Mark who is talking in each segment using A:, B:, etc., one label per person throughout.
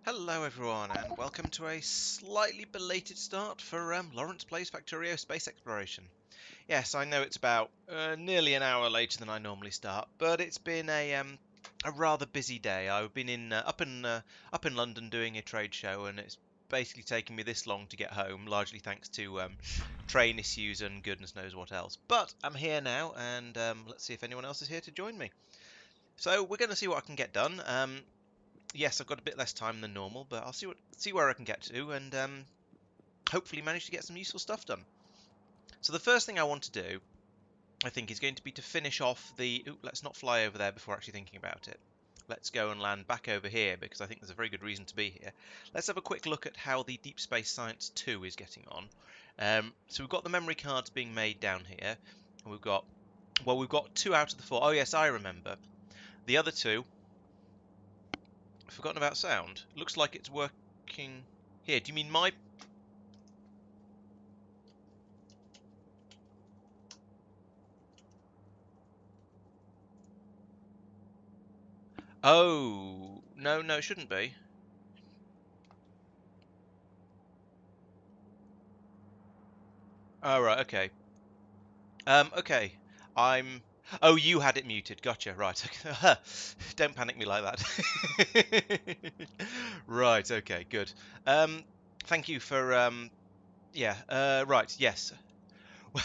A: Hello everyone, and welcome to a slightly belated start for Laurence Plays Factorio Space Exploration. Yes, I know it's about nearly an hour later than I normally start, but it's been a rather busy day. I've been up in London doing a trade show, and it's basically taken me this long to get home, largely thanks to train issues and goodness knows what else. But I'm here now, and let's see if anyone else is here to join me. So we're going to see what I can get done. Yes, I've got a bit less time than normal, but I'll see where I can get to, and hopefully manage to get some useful stuff done. So the first thing I want to do, I think, is going to be to finish off the... Ooh, let's not fly over there before actually thinking about it. Let's go and land back over here, because I think there's a very good reason to be here. Let's have a quick look at how the Deep Space Science 2 is getting on. So we've got the memory cards being made down here. And we've got 2 out of the 4. Oh yes, I remember. The other 2... I've forgotten about sound. Looks like it's working here. Do you mean my... Oh, no, no, it shouldn't be. Oh, right, okay. Okay. I'm... Oh, you had it muted. Gotcha, right. Don't panic me like that. Right, okay, good. Um, Thank you for, yeah, right, yes.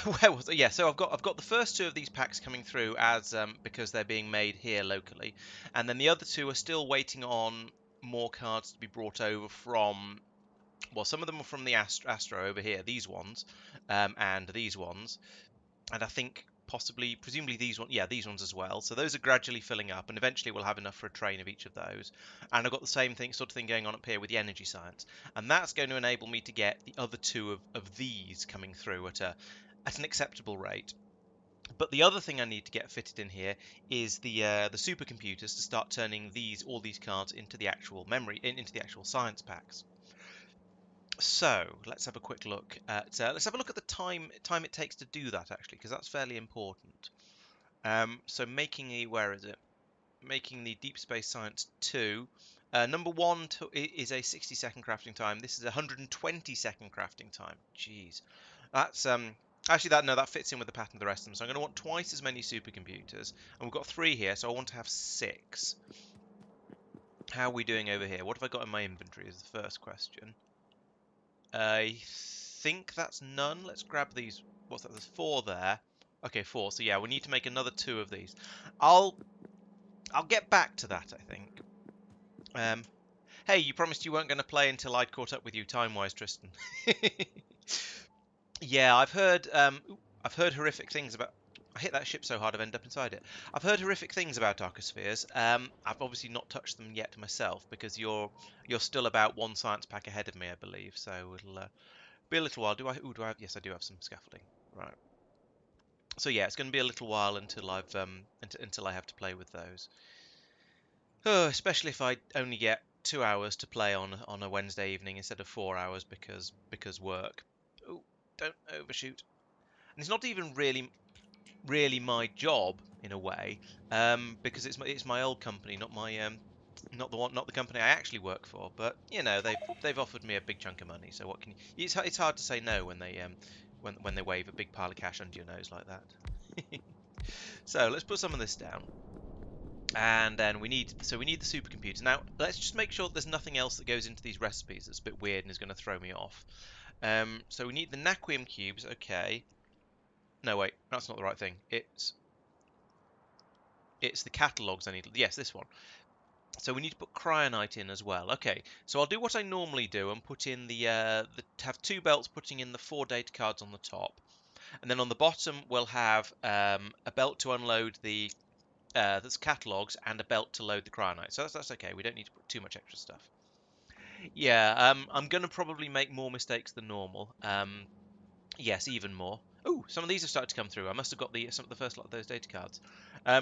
A: Where was it? Yeah, so I've got the first 2 of these packs coming through as because they're being made here locally, and then the other 2 are still waiting on more cards to be brought over from. Well, some of them are from the Astro over here, these ones, and these ones, and I think possibly, presumably these ones, yeah, these ones as well. So those are gradually filling up, and eventually we'll have enough for a train of each of those. And I've got the same sort of thing going on up here with the energy science, and that's going to enable me to get the other 2 of these coming through at an acceptable rate. But the other thing I need to get fitted in here is the supercomputers to start turning all these cards into the actual memory, into the actual science packs. So let's have a quick look at the time it takes to do that, actually, because that's fairly important. So making where is it? Making the Deep Space Science 2. Number 1 is a 60-second crafting time. This is a 120-second crafting time. Jeez, that's actually that fits in with the pattern of the rest of them. So I'm going to want twice as many supercomputers, and we've got 3 here, so I want to have 6. How are we doing over here? What have I got in my inventory? Is the first question. I think that's none. Let's grab these. What's that? There's 4 there. Okay, 4. So yeah, we need to make another 2 of these. I'll get back to that, I think. Hey, you promised you weren't going to play until I'd caught up with you time-wise, Tristan. Yeah, I've heard horrific things about. I hit that ship so hard I've ended up inside it. I've heard horrific things about Arcospheres. I've obviously not touched them yet myself because you're still about 1 science pack ahead of me, I believe. So it'll be a little while. Do I? Ooh, do I have? Yes, I do have some scaffolding. Right. So yeah, it's going to be a little while until until I have to play with those. Oh, especially if I only get 2 hours to play on a Wednesday evening instead of 4 hours because work. Oh, don't overshoot. And it's not even really my job in a way, because it's my old company, not the company I actually work for. But you know, they've offered me a big chunk of money, so what can you? It's hard to say no when they wave a big pile of cash under your nose like that. So let's put some of this down, and then we need the supercomputer. Now let's just make sure there's nothing else that goes into these recipes that's a bit weird and is going to throw me off. So we need the Naquium cubes. Okay. No, wait, that's not the right thing. It's the catalogs I need. Yes, this one. So we need to put cryonite in as well. Okay, so I'll do what I normally do and put in have 2 belts putting in the 4 data cards on the top, and then on the bottom we'll have a belt to unload the that's catalogs and a belt to load the cryonite. So that's okay. We don't need to put too much extra stuff. Yeah, I'm gonna probably make more mistakes than normal. Yes, even more. Oh, some of these have started to come through. I must have got some of the first lot of those data cards.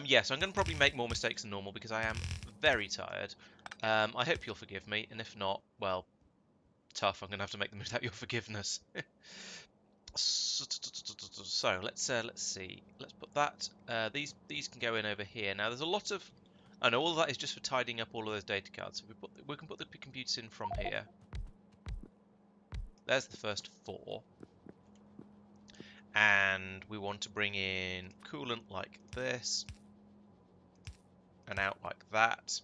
A: Yes, I'm going to probably make more mistakes than normal because I am very tired. I hope you'll forgive me, and if not, well, tough. I'm going to have to make them without your forgiveness. So let's see. Let's put that. These can go in over here. Now there's a lot of. Oh no, all of that is just for tidying up all of those data cards. So we can put the computers in from here. There's the first 4. And we want to bring in coolant like this and out like that.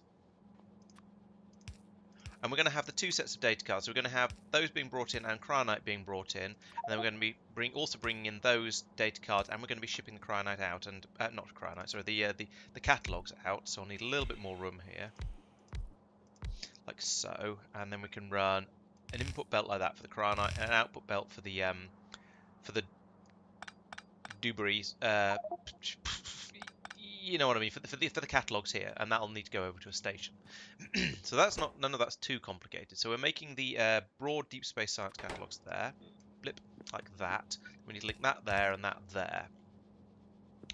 A: And we're going to have the 2 sets of data cards. So we're going to have those being brought in and cryonite being brought in, and then we're going to be also bringing in those data cards, and we're going to be shipping the cryonite out, and not cryonite, sorry, the catalogs out. So I'll need a little bit more room here, like so, and then we can run an input belt like that for the cryonite, and an output belt for the Dubries, you know what I mean, for the catalogs here, and that'll need to go over to a station. So none of that's too complicated. So we're making the broad deep space science catalogs there, blip, like that. We need to link that there and that there.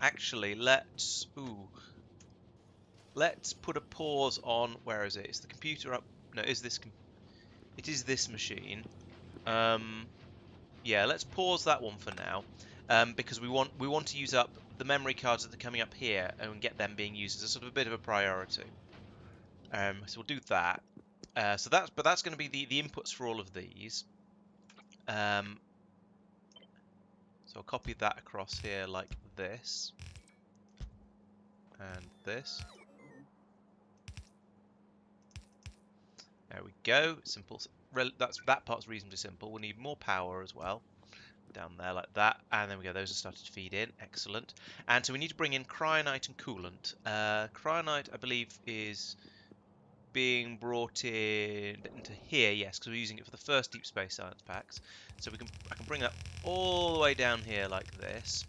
A: Actually, let's put a pause on, where is it? Is the computer up? No, it is this machine. Yeah, let's pause that one for now, because we want to use up the memory cards that are coming up here and get them being used as a sort of a bit of a priority. So we'll do that. But that's going to be the inputs for all of these. So I'll copy that across here like this and this. There we go. Simple. That part's reasonably simple. We'll need more power as well. Down there like that, and then we go, those are started to feed in, excellent. And so we need to bring in cryonite and coolant. Cryonite, I believe, is being brought into here, yes, because we're using it for the first deep space science packs. So I can bring that all the way down here like this.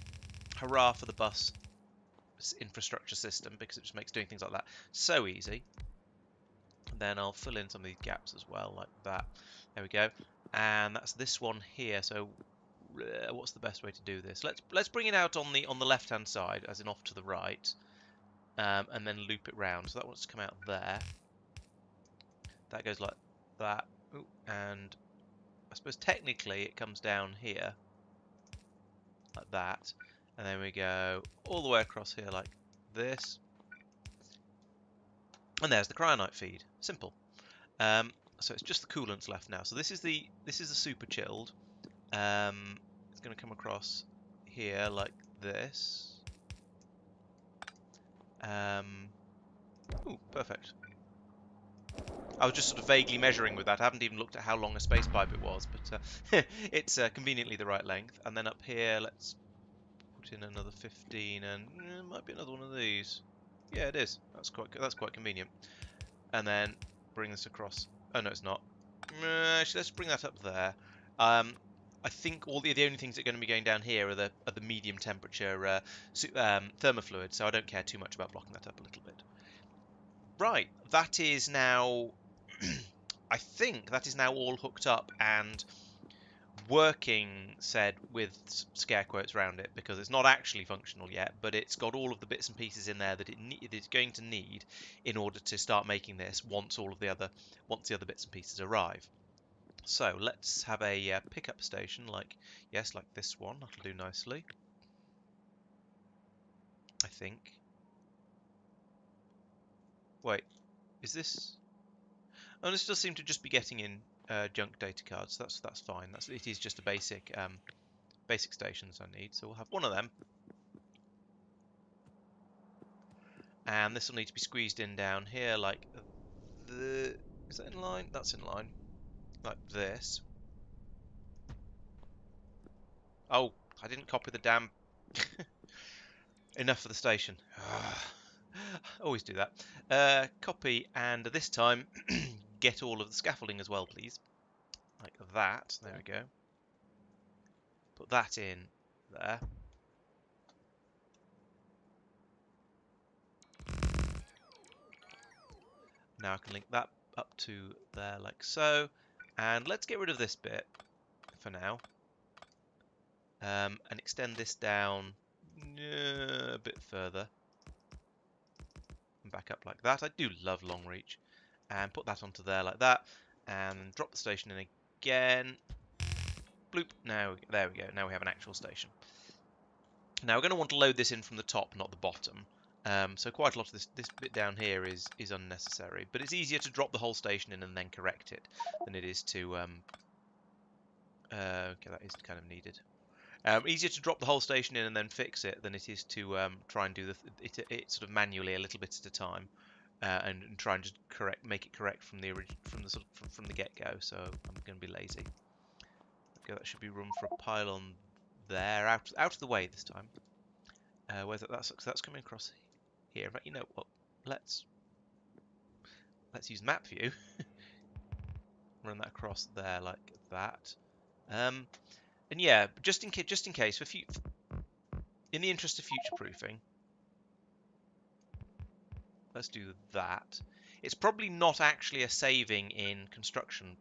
A: Hurrah for the bus infrastructure system, because it just makes doing things like that so easy. And then I'll fill in some of these gaps as well, like that. There we go. And that's this one here. So what's the best way to do this? Let's bring it out on the left hand side, as in off to the right, and then loop it round. So that wants to come out there. That goes like that. Ooh, and I suppose technically it comes down here like that, and then we go all the way across here like this, and there's the cryonite feed. Simple. So it's just the coolants left now. So this is the super chilled. It's going to come across here like this. Ooh, perfect. I was just sort of vaguely measuring with that. I haven't even looked at how long a space pipe it was, but it's conveniently the right length. And then up here, let's put in another 15, and it might be another one of these. Yeah, it is. That's quite convenient. And then bring this across. Oh no, it's not. Actually, let's bring that up there. I think the only things that are going to be going down here are the medium temperature thermofluid, so I don't care too much about blocking that up a little bit. Right, that is now. I think that is now all hooked up and working, said with scare quotes around it, because it's not actually functional yet, but it's got all of the bits and pieces in there that it is going to need in order to start making this once the other bits and pieces arrive. So let's have a pickup station, like this one. That'll do nicely, I think. Wait, is this? Oh, this does seem to just be getting in junk data cards. That's fine. It is just a basic stations I need. So we'll have one of them, and this will need to be squeezed in down here like the. Is that in line? That's in line, like this. Oh, I didn't copy the damn. Enough for the station. Always do that. Copy, and this time get all of the scaffolding as well, please. Like that. There we go. Put that in there. Now I can link that up to there like so. And let's get rid of this bit for now. And extend this down a bit further. And back up like that. I do love long reach. And put that onto there like that. And drop the station in again. Bloop. Now, there we go. Now we have an actual station. Now we're going to want to load this in from the top, not the bottom. So quite a lot of this bit down here is unnecessary. But it's easier to drop the whole station in and then correct it than it is to... okay, that is kind of needed. Easier to drop the whole station in and then fix it than it is to try and do it sort of manually a little bit at a time, and try and just make it correct from the get-go. So I'm going to be lazy. Okay, that should be room for a pylon there, out of the way this time. Where's that? That's coming across here. But you know what? Let's use map view. Run that across there like that. And yeah, just in case, in the interest of future-proofing, let's do that. It's probably not actually a saving in construction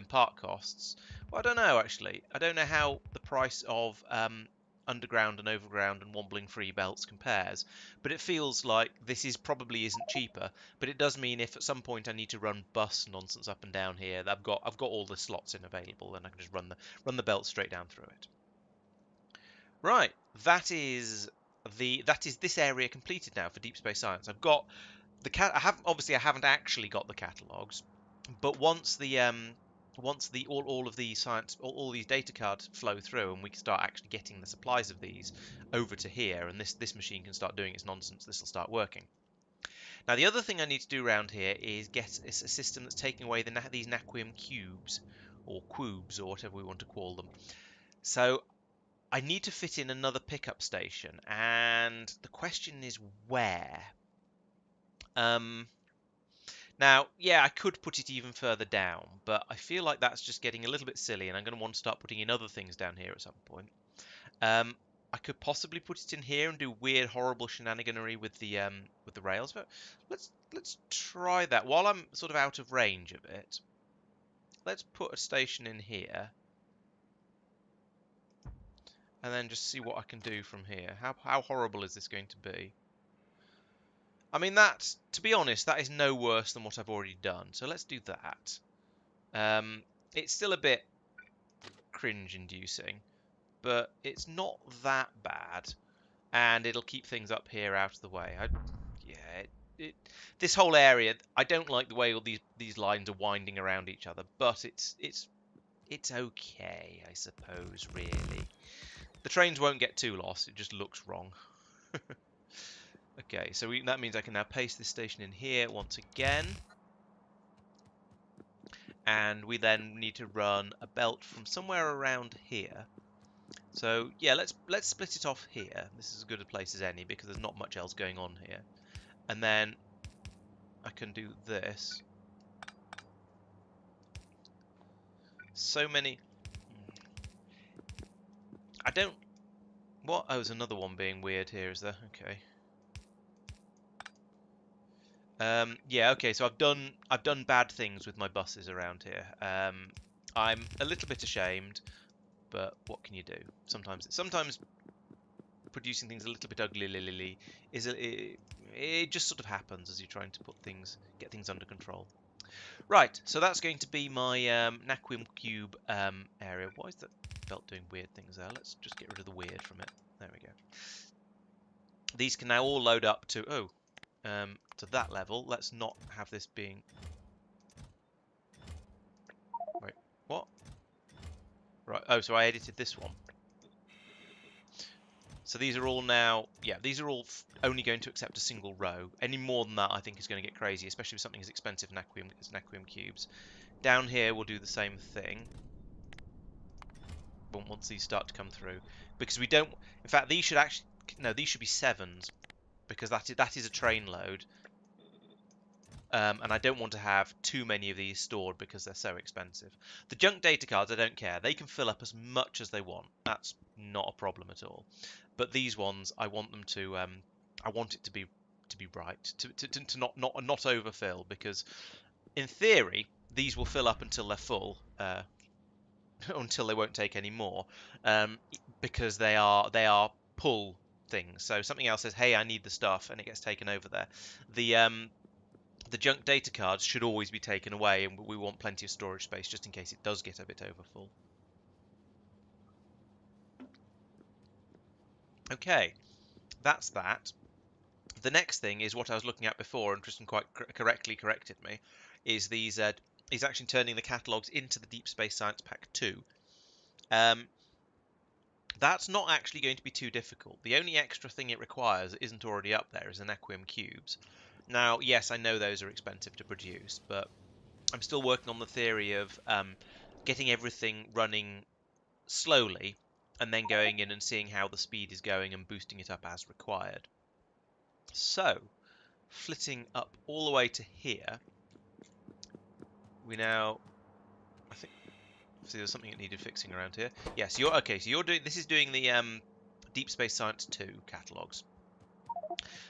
A: part costs. Well, I don't know actually. I don't know how the price of underground and overground and wobbling free belts compares, but it feels like this probably isn't cheaper. But it does mean if at some point I need to run bus nonsense up and down here, I've got all the slots in available, and I can just run the belt straight down through it. Right, that is this area completed now for Deep Space Science. I've got the I haven't actually got the catalogs, but once all of these all these data cards flow through and we can start actually getting the supplies of these over to here, and this machine can start doing its nonsense, this will start working. Now the other thing I need to do around here is get a system that's taking away these Naquium cubes or quubes or whatever we want to call them. So I need to fit in another pickup station, and the question is where. Now, yeah, I could put it even further down, but I feel like that's just getting a little bit silly, and I'm going to want to start putting in other things down here at some point. I could possibly put it in here and do weird, horrible shenaniganery with the rails, but let's try that while I'm sort of out of range of it. Let's put a station in here. And then just see what I can do from here. How horrible is this going to be? I mean, to be honest, that is no worse than what I've already done. So let's do that. It's still a bit cringe-inducing, but it's not that bad. And it'll keep things up here out of the way. This whole area, I don't like the way all these lines are winding around each other, but it's okay, I suppose, really. The trains won't get too lost, it just looks wrong. Okay, so that means I can now paste this station in here once again. And we then need to run a belt from somewhere around here. So yeah, let's split it off here. This is as good a place as any because there's not much else going on here. And then I can do this. So many... I don't... What? Oh, there's another one being weird here, is there? Okay. Yeah, okay, so I've done bad things with my buses around here. I'm a little bit ashamed, but what can you do? Sometimes producing things a little bit ugly it just sort of happens as you're trying to get things under control. Right, so that's going to be my Naquium cube area. Why is that belt doing weird things there? Let's just get rid of the weird from it. There we go. These can now all load up to to that level. Let's not have this being... Wait, what? Right, oh, so I edited this one. So these are all now... Yeah, these are all only going to accept a single row. Any more than that, I think, is going to get crazy, especially with something as expensive as Naquium cubes. Down here, we'll do the same thing. Once these start to come through. Because we don't... In fact, these should actually... No, these should be 7s. because that is a train load. And I don't want to have too many of these stored because they're so expensive. The junk data cards, I don't care. They can fill up as much as they want. That's not a problem at all. But these ones, I want them to. I want it to be right, to not overfill, because in theory these will fill up until they're full, until they won't take any more, because they are pull things. So something else says, "Hey, I need the stuff," and it gets taken over there. The junk data cards should always be taken away, and we want plenty of storage space just in case it does get a bit overfull. Okay, that's that. The next thing is what I was looking at before, and Tristan quite correctly corrected me, is these is actually turning the catalogues into the Deep Space Science Pack 2. That's not actually going to be too difficult. The only extra thing it requires that isn't already up there is an Equium cubes. Now, yes, I know those are expensive to produce, but I'm still working on the theory of getting everything running slowly and then going in and seeing how the speed is going and boosting it up as required. So, flitting up all the way to here, we now, I think, see, there's something that needed fixing around here. Yes, you're okay. So you're doing this is doing the Deep Space Science 2 catalogs.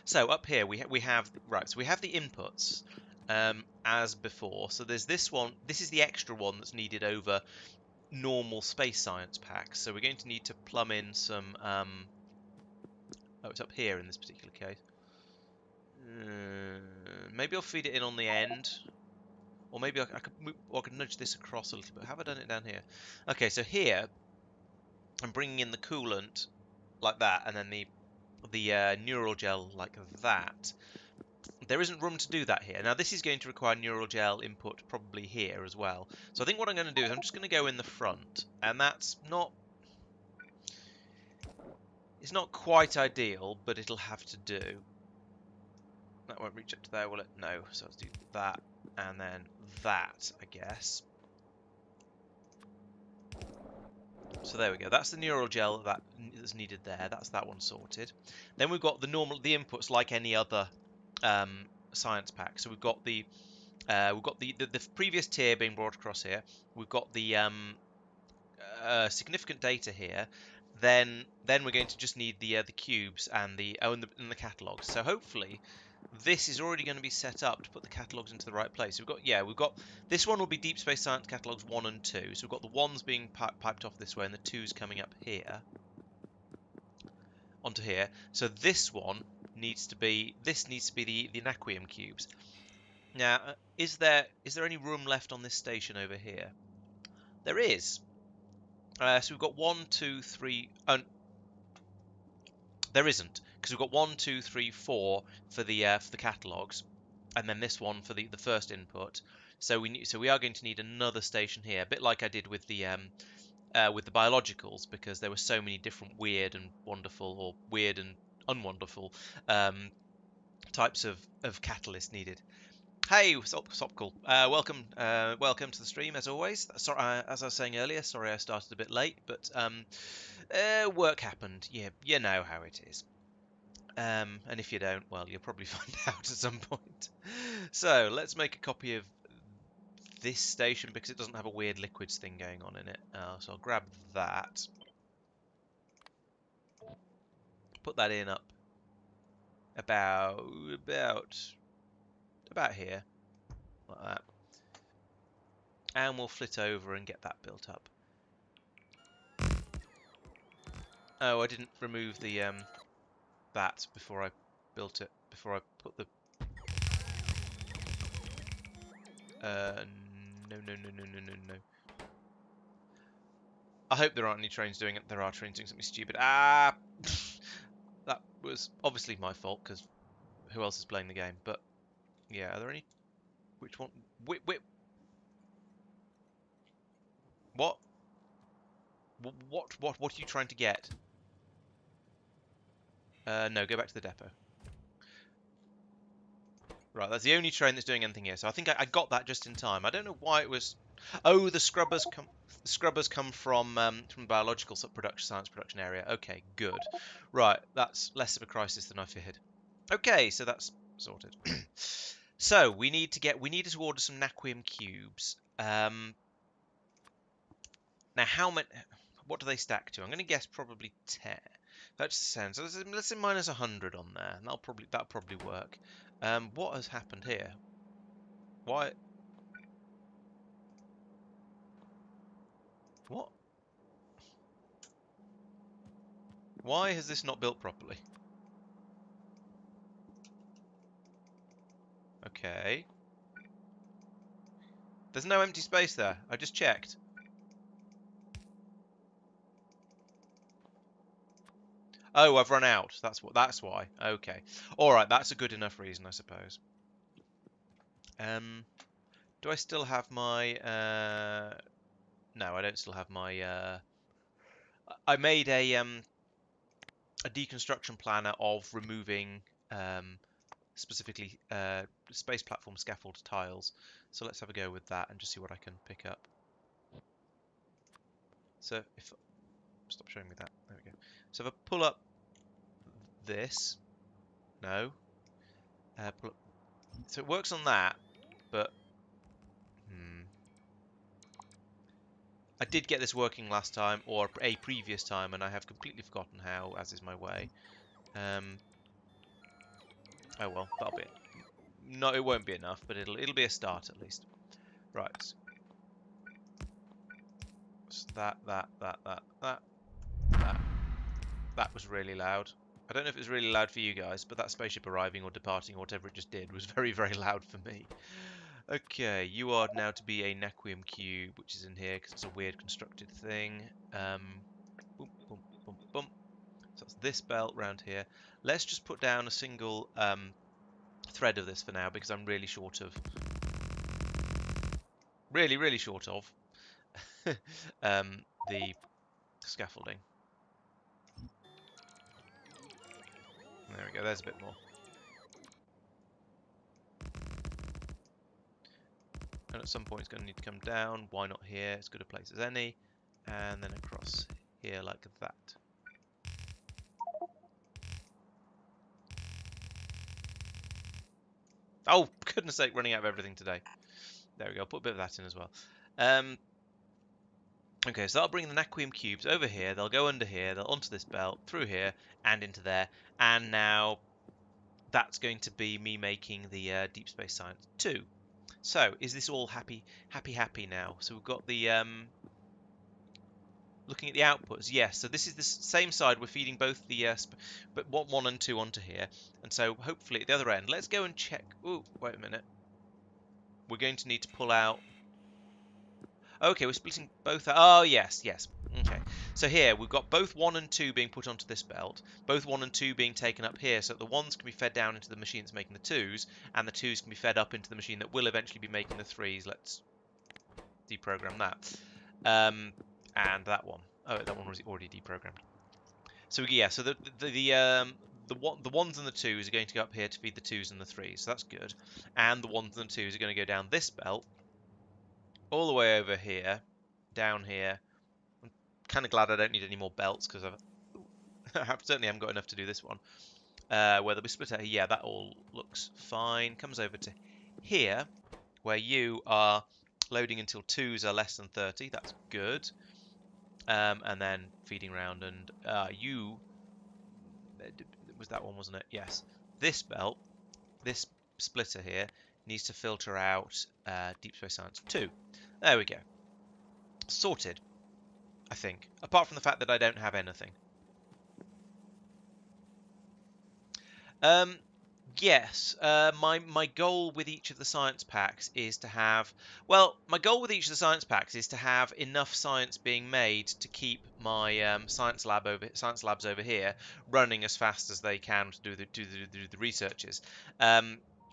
A: So up here we have right. So we have the inputs as before. So there's this one. This is the extra one that's needed over normal space science packs. So we're going to need to plumb in some. Oh, it's up here in this particular case. Maybe I'll feed it in on the end. Or maybe I could nudge this across a little bit. Have I done it down here? Okay, so here I'm bringing in the coolant like that, and then the neural gel like that. There isn't room to do that here. Now this is going to require neural gel input probably here as well. So I think what I'm going to do is I'm just going to go in the front, and that's not. It's not quite ideal, but it'll have to do. That won't reach up to there, will it? No. So let's do that, and then that, I guess. So there we go. That's the neural gel that's needed there. That's that one sorted. Then we've got the inputs like any other science pack. So we've got the previous tier being brought across here. We've got the significant data here. Then we're going to just need the cubes and the catalogs. So hopefully this is already going to be set up to put the catalogs into the right place. We've got this one will be Deep Space Science catalogs 1 and 2. So we've got the ones being piped off this way and the 2s coming up here onto here. So this one needs to be the Naquium cubes. Now, is there any room left on this station over here? There is. So we've got 1, 2, 3. There isn't, because we've got 1, 2, 3, 4 for the catalogs, and then this one for the first input. So we are going to need another station here, a bit like I did with the biologicals, because there were so many different weird and wonderful, or weird and unwonderful types of catalysts needed. Hey, Sopkal, welcome to the stream as always. Sorry, as I was saying earlier, sorry I started a bit late, but work happened. Yeah, you know how it is. And if you don't, well, you'll probably find out at some point. So let's make a copy of this station because it doesn't have a weird liquids thing going on in it. So I'll grab that, put that in up about here, like that, and we'll flit over and get that built up. Oh, I didn't remove the that before I built it. Before I put the no. I hope there aren't any trains doing it. There are trains doing something stupid. That was obviously my fault because who else is playing the game? But yeah, are there any? Which one? Wait. What? What are you trying to get? No, go back to the depot. Right, that's the only train that's doing anything here. So I think I got that just in time. I don't know why it was. Oh, the scrubbers come. The scrubbers come from biological science production area. Okay, good. Right, that's less of a crisis than I feared. Okay, so that's sorted. So we needed to order some Naquium cubes. Now how many? What do they stack to? I'm going to guess probably 10. That sounds. So let's say minus 100 on there. And that'll probably work. What has happened here? Why? What? Why has this not built properly? Okay. There's no empty space there. I just checked. Oh, I've run out. That's why. Okay. All right, that's a good enough reason, I suppose. Do I still have my no, I don't still have my I made a deconstruction planner of removing specifically space platform scaffold tiles. So let's have a go with that and just see what I can pick up. So if stop showing me that. There we go. So if I pull up this, no, pull up, so it works on that, but I did get this working last time or a previous time, and I have completely forgotten how, as is my way. Oh well, that'll be it. No, it won't be enough, but it'll be a start at least. Right. So that was really loud. I don't know if it was really loud for you guys, but that spaceship arriving or departing or whatever it just did was very, very loud for me. Okay, you are now to be a Naquium cube, which is in here because it's a weird constructed thing. Boom, boom, boom, boom. So that's this belt round here. Let's just put down a single thread of this for now because I'm really short of, really short of the scaffolding. There we go, there's a bit more. And at some point it's going to need to come down. Why not here? As good a place as any. And then across here like that. Oh, goodness sake, running out of everything today. There we go, I'll put a bit of that in as well. Okay, so that'll bring the Naquium cubes over here. They'll go under here, they'll onto this belt, through here, and into there. And now that's going to be me making the Deep Space Science 2. So, is this all happy now? So we've got the looking at the outputs, yes. So this is the same side. We're feeding both the but 1 and 2 onto here, and so hopefully at the other end, let's go and check. Oh, wait a minute. We're going to need to pull out. Okay, we're splitting both. Oh, yes. Okay. So here we've got both 1 and 2 being put onto this belt, both 1 and 2 being taken up here, so that the 1s can be fed down into the machine that's making the 2s, and the 2s can be fed up into the machine that will eventually be making the 3s. Let's deprogram that. And that one. Oh, that one was already deprogrammed. So yeah, so the ones and the twos are going to go up here to feed the twos and the threes, so that's good. And the ones and the twos are going to go down this belt, all the way over here, down here. I'm kind of glad I don't need any more belts because I certainly haven't got enough to do this one. Where they'll be split out here, yeah, that all looks fine. Comes over to here, where you are loading until twos are less than 30. That's good. And then feeding around, and you was that one, wasn't it? Yes. This belt, this splitter here, needs to filter out Deep Space Science 2. There we go. Sorted, I think. Apart from the fact that I don't have anything. Yes, my goal with each of the science packs is to have, well, my goal with each of the science packs is to have enough science being made to keep my science labs over here running as fast as they can to do the researches.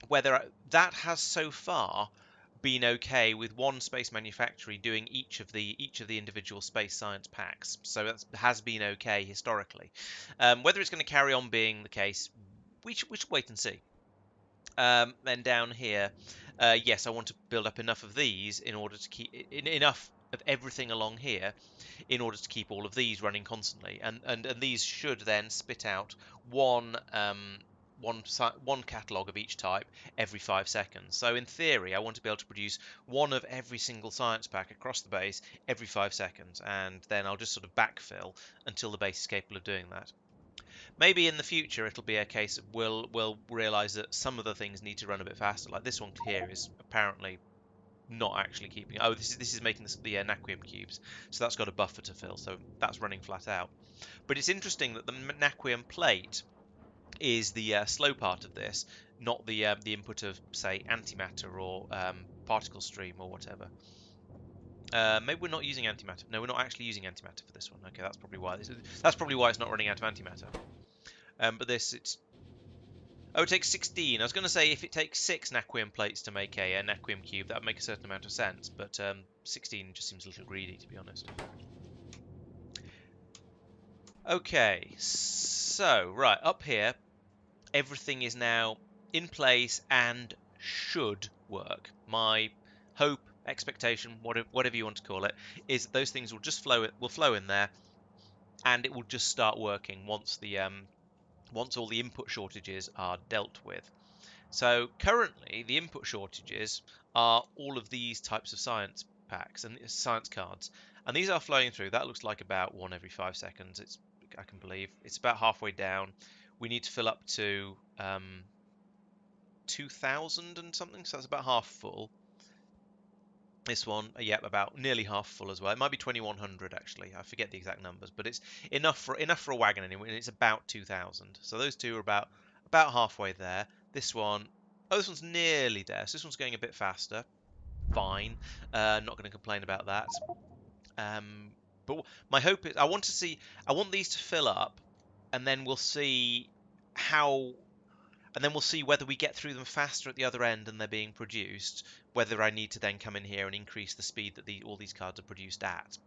A: Whether that has so far been okay with one space manufacturer doing each of the individual space science packs, so that has been okay historically. Whether it's going to carry on being the case, we should wait and see. Then down here, yes, I want to build up enough of these in order to keep enough of everything along here in order to keep all of these running constantly, and these should then spit out one one catalog of each type every 5 seconds. So in theory, I want to be able to produce one of every single science pack across the base every 5 seconds, and then I'll just sort of backfill until the base is capable of doing that. Maybe in the future it'll be a case of we'll realize that some of the things need to run a bit faster. Like this one here is apparently not actually keeping. Oh, this is making the Naquium cubes, so that's got a buffer to fill, so that's running flat out. But it's interesting that the Naquium plate is the slow part of this, not the input of say antimatter or particle stream or whatever. Maybe we're not using antimatter. No, we're not actually using antimatter for this one. Okay, that's probably why. That's probably why it's not running out of antimatter. But this, it takes 16. I was going to say if it takes 6 Naquium plates to make a Naquium cube, that would make a certain amount of sense. But 16 just seems a little greedy, to be honest. Okay, so right up here, everything is now in place and should work. My hope, expectation, whatever you want to call it, is that those things will just flow in there, and it will just start working once once all the input shortages are dealt with. So currently, the input shortages are all of these types of science packs and science cards, and these are flowing through. That looks like about one every 5 seconds. I can believe it's about halfway down. We need to fill up to 2,000 and something, so that's about half full. This one, yep, about nearly half full as well. It might be 2,100 actually. I forget the exact numbers, but it's enough for a wagon anyway. And it's about 2,000. So those two are about halfway there. This one, oh, this one's nearly there. So this one's going a bit faster. Fine. Not going to complain about that. But my hope is I want these to fill up, and then we'll see how and then we'll see whether we get through them faster at the other end and they're being produced, whether I need to then come in here and increase the speed that all these cards are produced at.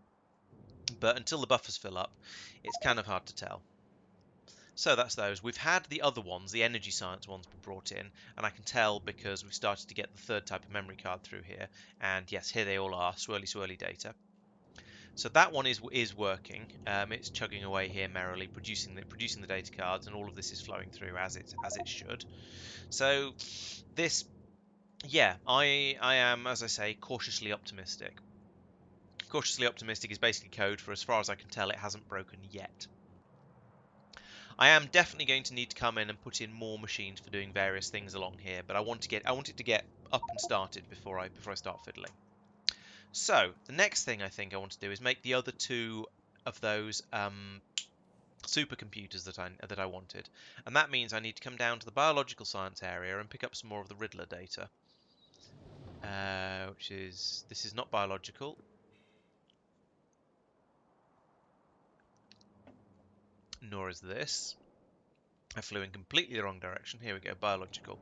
A: But until the buffers fill up, it's kind of hard to tell. So that's those. We've had the other ones, the energy science ones, brought in, and I can tell because we've started to get the third type of memory card through here. And yes, here they all are, swirly data. So that one is working. It's chugging away here merrily, producing the data cards, and all of this is flowing through as it should. So this, yeah, I am, as I say, cautiously optimistic. Cautiously optimistic is basically code for, as far as I can tell, it hasn't broken yet. I am definitely going to need to come in and put in more machines for doing various things along here, but I want it to get up and started before I start fiddling. So the next thing I think I want to do is make the other two of those supercomputers that I wanted, and that means I need to come down to the biological science area and pick up some more of the Riddler data, this is not biological. Nor is this. I flew in completely the wrong direction. Here we go, biological.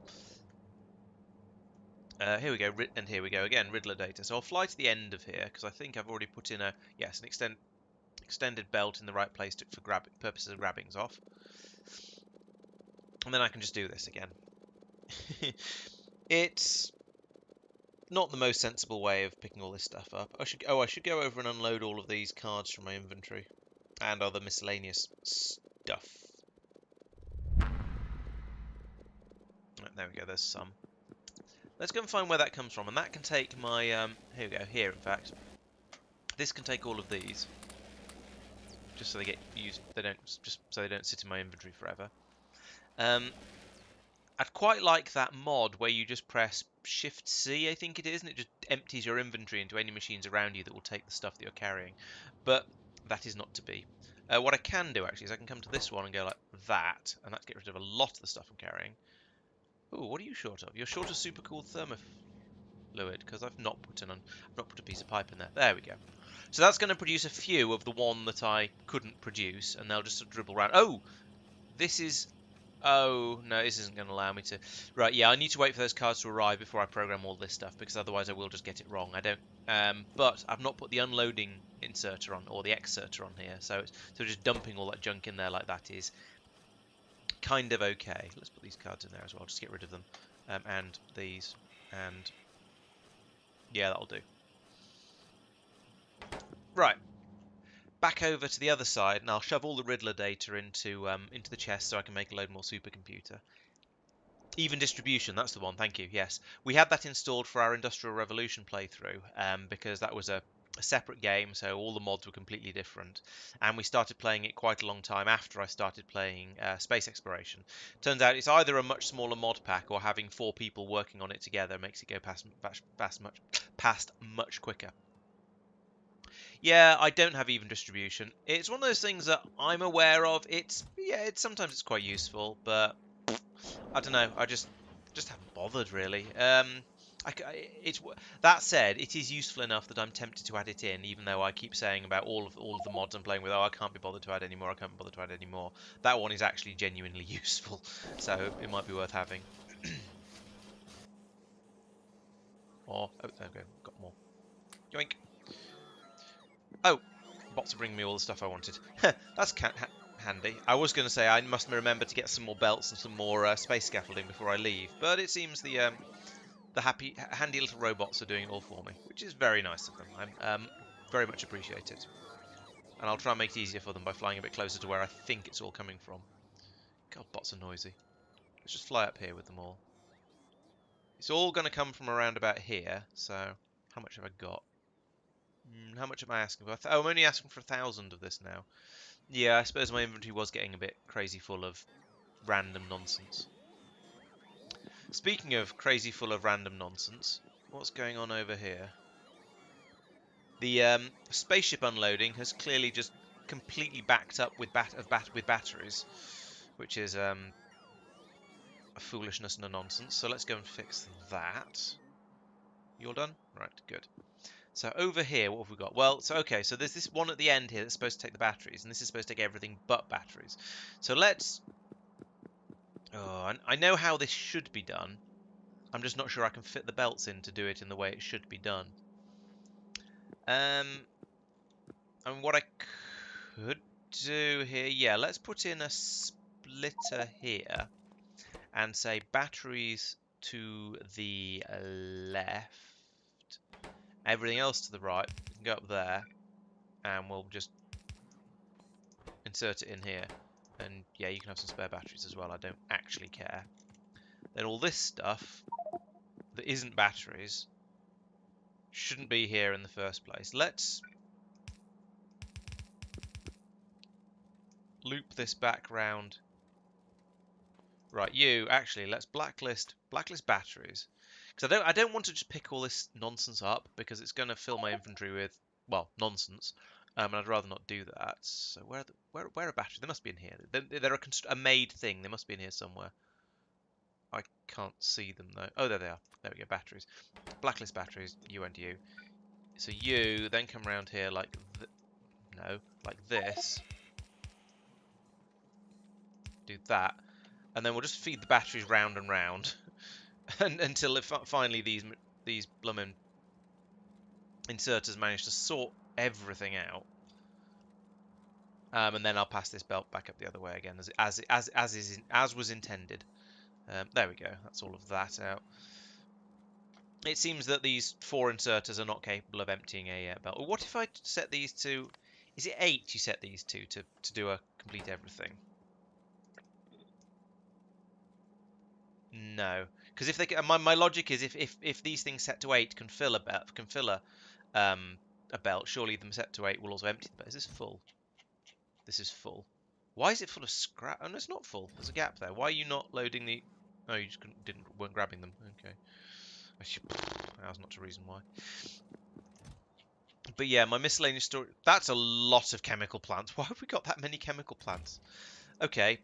A: Here we go, and here we go again, Riddler data. So I'll fly to the end of here, because I think I've already put in an extended belt in the right place for purposes of grabbings off. And then I can just do this again. It's not the most sensible way of picking all this stuff up. I should go over and unload all of these cards from my inventory and other miscellaneous stuff. Right, there we go, there's some. Let's go and find where that comes from, and that can take my, here we go, here in fact. This can take all of these, just so they get used, so they don't sit in my inventory forever. I'd quite like that mod where you just press Shift C, I think it is, and it just empties your inventory into any machines around you that will take the stuff that you're carrying. But that is not to be. What I can do actually is I can come to this one and go like that, and that's get rid of a lot of the stuff I'm carrying. Ooh, what are you short of? You're short of super cool thermofluid, because I've not put a piece of pipe in there. There we go. So that's going to produce a few of the one that I couldn't produce, and they'll just sort of dribble around. Oh, this is. Oh no, this isn't going to allow me to. Right, yeah, I need to wait for those cards to arrive before I program all this stuff, because otherwise I will just get it wrong. I don't. But I've not put the unloading inserter on, or the excerter on here, so just dumping all that junk in there like that is kind of okay. Let's put these cards in there as well, just get rid of them. And these, and yeah, that'll do. Right, back over to the other side, and I'll shove all the Riddler data into the chest so I can make a load more supercomputer. Even distribution, that's the one. Thank you. Yes, we had that installed for our Industrial Revolution playthrough, because that was a separate game, so all the mods were completely different. And we started playing it quite a long time after I started playing Space Exploration. Turns out it's either a much smaller mod pack or having 4 people working on it together makes it go past much quicker. Yeah, I don't have even distribution. It's one of those things that I'm aware of. It's sometimes it's quite useful, but I don't know. I just haven't bothered really. It's that said, it is useful enough that I'm tempted to add it in, even though I keep saying about all of the mods I'm playing with. Oh, I can't be bothered to add any more. I can't be bothered to add any more. That one is actually genuinely useful, so it might be worth having. Or oh, there we go. Got more. Yoink. Oh, bots are bringing me all the stuff I wanted. That's handy. I was going to say I must remember to get some more belts and some more space scaffolding before I leave, but it seems the handy little robots are doing it all for me, which is very nice of them. I'm very much appreciate it. And I'll try and make it easier for them by flying a bit closer to where I think it's all coming from. God, bots are noisy. Let's just fly up here with them all. It's all going to come from around about here, so how much have I got? How much am I asking for? Oh, I'm only asking for 1,000 of this now. Yeah, I suppose my inventory was getting a bit crazy full of random nonsense. Speaking of crazy full of random nonsense, what's going on over here? The spaceship unloading has clearly just completely backed up with batteries, which is a foolishness and a nonsense. So let's go and fix that. You all done? Right, good. So over here, what have we got? Well, so okay, so there's this one at the end here that's supposed to take the batteries, and this is supposed to take everything but batteries. So let's... Oh, I know how this should be done. I'm just not sure I can fit the belts in to do it in the way it should be done. And what I could do here, yeah, let's put in a splitter here and say batteries to the left, everything else to the right. We can go up there and we'll just insert it in here. And yeah, you can have some spare batteries as well. I don't actually care. Then all this stuff that isn't batteries shouldn't be here in the first place. Let's loop this back round. Right, actually, let's blacklist batteries. Because I don't want to just pick all this nonsense up because it's going to fill my inventory with, well, nonsense. And I'd rather not do that. So where are batteries? They must be in here. They're a made thing. They must be in here somewhere. I can't see them though. Oh, there they are. There we go. Batteries. Blacklist batteries. You and you. So you then come around here like like this. Do that, and then we'll just feed the batteries round and round, until finally these bloomin' inserters manage to sort everything out. And then I'll pass this belt back up the other way again, as was intended. There we go. That's all of that out. It seems that these 4 inserters are not capable of emptying a belt. Or what if I set these to? Is it 8 you set these to do a complete everything? No, because if they my logic is if these things set to 8 can fill a belt, surely them set to 8 will also empty the belt. Is this full? This is full. Why is it full of scrap? Oh, no, it's not full. There's a gap there. Why are you not loading the... Oh, you just weren't grabbing them. Okay. That's not a reason why. But yeah, my miscellaneous storage... That's a lot of chemical plants. Why have we got that many chemical plants? Okay.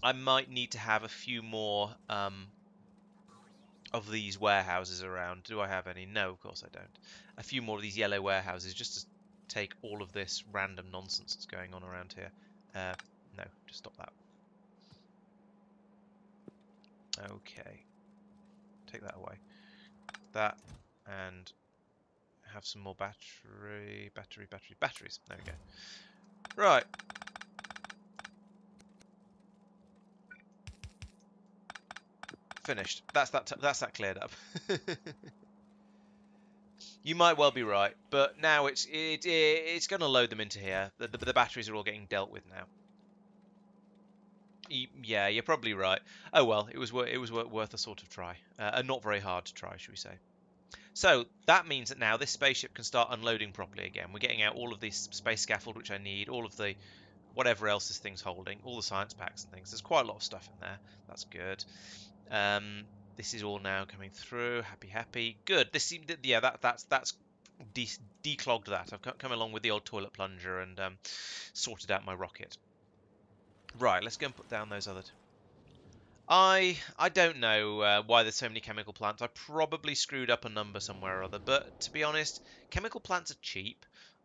A: I might need to have a few more of these warehouses around. Do I have any? No, of course I don't. A few more of these yellow warehouses just to take all of this random nonsense that's going on around here. No, just stop that. Okay. Take that away. That, and have some more batteries. There we go. Right. Finished. That's that cleared up. You might well be right, but now it's going to load them into here. The batteries are all getting dealt with now. Yeah, you're probably right. Oh well, worth a sort of try, and not very hard to try, should we say? So that means that now this spaceship can start unloading properly again. We're getting out all of this space scaffold, which I need, all of the whatever else this thing's holding, all the science packs and things. There's quite a lot of stuff in there. That's good. Um, this is all now coming through. Happy, happy. Good. This seemed, yeah, that's declogged that. I've come along with the old toilet plunger and sorted out my rocket. Right, let's go and put down those other. I don't know why there's so many chemical plants. I probably screwed up a number somewhere or other. But to be honest, chemical plants are cheap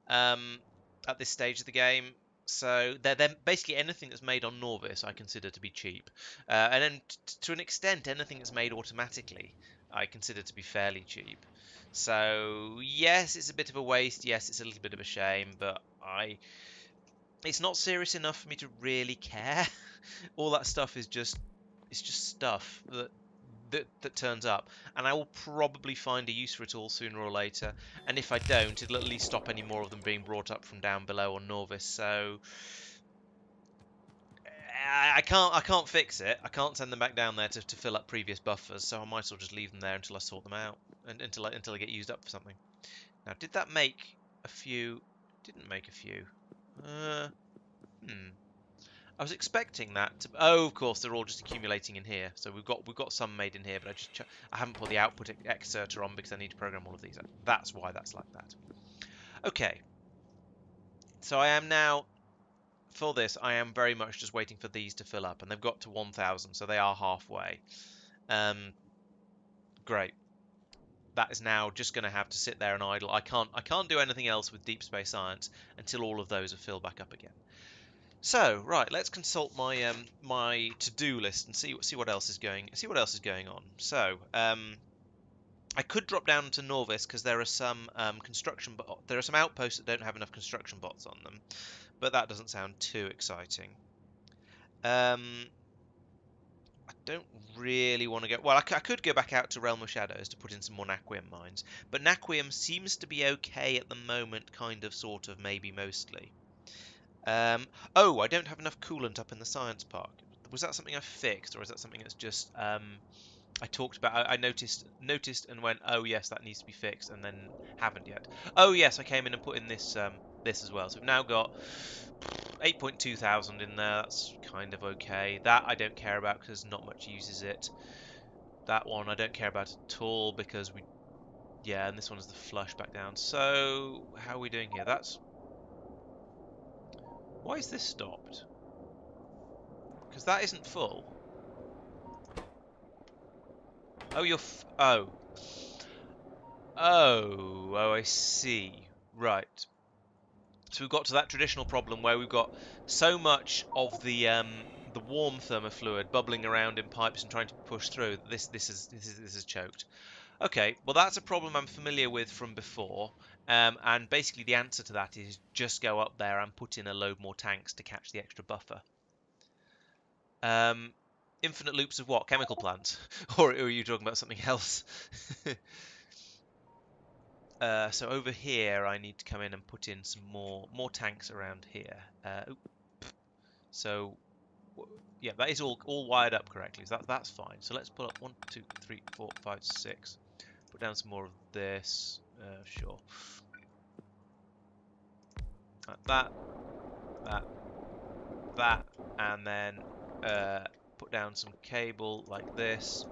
A: at this stage of the game. So they're basically anything that's made on Norvis I consider to be cheap. And then to an extent, anything that's made automatically I consider to be fairly cheap. So yes, it's a bit of a waste. Yes, it's a little bit of a shame. But it's not serious enough for me to really care. All that stuff is just it's just stuff that turns up, and I will probably find a use for it all sooner or later. And if I don't, it'll at least stop any more of them being brought up from down below on Norvis. So I can't fix it. I can't send them back down there to fill up previous buffers. So I might as well just leave them there until I sort them out and until I get used up for something. Now, did that make a few? Didn't make a few. Hmm. I was expecting that to. Oh, of course, they're all just accumulating in here. So we've got some made in here, but I haven't put the output exerter on because I need to program all of these. That's why that's like that. Okay. So I am now for this. I am very much just waiting for these to fill up, and they've got to 1,000, so they are halfway. Great. That is now just going to have to sit there and idle. I can't do anything else with Deep Space Science until all of those are filled back up again. So, right, let's consult my to-do list and see what else is going on. So, I could drop down to Norvis because there are some there are some outposts that don't have enough construction bots on them, but that doesn't sound too exciting. I don't really want to go. Well, I could go back out to Realm of Shadows to put in some more Naquium mines, but Naquium seems to be okay at the moment, kind of, sort of, maybe mostly. Oh, I don't have enough coolant up in the science park. Was that something I fixed, or is that something that's just I talked about? I noticed and went, oh yes, that needs to be fixed, and then haven't yet. Oh yes, I came in and put in this as well. So we've now got 8.2 thousand in there. That's kind of okay. That I don't care about because not much uses it. That one I don't care about at all because yeah, and this one is the flush back down. So how are we doing here? Why is this stopped? Because that isn't full. Oh, oh, I see. Right. So we've got to that traditional problem where we've got so much of the warm thermofluid bubbling around in pipes and trying to push through. This is choked. Okay, well that's a problem I'm familiar with from before. And basically the answer to that is just go up there and put in a load more tanks to catch the extra buffer. Um, Infinite loops of what? Chemical plants? Or are you talking about something else? So over here, I need to come in and put in some more tanks around here. So yeah, that is all wired up correctly. So that's fine. So let's put up 1, 2, 3, 4, 5, 6. Put down some more of this. Sure. That, that, and then put down some cable like this.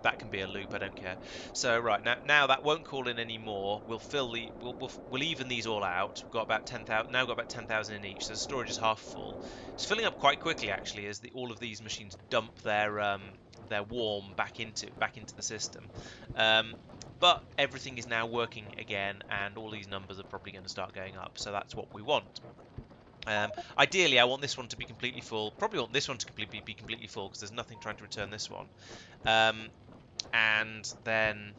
A: That can be a loop. I don't care. So right now that won't call in anymore. We'll even these all out. We've got about 10,000 now. Got about 10,000 in each. So the storage is half full. It's filling up quite quickly actually as all of these machines dump their warm back into the system. But everything is now working again, and all these numbers are probably going to start going up. So that's what we want. Ideally, I want this one to be completely full. Probably want this one to be completely full because there's nothing trying to return this one. And then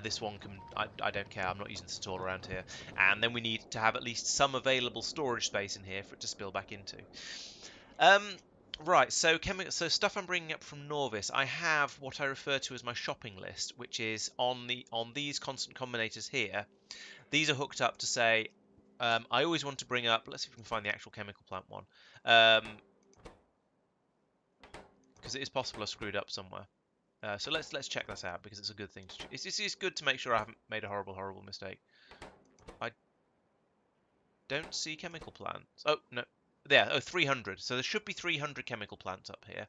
A: this one can. I don't care. I'm not using this at all around here. And then we need to have at least some available storage space in here for it to spill back into. Right. So stuff I'm bringing up from Norvis. I have what I refer to as my shopping list, which is on these constant combinators here. These are hooked up to say I always want to bring up. Let's see if we can find the actual chemical plant one, because it is possible I screwed up somewhere. So let's check this out because it's a good thing to. It's good to make sure I haven't made a horrible mistake. I don't see chemical plants. Oh no, there. Oh, 300. So there should be 300 chemical plants up here,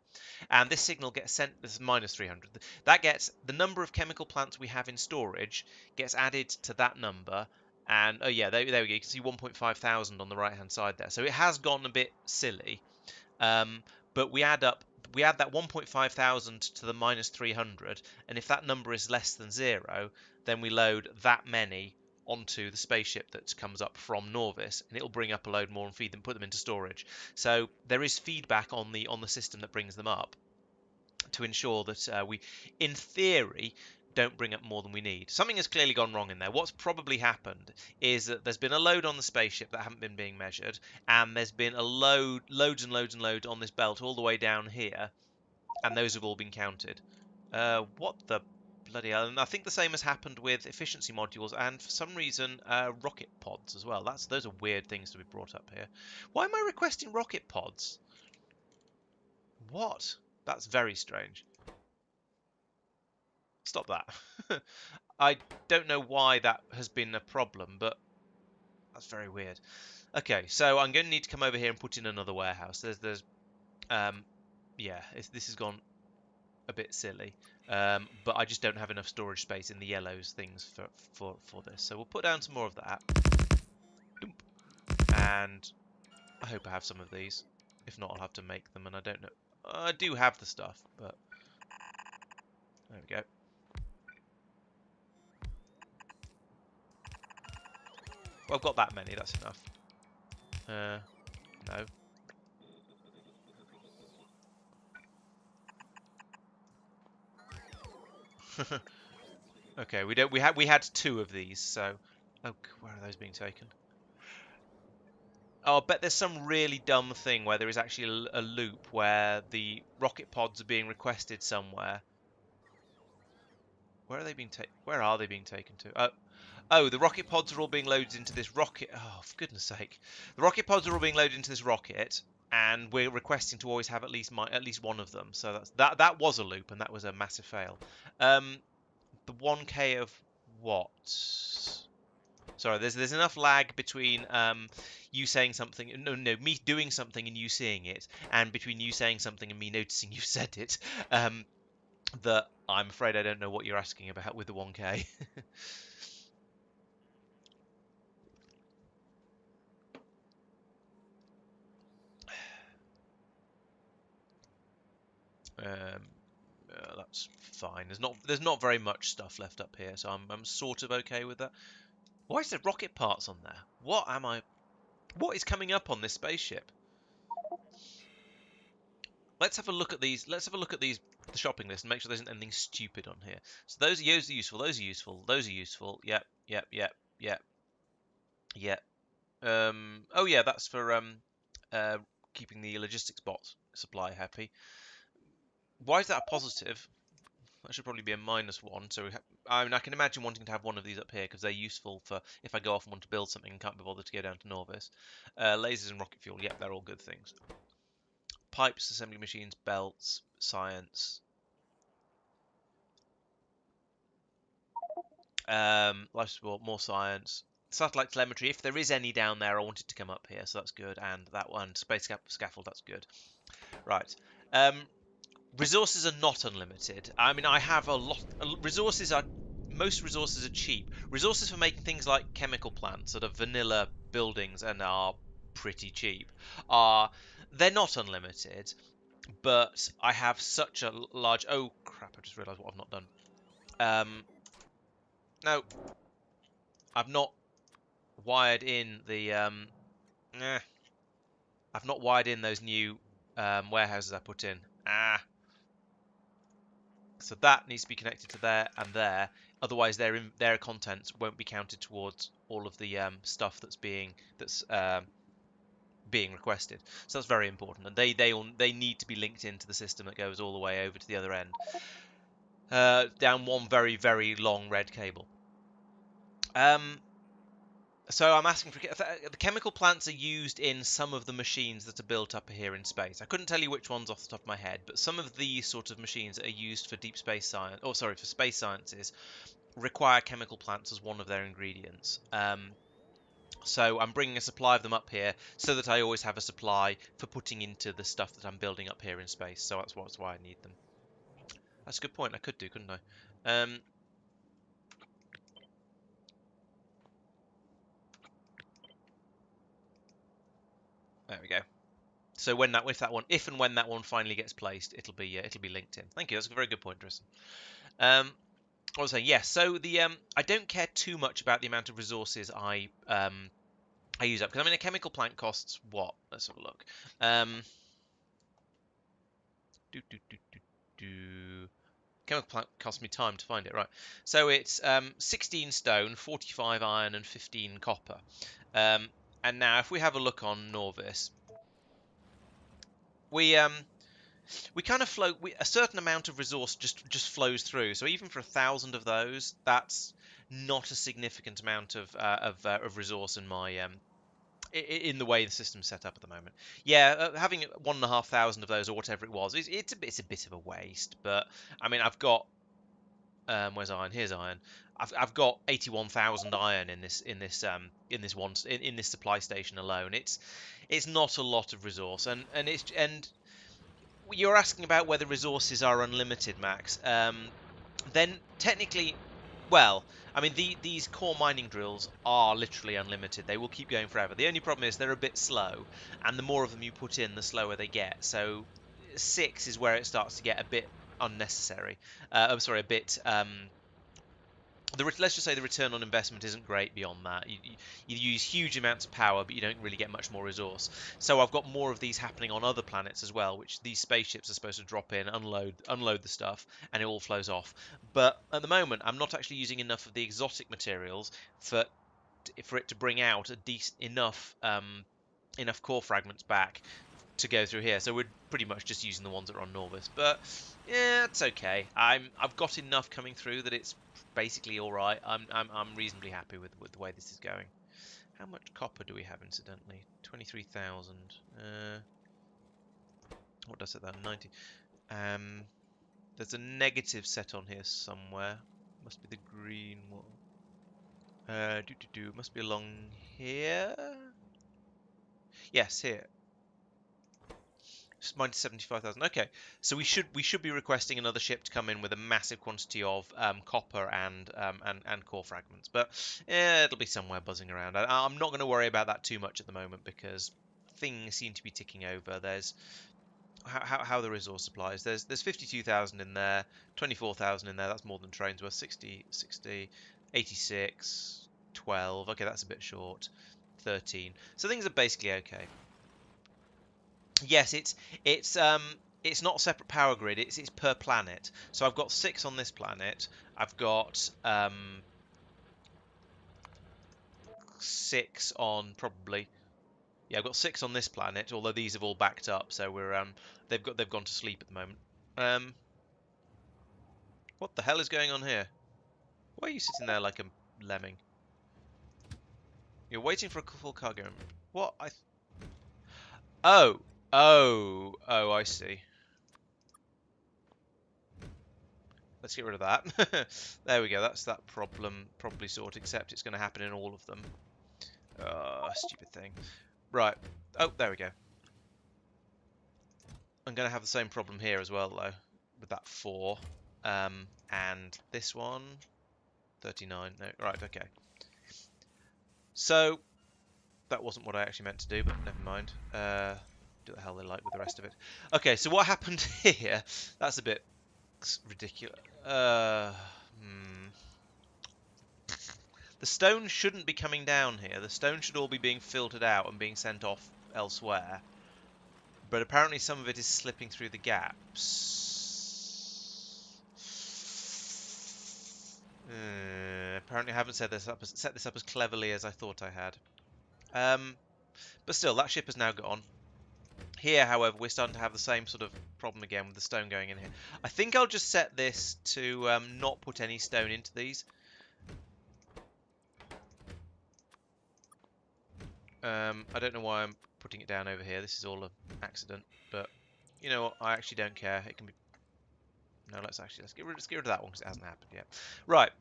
A: and this signal gets sent. This is minus 300. That gets the number of chemical plants we have in storage gets added to that number. And oh yeah, there we go. You can see 1.5 thousand on the right hand side there. So it has gone a bit silly. But we add that 1.5 thousand to the minus 300, and if that number is less than 0, then we load that many onto the spaceship that comes up from Norvis, and it'll bring up a load more and feed them, put them into storage. So there is feedback on the system that brings them up to ensure that we, in theory, don't bring up more than we need. Something has clearly gone wrong in there. What's probably happened is that there's been a load on the spaceship that haven't been being measured, and there's been a loads and loads on this belt all the way down here, and those have all been counted. What the bloody hell? And I think the same has happened with efficiency modules, and for some reason, rocket pods as well. Those are weird things to be brought up here. Why am I requesting rocket pods? What? That's very strange. Stop that. I don't know why that has been a problem, but that's very weird. Okay, so I'm going to need to come over here and put in another warehouse. Yeah, this has gone a bit silly, but I just don't have enough storage space in the yellows things for this. So we'll put down some more of that, and I hope I have some of these. If not, I'll have to make them, and I don't know. I do have the stuff, but there we go. Well, I've got that many. That's enough. No. Okay, we had two of these, so oh, where are those being taken? Oh, I bet there's some really dumb thing where there is actually a loop where the rocket pods are being requested somewhere. Where are they being taken? Where are they being taken to? Oh, the rocket pods are all being loaded into this rocket. Oh, for goodness sake! The rocket pods are all being loaded into this rocket, and we're requesting to always have at least one of them. So that was a loop, and that was a massive fail. The 1K of what? Sorry, there's enough lag between you saying something, no, me doing something and you seeing it, and between you saying something and me noticing you said it, that I'm afraid I don't know what you're asking about with the 1K. That's fine. There's not very much stuff left up here, so I'm sort of okay with that. Why is there rocket parts on there? What is coming up on this spaceship? Let's have a look at these. Let's have a look at the shopping list and make sure there isn't anything stupid on here. So those are useful. Those are useful. Those are useful. Yep. Oh yeah, that's for keeping the logistics bot supply happy. Why is that a positive? That should probably be a -1. So I mean, I can imagine wanting to have one of these up here because they're useful for if I go off and want to build something and can't be bothered to go down to Norvis. Lasers and rocket fuel. Yep, they're all good things. Pipes, assembly machines, belts, science. Life support, more science. Satellite telemetry, if there is any down there, I want it to come up here, so that's good. And that one, space scaffold, that's good. Right. Resources are not unlimited. I mean, I have a lot. Most resources are cheap. Resources for making things like chemical plants that are vanilla buildings and are pretty cheap they're not unlimited, but I have such a large. Oh crap! I just realised what I've not done. No, I've not wired in the. I've not wired in those new warehouses I put in. So that needs to be connected to there and there. Otherwise, their contents won't be counted towards all of the stuff that's being requested. So that's very important, and they need to be linked into the system that goes all the way over to the other end, down one very long red cable. So I'm asking for the chemical plants are used in some of the machines that are built up here in space. I couldn't tell you which ones off the top of my head, but some of these sort of machines that are used for deep space science, or sorry, for space sciences, require chemical plants as one of their ingredients. So I'm bringing a supply of them up here so that I always have a supply for putting into the stuff that I'm building up here in space. So that's why I need them. That's a good point. I could do, couldn't I? There we go. So if and when that one finally gets placed, it'll be linked in. Thank you. That's a very good point, Tristan. I was saying yes. So I don't care too much about the amount of resources I use up, because I mean a chemical plant costs what? Let's have a look. Do, do, do, do, do. Chemical plant costs me time to find it, right? So it's 16 stone, 45 iron, and 15 copper. And now if we have a look on Norvis, we kind of flow. A certain amount of resource just flows through. So even for 1,000 of those, that's not a significant amount of resource in my in the way the system's set up at the moment. Yeah, having 1,500 of those or whatever it was, it's a bit of a waste. But I mean, I've got where's iron? Here's iron. I've got 81,000 iron in this supply station alone. It's not a lot of resource, and you're asking about whether resources are unlimited, Max. Then technically, well, I mean these core mining drills are literally unlimited. They will keep going forever. The only problem is they're a bit slow, and the more of them you put in, the slower they get. So 6 is where it starts to get a bit unnecessary. I'm sorry, a bit let's just say the return on investment isn't great beyond that. You use huge amounts of power, but you don't really get much more resource. So I've got more of these happening on other planets as well, which these spaceships are supposed to drop in, unload the stuff, and it all flows off. But at the moment, I'm not actually using enough of the exotic materials for it to bring out a decent enough core fragments back to go through here. So we're pretty much just using the ones that are on Norvis. But yeah, it's okay. I've got enough coming through that it's basically all right. I'm reasonably happy with the way this is going. How much copper do we have, incidentally? 23,000. What does it then? 90. There's a negative set on here somewhere. Must be the green one. Must be along here. Yes, here. Minus 75,000. Okay, so we should be requesting another ship to come in with a massive quantity of copper and core fragments. But yeah, it'll be somewhere buzzing around. I'm not going to worry about that too much at the moment because things seem to be ticking over. There's how the resource supplies. There's 52,000 in there, 24,000 in there. That's more than trains worth. 60, 60, 86, 12. Okay, that's a bit short. 13. So things are basically okay. Yes, it's not a separate power grid. It's per planet. So I've got 6 on this planet. I've got 6 on probably. Yeah, I've got 6 on this planet. Although these have all backed up, so they've gone to sleep at the moment. What the hell is going on here? Why are you sitting there like a lemming? You're waiting for a full cargo. What? Oh, oh, I see. Let's get rid of that. There we go. That's that problem probably sorted, except it's going to happen in all of them. Oh, stupid thing. Right. Oh, there we go. I'm going to have the same problem here as well, though, with that 4. And this one, 39. No, right, okay. So, that wasn't what I actually meant to do, but never mind. Do the hell they like with the rest of it. Okay, so what happened here? That's a bit ridiculous. The stone shouldn't be coming down here. The stone should all be being filtered out and being sent off elsewhere. But apparently some of it is slipping through the gaps. Apparently I haven't set this up as cleverly as I thought I had. But still, that ship is now gone. Here, however, we're starting to have the same sort of problem again with the stone going in here. I think I'll just set this to not put any stone into these. I don't know why I'm putting it down over here. This is all an accident, but you know what? I actually don't care. It can be. No, let's get rid of that one because it hasn't happened yet. Right.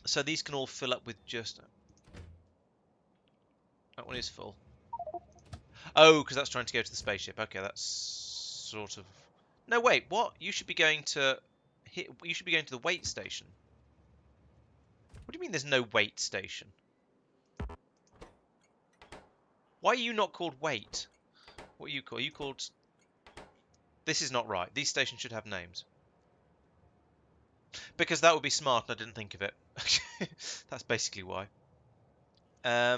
A: So these can all fill up with just. That one is full. Oh, because that's trying to go to the spaceship. Okay, that's sort of. No, wait. What? You should be going to. You should be going to the wait station. What do you mean? There's no wait station? Why are you not called wait? What are you called? Are you called? This is not right. These stations should have names. Because that would be smart, and I didn't think of it. That's basically why. No,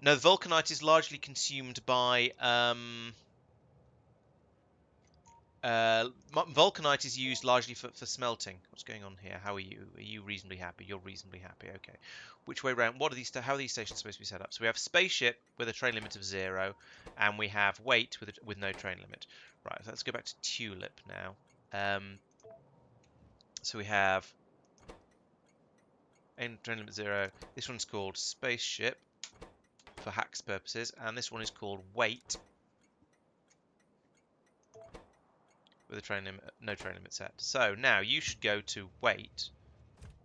A: the vulcanite is largely consumed by. Vulcanite is used largely for smelting. What's going on here? How are you? Are you reasonably happy? You're reasonably happy. Okay. Which way round? What are these? How are these stations supposed to be set up? So we have spaceship with a train limit of 0, and we have wait with no train limit. Right. So let's go back to Tulip now. So we have train limit 0. This one's called spaceship for hacks purposes, and this one is called wait with a train limit, no train limit set. So now you should go to wait.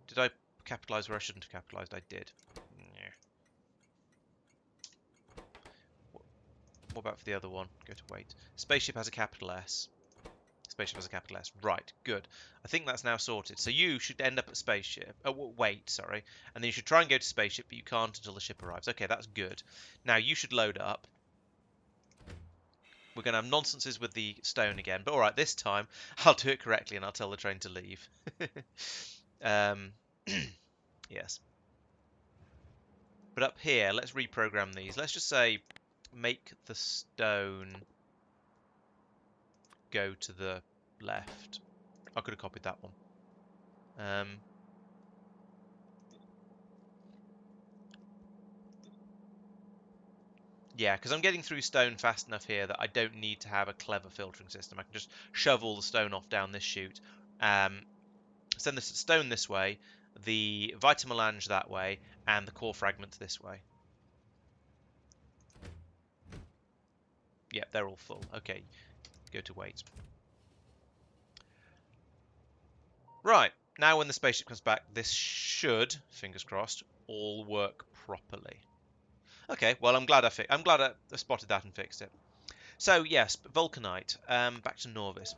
A: Did I capitalise where I shouldn't have capitalised? I did. Yeah. What about for the other one? Go to wait. Spaceship has a capital S. Spaceship has a capital S. Right, good. I think that's now sorted. So you should end up at spaceship. Oh, wait, sorry. And then you should try and go to spaceship, but you can't until the ship arrives. Okay, that's good. Now you should load up. We're going to have nonsenses with the stone again. But alright, this time I'll do it correctly and I'll tell the train to leave. Yes. But up here, let's reprogram these. Let's just say make the stone go to the left. I could have copied that one. Yeah, because I'm getting through stone fast enough here that I don't need to have a clever filtering system. I can just shove all the stone off down this chute. Send the stone this way, the vitamelange that way, and the core fragments this way. Yep, they're all full. Okay, go to wait. Right, now when the spaceship comes back, this should, fingers crossed, all work properly. Okay, well I'm glad I spotted that and fixed it. So yes, vulcanite. Back to Norvis.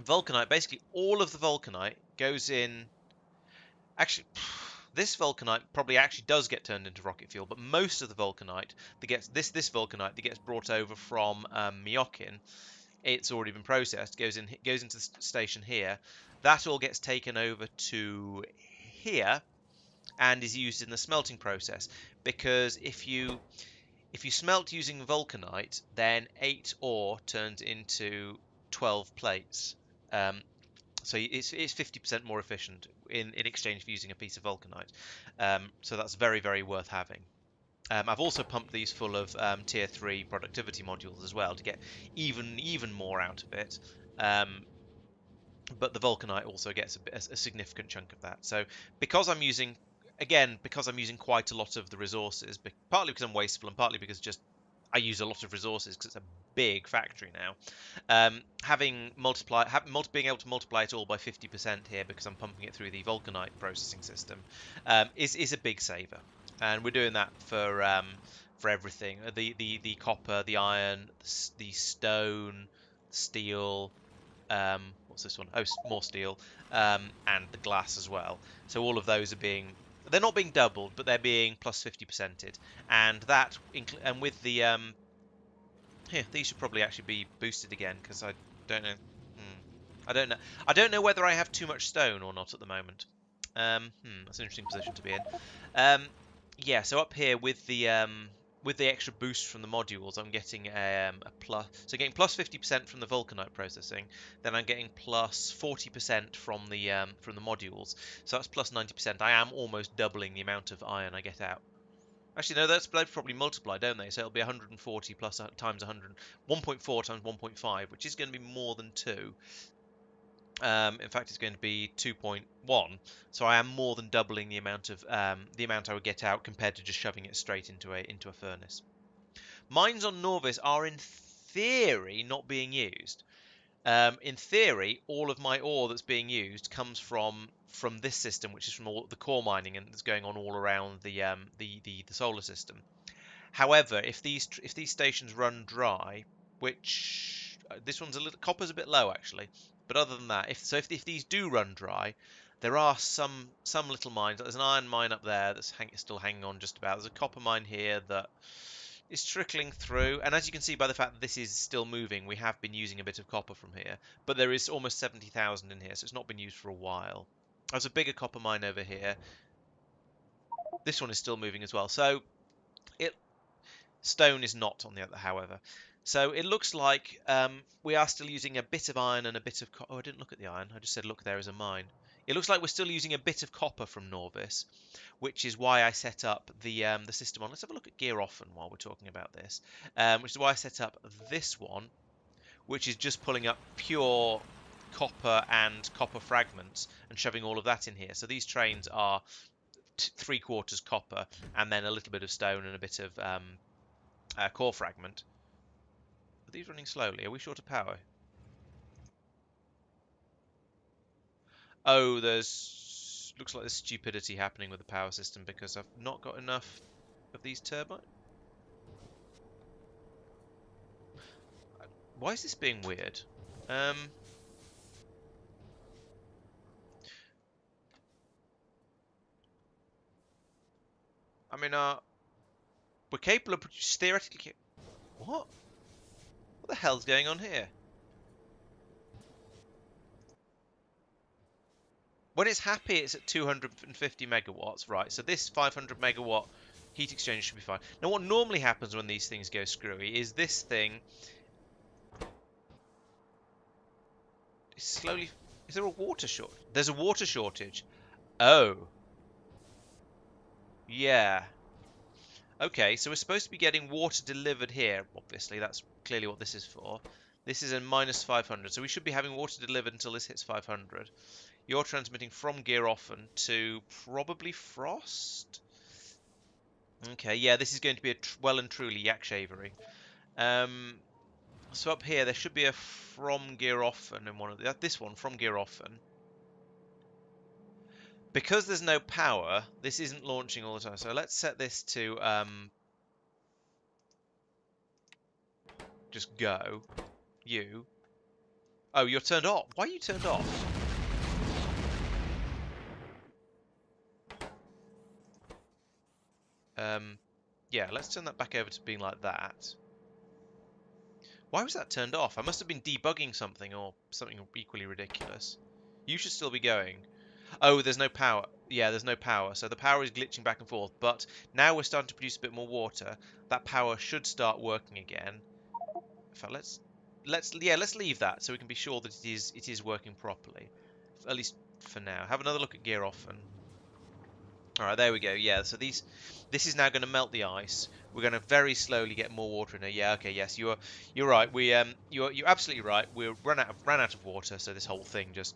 A: Vulcanite, basically all of the vulcanite goes in. Actually, this vulcanite probably actually does get turned into rocket fuel, but most of the vulcanite that gets this vulcanite that gets brought over from Myokin, it's already been processed. Goes into the station here. That all gets taken over to here and is used in the smelting process. Because if you smelt using vulcanite, then 8 ore turns into 12 plates. So it's 50% more efficient in exchange for using a piece of vulcanite. So that's very, very worth having. I've also pumped these full of tier 3 productivity modules as well to get even more out of it. But the vulcanite also gets a significant chunk of that. So because I'm using quite a lot of the resources, partly because I'm wasteful and partly because just I use a lot of resources because it's a big factory now. Being able to multiply it all by 50% here because I'm pumping it through the vulcanite processing system is a big saver, and we're doing that for everything: the copper, the iron, the stone, steel. What's this one? Oh, more steel, and the glass as well. So all of those are they're not being doubled, but they're being plus 50%ed, and that and with the here, these should probably actually be boosted again because I don't know. I don't know. I don't know whether I have too much stone or not at the moment. That's an interesting position to be in. Yeah, so up here with the extra boost from the modules, I'm getting a plus. So getting plus 50% from the vulcanite processing, then I'm getting plus 40% from the modules. So that's plus 90%. I am almost doubling the amount of iron I get out. Actually, no, they probably multiply, don't they? So it'll be 140 plus times 100, 1.4 times 1.5, which is going to be more than 2. In fact, it's going to be 2.1. So I am more than doubling the amount I would get out compared to just shoving it straight into a furnace. Mines on Norvis are in theory not being used. In theory, all of my ore that's being used comes from this system, which is from all the core mining and that's going on all around the solar system. However, if these stations run dry, which this one's a little copper's a bit low actually, but other than that, if these do run dry, there are some little mines. There's an iron mine up there that's still hanging on just about. There's a copper mine here that is trickling through, and as you can see by the fact that this is still moving, we have been using a bit of copper from here, but there is almost 70,000 in here, so it's not been used for a while. There's a bigger copper mine over here. This one is still moving as well, so it stone is not on the other, however. So it looks like we are still using a bit of iron and a bit of oh, I didn't look at the iron. I just said look there is a mine. It looks like we're still using a bit of copper from Norvis, which is why I set up the system on. Let's have a look at gear often while we're talking about this, which is why I set up this one, which is just pulling up pure copper and copper fragments and shoving all of that in here. So these trains are 3/4 copper and then a little bit of stone and a bit of core fragment. Are these running slowly? Are we short of power? Oh, looks like there's stupidity happening with the power system because I've not got enough of these turbines. Why is this being weird? I mean, we're capable of theoretically. What? What the hell's going on here? When it's happy, it's at 250 megawatts, right? So this 500 megawatt heat exchange should be fine. Now, what normally happens when these things go screwy is this thing is slowly. Is there a water shortage? There's a water shortage. Oh, yeah. Okay, so we're supposed to be getting water delivered here. Obviously, that's clearly what this is for. This is a minus 500, so we should be having water delivered until this hits 500. You're transmitting from gear often to probably Frost. Okay, yeah, this is going to be a well and truly yak shavery. So up here there should be a from gear often in one of this one from gear often. Because there's no power, this isn't launching all the time. So let's set this to just go. You. Oh, you're turned off. Why are you turned off? Yeah, let's turn that back over to being like that. Why was that turned off? I must have been debugging something or something equally ridiculous. You should still be going. Oh, there's no power. Yeah, there's no power. So the power is glitching back and forth. But now we're starting to produce a bit more water. That power should start working again. In fact, let's leave that so we can be sure that it is working properly. At least for now. Have another look at gear often. All right, there we go. Yeah, so this is now going to melt the ice. We're going to very slowly get more water in there. Yeah, okay, yes, you're right. You're absolutely right. We ran out of water, so this whole thing just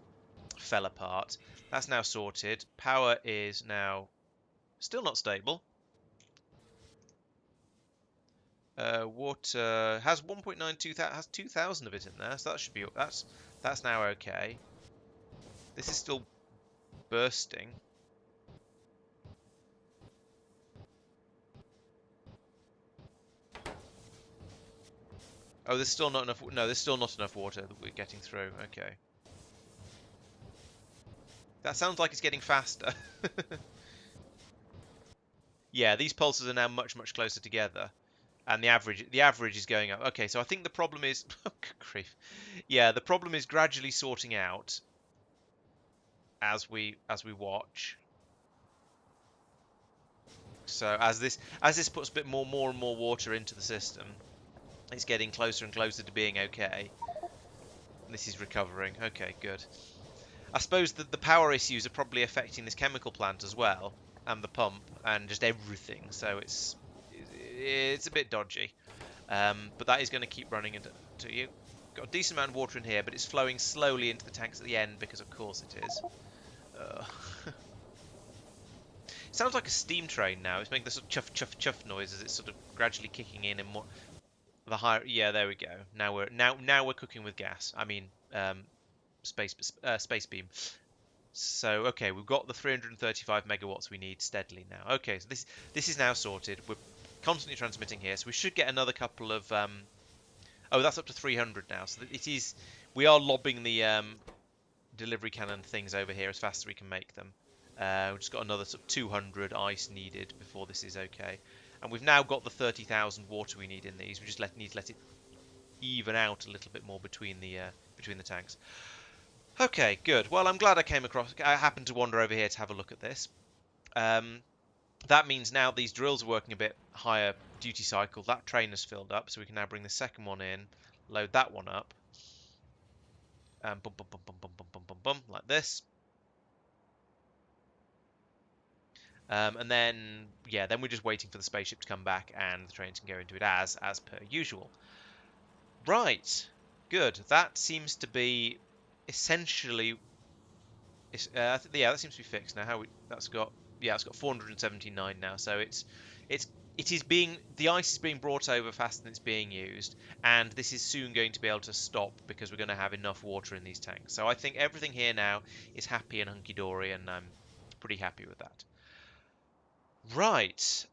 A: fell apart. That's now sorted. Power is now still not stable. Water has 1.92 has 2,000 of it in there, so that should be that's now okay. This is still bursting. Oh, there's still not enough. No, there's still not enough water that we're getting through. Okay. That sounds like it's getting faster. Yeah, these pulses are now much closer together, and the average is going up. Okay, so I think the problem is oh, good grief. Yeah, the problem is gradually sorting out as we watch. So as this puts a bit more and more water into the system, it's getting closer and closer to being okay. This is recovering. Okay, good. I suppose that the power issues are probably affecting this chemical plant as well, and the pump, and just everything. So it's a bit dodgy. But that is going to keep running into you. got a decent amount of water in here, but it's flowing slowly into the tanks at the end because, of course, it is. Sounds like a steam train now. It's making the sort of chuff chuff chuff noise as it's sort of gradually kicking in and more the higher. Yeah, there we go. Now we're cooking with gas. I mean, space beam. So okay, we've got the 335 megawatts we need steadily now. Okay, so this is now sorted. We're constantly transmitting here, so we should get another couple of. Oh, that's up to 300 now. So it is. We are lobbing the delivery cannon things over here as fast as we can make them. We've just got another sort of 200 ice needed before this is okay. And we've now got the 30,000 water we need in these. We just need to let it even out a little bit more between the tanks. Okay, good. Well, I'm glad I happened to wander over here to have a look at this. That means now these drills are working a bit higher duty cycle. That train has filled up, so we can now bring the second one in, load that one up. Bum, bum, bum, bum, bum, bum, bum, bum, bum, like this. And then, yeah, then we're just waiting for the spaceship to come back and the trains can go into it as per usual. Right, good. That seems to be essentially, yeah, that seems to be fixed now. It's got 479 now. So the ice is being brought over faster than it's being used, and this is soon going to be able to stop because we're going to have enough water in these tanks. So I think everything here now is happy and hunky-dory, and I'm pretty happy with that. Right.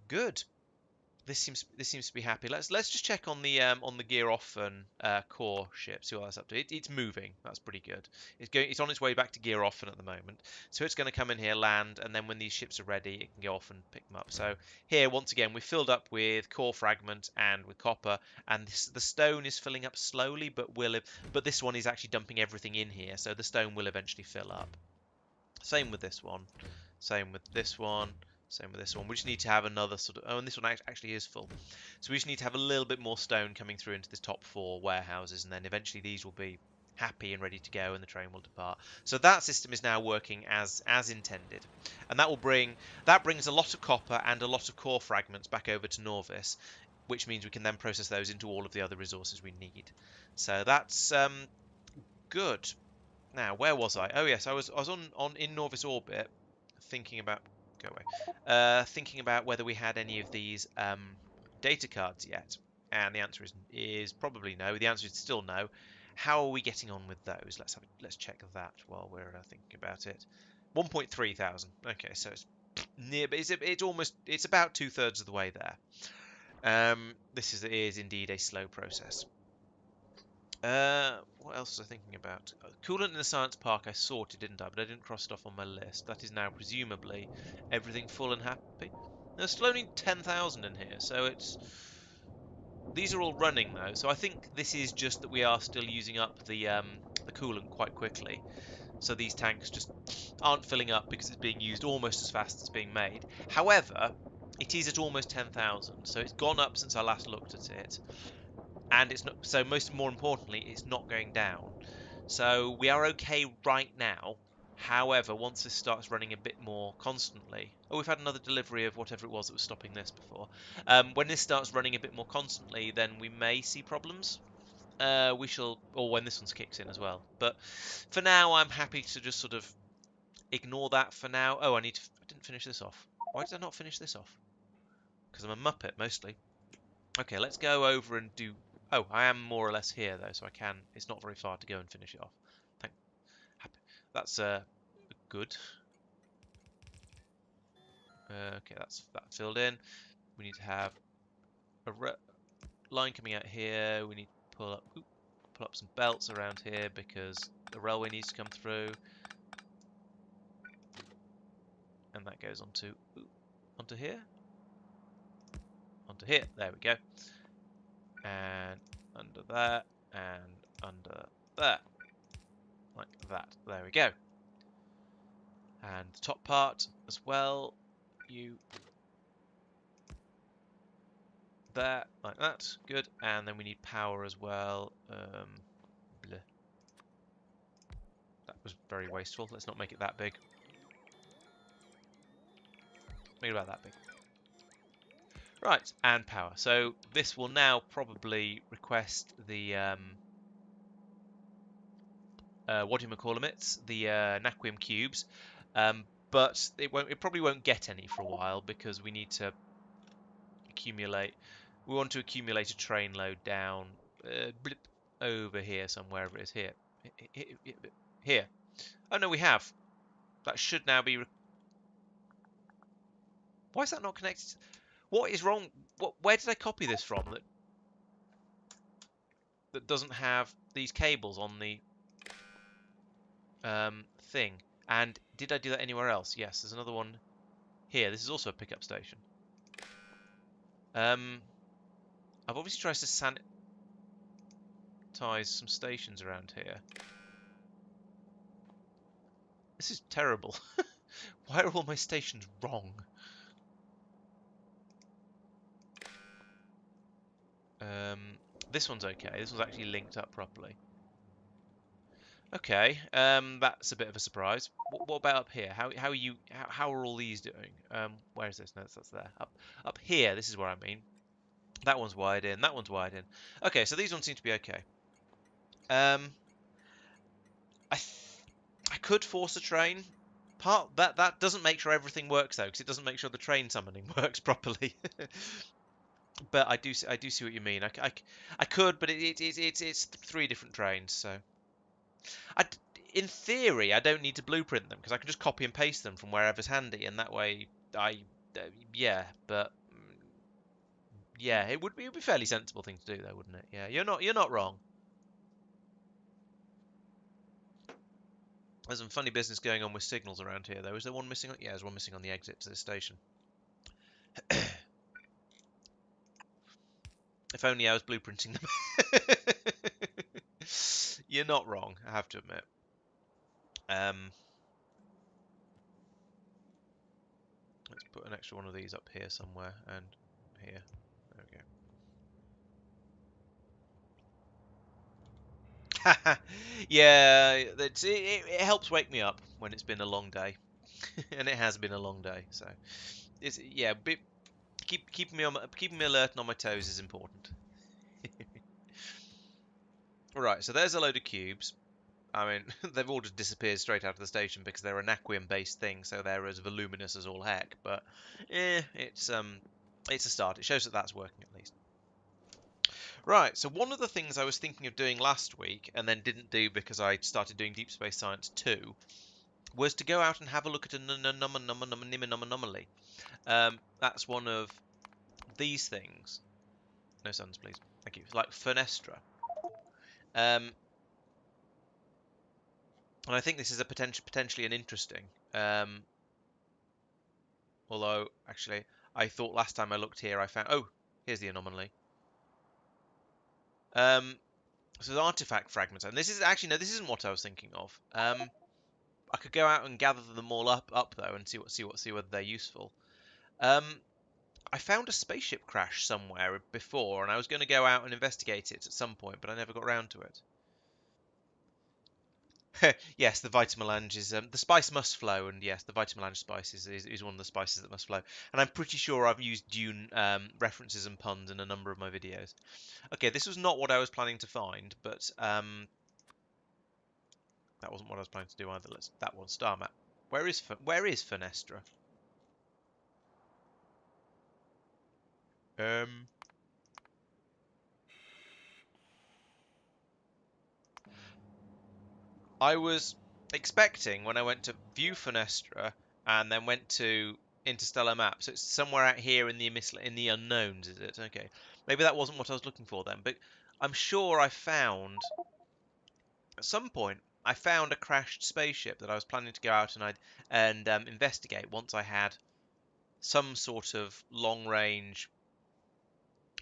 A: Good. This seems to be happy. Let's just check on the gear off and core ship. See what that's up to. It's moving. That's pretty good. It's on its way back to gear off at the moment. So it's going to come in here, land, and then when these ships are ready, it can go off and pick them up. So here, once again, we filled up with core fragment and with copper, and the stone is filling up slowly, but this one is actually dumping everything in here, so the stone will eventually fill up. Same with this one. Same with this one. Same with this one. We just need to have another sort of... Oh, and this one actually is full. So we just need to have a little bit more stone coming through into the top 4 warehouses, and then eventually these will be happy and ready to go, and the train will depart. So that system is now working as intended, and that brings a lot of copper and a lot of core fragments back over to Norvis, which means we can then process those into all of the other resources we need. So that's good. Now, where was I? Oh yes, I was in Norvis orbit, thinking about thinking about whether we had any of these data cards yet, and the answer is probably no. The answer is still no. How are we getting on with those? Let's check that while we're thinking about it. 1.3 thousand. Okay, so it's near, but it's about 2/3 of the way there. This is indeed a slow process. What else was I thinking about? Coolant in the science park I sorted, didn't I? But I didn't cross it off on my list. That is now presumably everything full and happy. There's still only 10,000 in here, so these are all running though. So I think this is just that we are still using up the coolant quite quickly. So these tanks just aren't filling up because it's being used almost as fast as it's being made. However, it is at almost 10,000, so it's gone up since I last looked at it. And it's not, so more importantly, it's not going down. So we are okay right now. However, once this starts running a bit more constantly, we've had another delivery of whatever it was that was stopping this before. When this starts running a bit more constantly, then we may see problems. We shall, or when this one kicks in as well. But for now, I'm happy to just sort of ignore that for now. Oh, I didn't finish this off. Why did I not finish this off? Because I'm a muppet mostly. Okay, let's go over and do... Oh, I am more or less here, though, so I can... It's not very far to go and finish it off. That's good. Okay, that's that filled in. We need to have a line coming out here. We need to pull up some belts around here because the railway needs to come through. And that goes onto here. Onto here. There we go. And under that, and under that. Like that. There we go. And the top part as well. There, like that. Good. And then we need power as well. Bleh. That was very wasteful. Let's not make it that big. Make it about that big. Right, and power. So this will now probably request the what do you call them? It's the Naquium cubes, but it won't. It probably won't get any for a while because we need to accumulate. We want to accumulate a train load down blip, over here somewhere. Wherever it is here. Here. Oh no, we have. That should now be. Why is that not connected? What is wrong? Where did I copy this from? That doesn't have these cables on the thing. And did I do that anywhere else? Yes, there's another one here. This is also a pickup station. I've obviously tried to sanitize some stations around here. This is terrible. Why are all my stations wrong? This one's okay. This one's actually linked up properly. Okay, that's a bit of a surprise. What about up here? How are you? How are all these doing? Where is this? No, that's there. Up here. This is where I mean. That one's wired in. That one's wired in. Okay, so these ones seem to be okay. I I could force a train. That doesn't make sure everything works though, because it doesn't make sure the train summoning works properly. But I do see what you mean. I could, but it's three different trains, so I in theory I don't need to blueprint them because I can just copy and paste them from wherever's handy, and that way yeah, but yeah, it would be a fairly sensible thing to do though, wouldn't it? Yeah, you're not wrong. There's some funny business going on with signals around here, though. Is there one missing? Yeah, there's one missing on the exit to this station. If only I was blueprinting them. You're not wrong, I have to admit. Let's put an extra one of these up here somewhere, and here. There we go. Yeah, it helps wake me up when it's been a long day, and it has been a long day. So, yeah, keeping me alert and on my toes is important. Right, so there's a load of cubes. I mean, they've all just disappeared straight out of the station because they're an Naquium-based thing, so they're as voluminous as all heck. But, it's a start. It shows that that's working at least. Right, so one of the things I was thinking of doing last week, and then didn't do because I started doing Deep Space Science 2, was to go out and have a look at an anomaly. That's one of these things. No suns, please. Thank you. It's like Fenestra. Um, and I think this is a potentially an interesting. Although, actually, I thought last time I looked here, I found... Oh, here's the anomaly. So the artifact fragments, and this is actually... No, this isn't what I was thinking of. I could go out and gather them all up though, and see whether they're useful. I found a spaceship crash somewhere before, and I was going to go out and investigate it at some point, but I never got round to it. Yes, the vitamelange is the spice must flow, and yes, the vitamelange spice is one of the spices that must flow. And I'm pretty sure I've used Dune references and puns in a number of my videos. Okay, this was not what I was planning to find, but that wasn't what I was planning to do either. That one star map. Where is Fenestra? Um, I was expecting when I went to view Fenestra and then went to Interstellar Map. So it's somewhere out here in the unknowns, is it? Okay. Maybe that wasn't what I was looking for then, but I'm sure I found at some point I found a crashed spaceship that I was planning to go out and investigate once I had some sort of long range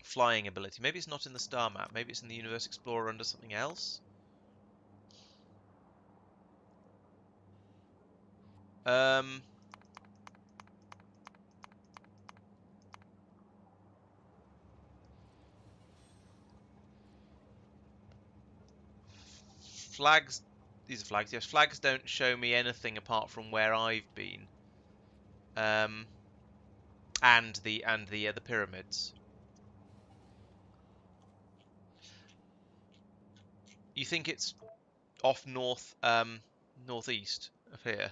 A: flying ability. Maybe it's not in the star map. Maybe it's in the Universe Explorer under something else. Um, Flags. These are flags. Yes, flags don't show me anything apart from where I've been. Um, and the pyramids. You think it's off northeast of here?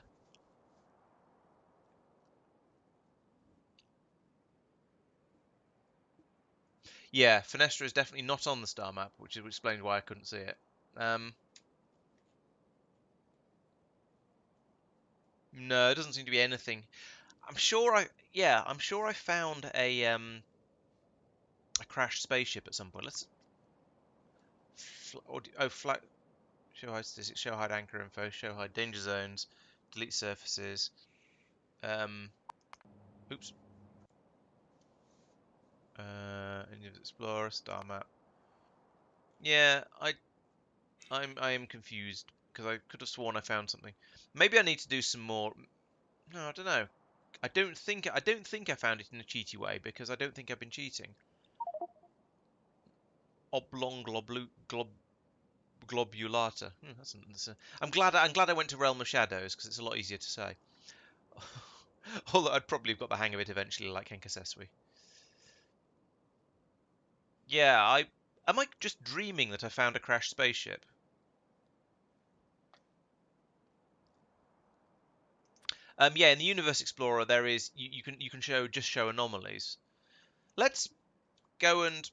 A: Yeah, Fenestra is definitely not on the star map, which explains why I couldn't see it. Um, no, it doesn't seem to be anything. I'm sure I found a crashed spaceship at some point. Let's flight. Show hide statistics. Show hide anchor info. Show hide danger zones. Delete surfaces. Um, oops. Engines Explorer star map. Yeah, I am confused because I could have sworn I found something. Maybe I need to do some more. No, I don't know. I don't think I found it in a cheaty way because I don't think I've been cheating. Oblong globulata. I'm glad I went to Realm of Shadows because it's a lot easier to say. Although I'd probably have got the hang of it eventually, like Henkasesui. Yeah, I am I just dreaming that I found a crashed spaceship? Yeah, in the Universe Explorer there is you can show anomalies. Let's go and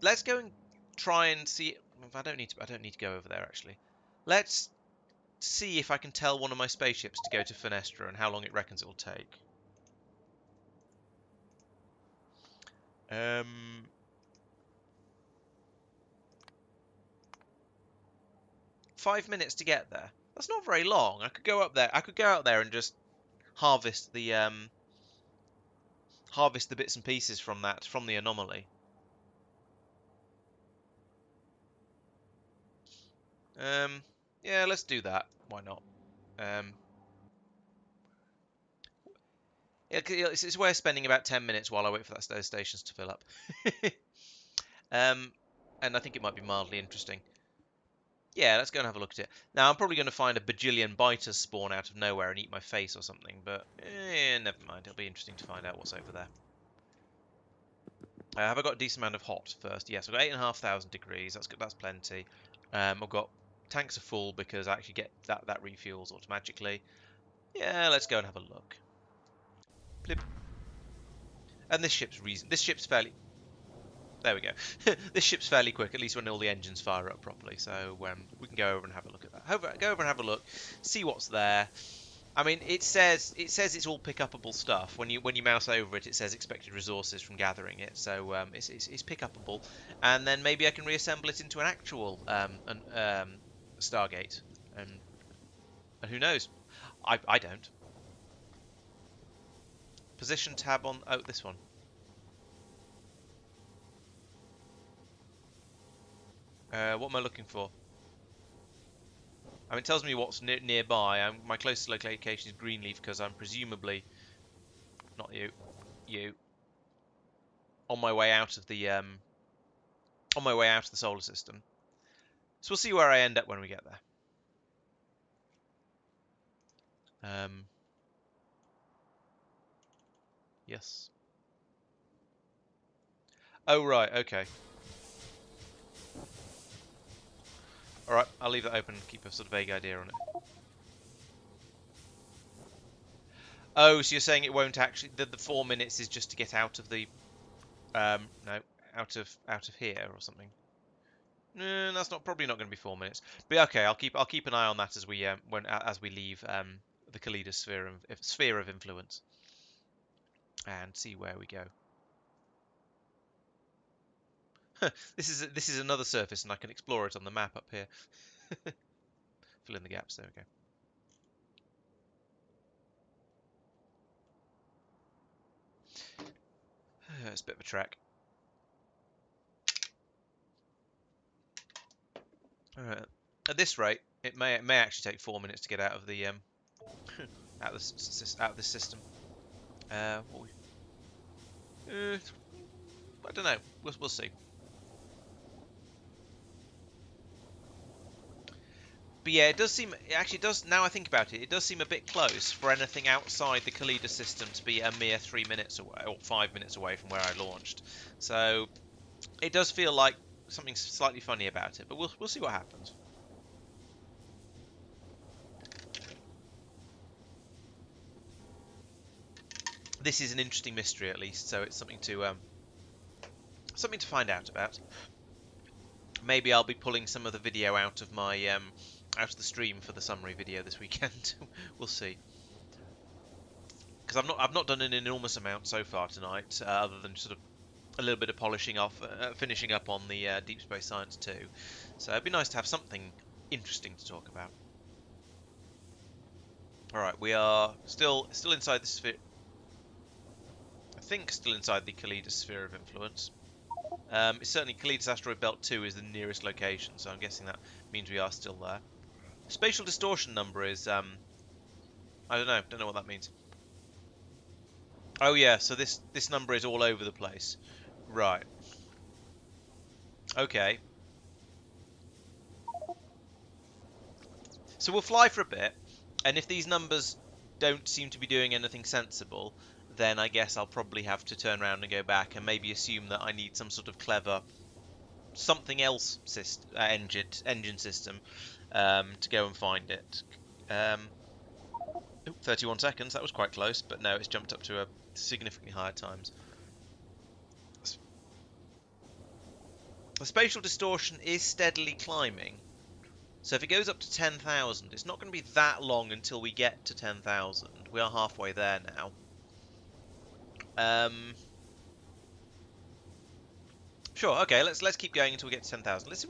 A: let's go and try and see. I don't need to go over there actually. Let's see if I can tell one of my spaceships to go to Fenestra and how long it reckons it will take. 5 minutes to get there. That's not very long. I could go up there. I could go out there and just harvest the bits and pieces from the anomaly. Yeah, let's do that. Why not? Um, it's a way of spending about 10 minutes while I wait for those stations to fill up. um, and I think it might be mildly interesting. Yeah, let's go and have a look at it. Now, I'm probably going to find a bajillion biters spawn out of nowhere and eat my face or something, but never mind. It'll be interesting to find out what's over there. Have I got a decent amount of hot first? Yes, I've got 8,500 degrees. That's good. That's plenty. I've got tanks are full because I actually get that refuels automatically. Yeah, let's go and have a look. Blip. And this ship's fairly. There we go. This ship's fairly quick, at least when all the engines fire up properly. So we can go over and have a look at that. Go over and have a look, see what's there. I mean, it says it's all pick upable stuff. When you mouse over it, it says expected resources from gathering it. So it's pick upable, and then maybe I can reassemble it into an actual Stargate, and who knows? I don't. Position tab on this one. What am I looking for? I mean, it tells me what's nearby. My closest location is Greenleaf because I'm presumably not you on my way out of the solar system. So we'll see where I end up when we get there. Yes. Oh right, okay. All right, I'll leave that open and keep a sort of vague idea on it. Oh, so you're saying it won't actually the 4 minutes is just to get out of the no, out of here or something. No, that's probably not going to be 4 minutes. But okay, I'll keep an eye on that as we leave the Kaleida sphere of influence and see where we go. This is another surface, and I can explore it on the map up here. Fill in the gaps. There we go. It's a bit of a trek. At this rate, it may actually take 4 minutes to get out of the out of this system. I don't know. We'll see. But yeah, it does seem, it actually does, now I think about it, it does seem a bit close for anything outside the Kalidas system to be a mere 3 minutes away, or 5 minutes away from where I launched. So it does feel like something slightly funny about it, but we'll see what happens. This is an interesting mystery, at least, so it's something to find out about. Maybe I'll be pulling some of the video out of my out of the stream for the summary video this weekend. We'll see. Because I've not done an enormous amount so far tonight, other than sort of a little bit of polishing off, finishing up on the Deep Space Science 2. So it'd be nice to have something interesting to talk about. All right, we are still inside the sphere. I think still inside the Kalidas sphere of influence. It's certainly Kalidas Asteroid Belt 2 is the nearest location, so I'm guessing that means we are still there. Spatial distortion number is I don't know what that means. Oh yeah, so this number is all over the place. Right. Okay. So we'll fly for a bit, and if these numbers don't seem to be doing anything sensible, then I guess I'll probably have to turn around and go back and maybe assume that I need some sort of clever something else engine system to go and find it. 31 seconds, that was quite close, but no, it's jumped up to a significantly higher times. The spatial distortion is steadily climbing. So if it goes up to 10,000, it's not going to be that long until we get to 10,000. We are halfway there now. Sure. Okay. Let's keep going until we get to 10,000. Let's see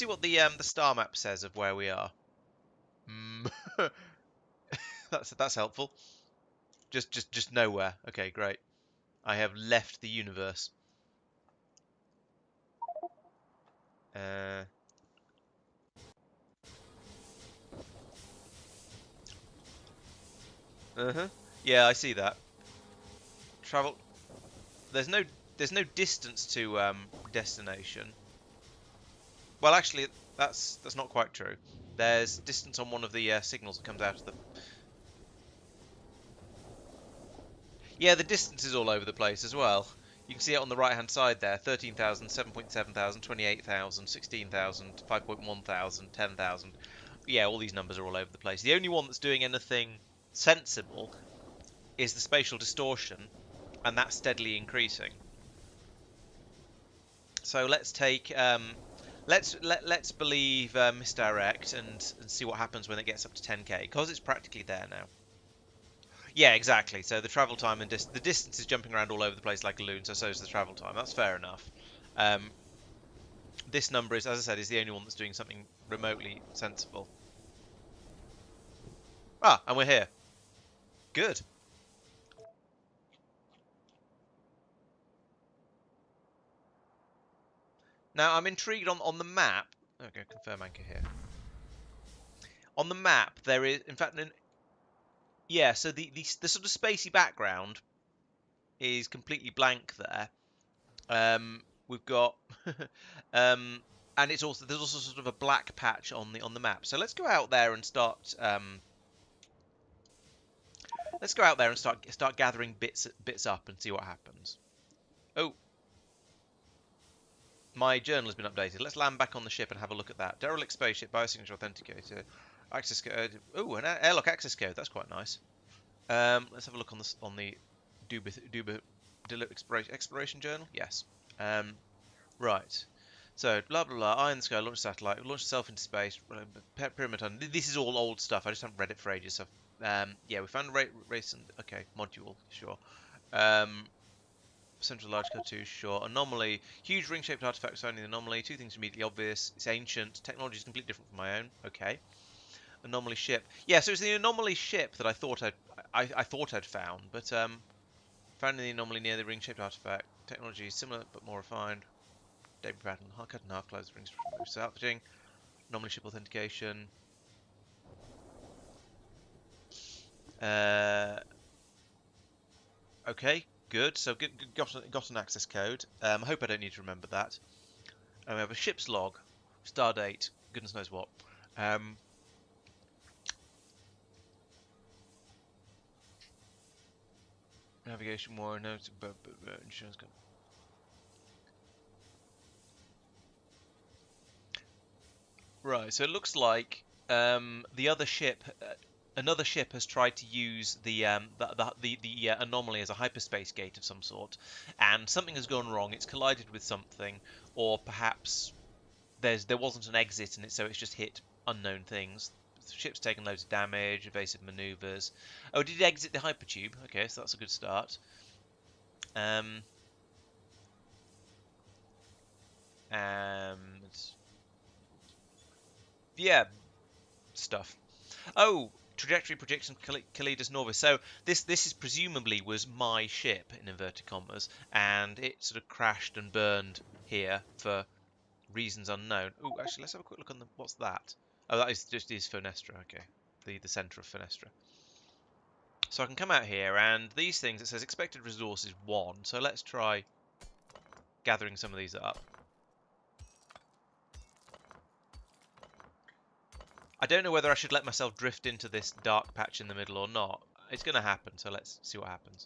A: what the star map says of where we are. That's helpful. Just nowhere. Okay. Great. I have left the universe. Yeah, I see that. Travel. There's no distance to destination. Well, actually, that's not quite true. There's distance on one of the signals that comes out of the. Yeah, the distance is all over the place as well. You can see it on the right-hand side there: 13,000, 7.7,000, 28,000, 16,000, 5.1,000, 10,000. Yeah, all these numbers are all over the place. The only one that's doing anything sensible is the spatial distortion, and that's steadily increasing. So let's take let's believe misdirect and see what happens when it gets up to 10k, because it's practically there now. Yeah, exactly. So the travel time and the distance is jumping around all over the place like a loon, so is the travel time. That's fair enough. This number is, as I said, is the only one that's doing something remotely sensible. Ah, and we're here. Good. Now I'm intrigued on the map. Okay, confirm anchor here. On the map, there is, in fact, yeah. So the sort of spacey background is completely blank there. We've got, and there's also sort of a black patch on the map. So let's go out there and start. Let's go out there and start gathering bits up and see what happens. Oh. My journal has been updated. Let's land back on the ship and have a look at that. Derelict spaceship, biosignature authenticator, access code. Oh, an airlock access code. That's quite nice. Let's have a look on the Duba exploration journal. Yes. Right. So blah blah blah. Eye in the sky. Launch satellite. Launch itself into space. Pyramid. This is all old stuff. I just haven't read it for ages. So, yeah, we found a race and okay module. Sure. Central large code 2, sure. Anomaly. Huge ring-shaped artifact found in the anomaly. Two things immediately obvious. It's ancient. Technology is completely different from my own. Okay. Anomaly ship. Yeah, so it's the anomaly ship that I thought I'd found, but found in the anomaly near the ring-shaped artifact. Technology is similar but more refined. Debris pattern. Cut in half. Close rings. Salvaging. Anomaly ship authentication. Okay. Good, so got an access code. I hope I don't need to remember that. We have a ship's log, star date, goodness knows what. Navigation war, no, insurance. Right, so it looks like the other ship, another ship has tried to use the anomaly as a hyperspace gate of some sort, and something has gone wrong. It's collided with something, or perhaps there wasn't an exit, and so it's just hit unknown things. The ship's taken loads of damage, evasive maneuvers. Oh, did it exit the hypertube? Okay, so that's a good start. Um, and yeah, stuff. Oh, trajectory projection Calidus Norvis. So this is presumably was my ship in inverted commas, and it sort of crashed and burned here for reasons unknown. Oh, actually, let's have a quick look on the what's that? Oh, that is Fenestra. Okay, the center of Fenestra. So I can come out here, and these things, it says expected resource is 1. So let's try gathering some of these up. I don't know whether I should let myself drift into this dark patch in the middle or not. It's going to happen, so let's see what happens.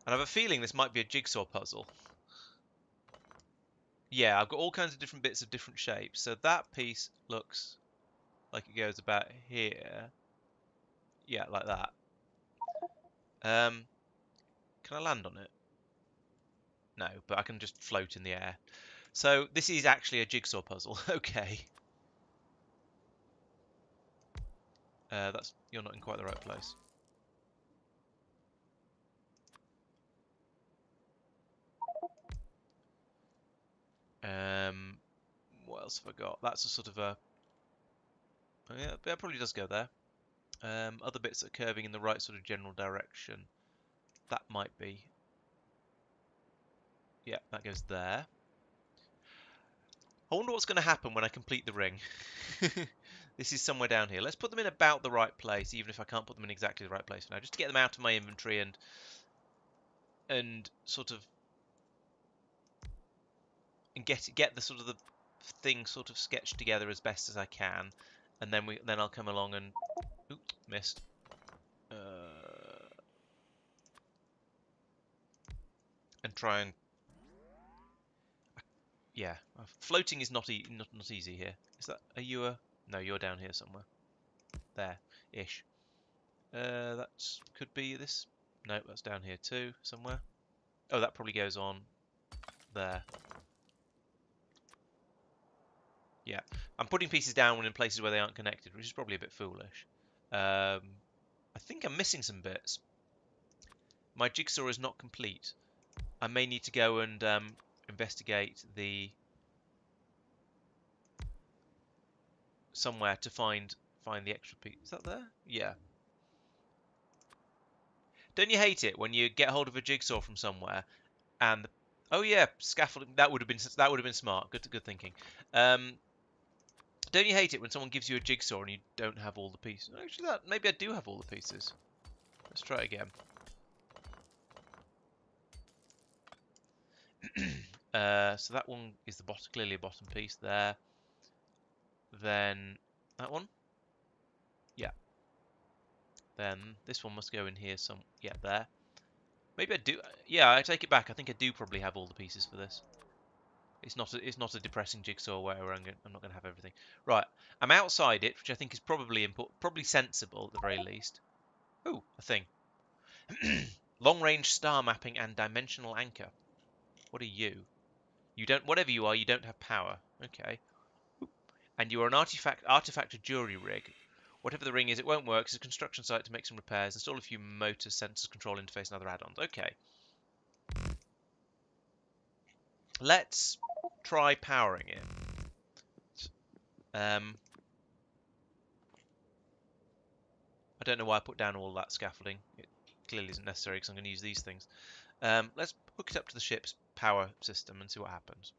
A: And I have a feeling this might be a jigsaw puzzle. Yeah, I've got all kinds of different bits of different shapes. So that piece looks like it goes about here. Yeah, like that. Can I land on it? No, but I can just float in the air. So this is actually a jigsaw puzzle. Okay. You're not in quite the right place. What else have I got? That's a sort of a... Oh, yeah, that probably does go there. Other bits that are curving in the right sort of general direction. That might be... Yeah, that goes there. I wonder what's going to happen when I complete the ring. This is somewhere down here. Let's put them in about the right place, even if I can't put them in exactly the right place for now, just to get them out of my inventory and sort of and get the sort of the thing sort of sketched together as best as I can, and then I'll come along and missed. And try and yeah, floating is not easy here. Is that no? You're down here somewhere. There, ish. That could be this. No, that's down here too somewhere. Oh, that probably goes on there. Yeah, I'm putting pieces down in places where they aren't connected, which is probably a bit foolish. I think I'm missing some bits. My jigsaw is not complete. I may need to go and investigate somewhere to find the extra piece. Is that there? Yeah. Don't you hate it when you get hold of a jigsaw from somewhere and oh yeah, scaffolding that would have been smart. Good thinking. Don't you hate it when someone gives you a jigsaw and you don't have all the pieces? Actually, maybe I do have all the pieces. Let's try it again. So that one is clearly a bottom piece there. Then that one, yeah. Then this one must go in here yeah, there. Maybe I do. Yeah, I take it back. I think I do probably have all the pieces for this. It's not a depressing jigsaw where I'm not going to have everything. Right, I'm outside it, which I think is probably probably sensible at the very least. Ooh, a thing. Long range star mapping and dimensional anchor. What are you? You don't. Whatever you are, you don't have power. Okay. And you are an artifact jury rig. Whatever the ring is, it won't work. It's a construction site to make some repairs. Install a few motors, sensors, control interface, and other add-ons. Okay. Let's try powering it. I don't know why I put down all that scaffolding. It clearly isn't necessary because I'm going to use these things. Let's hook it up to the ship's power system and see what happens.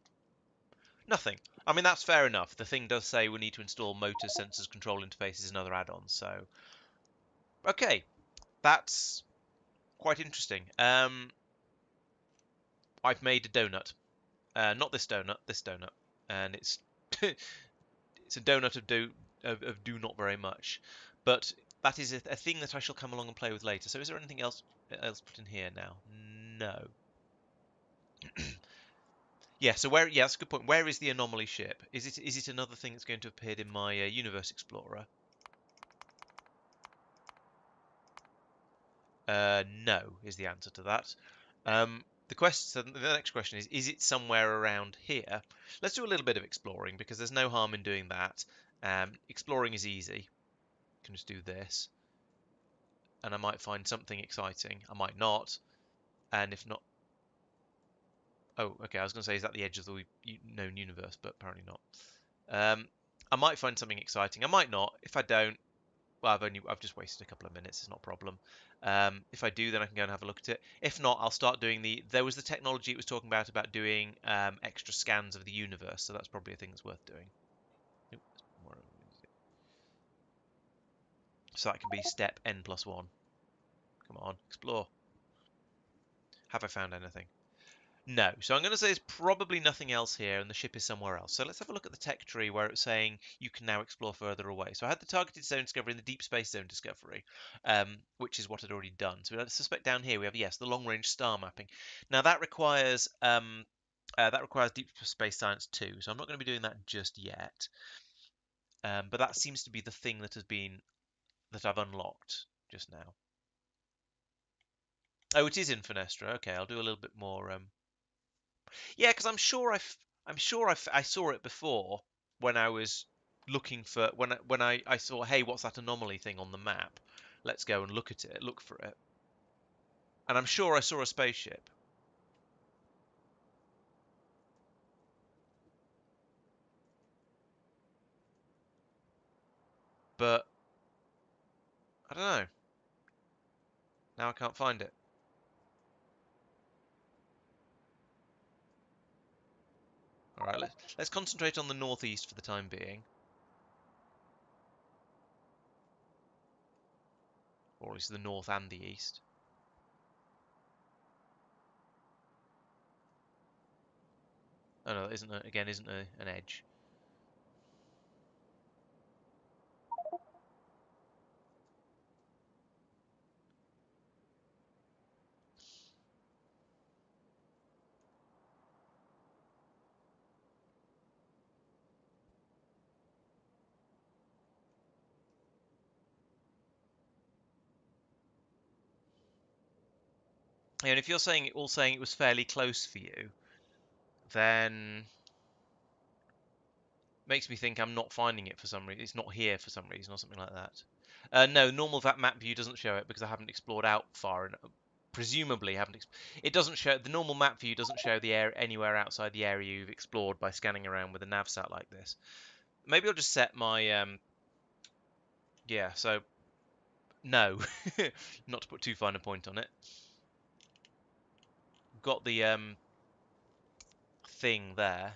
A: Nothing. I mean, that's fair enough. The thing does say we need to install motors, sensors, control interfaces, and other add-ons. So, okay, that's quite interesting. I've made a donut. Not this donut, this donut, and it's it's a donut of do not very much, but that is a thing that I shall come along and play with later. So is there anything else put in here now? No. Yeah, so where? Yeah, that's a good point. Where is the anomaly ship? Is it another thing that's going to appear in my Universe Explorer? No, is the answer to that. The question, the next question is it somewhere around here? Let's do a little bit of exploring because there's no harm in doing that. Exploring is easy. You can just do this, and I might find something exciting. I might not, and if not, oh, okay. I was going to say is that the edge of the known universe, but apparently not. I might find something exciting. I might not. If I don't, well, I've just wasted a couple of minutes. It's not a problem. If I do, then I can go and have a look at it. If not, I'll start doing there was the technology it was talking about doing extra scans of the universe. So that's probably a thing that's worth doing. So that can be step n+1. Come on, explore. Have I found anything? No. So I'm going to say there's probably nothing else here and the ship is somewhere else. So let's have a look at the tech tree where it's saying you can now explore further away. So I had the targeted zone discovery and the deep space zone discovery, which is what I'd already done. So I suspect down here we have, yes, the long range star mapping. Now that requires deep space science too. So I'm not going to be doing that just yet. But that seems to be the thing that I've unlocked just now. Oh, it is in Fenestra. Okay, I'll do a little bit more. Yeah, because I saw it before when I was looking for when I saw, hey, what's that anomaly thing on the map? Let's go and look at it, look for it. And I'm sure I saw a spaceship, but I don't know. Now I can't find it. All right, let's concentrate on the northeast for the time being, or at least the north and the east. Oh no, isn't an edge. And if you're saying it was fairly close for you, then makes me think I'm not finding it for some reason. It's not here for some reason or something like that. No, normal that map view doesn't show it because I haven't explored out far enough. Presumably haven't. It doesn't show the normal map view doesn't show the air anywhere outside the area you've explored by scanning around with a navsat like this. Maybe I'll just set my yeah. So no, not to put too fine a point on it. Got the thing there.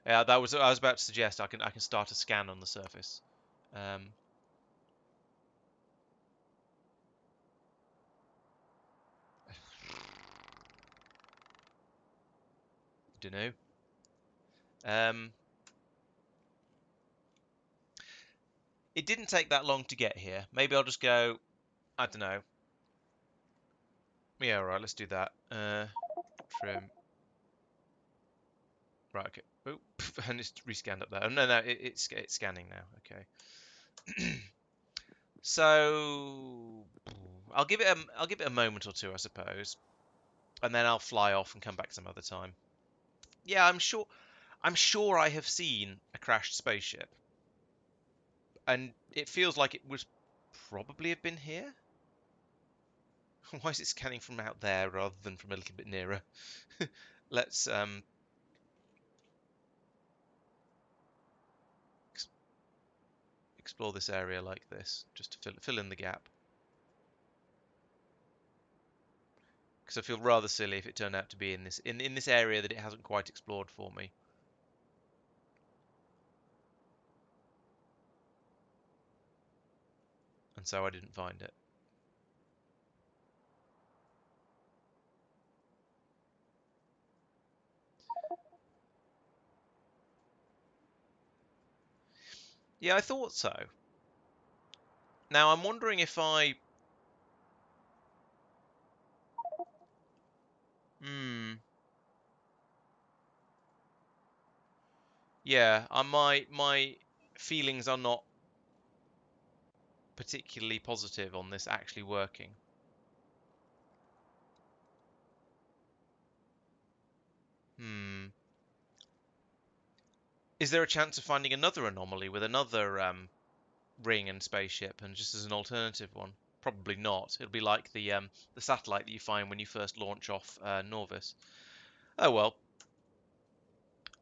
A: Yeah, I was about to suggest I can start a scan on the surface. Um, don't know. Um, It didn't take that long to get here. Maybe I'll just go, I don't know. Yeah, all right, let's do that. Trim. Right, okay. Oh, and it's rescanned up there. Oh, no, it's scanning now. Okay. So I'll give it a moment or two, I suppose, and then I'll fly off and come back some other time. Yeah, I'm sure I have seen a crashed spaceship, and it feels like it would probably have been here. Why is it scanning from out there rather than from a little bit nearer? Let's explore this area like this, just to fill in the gap. Because I feel rather silly if it turned out to be in this area that it hasn't quite explored for me. And so I didn't find it. Yeah, I thought so. Now I'm wondering if I... Yeah, my feelings are not particularly positive on this actually working. Is there a chance of finding another anomaly with another ring and spaceship, and just as an alternative one? Probably not. It'll be like the satellite that you find when you first launch off Norvis. Oh well.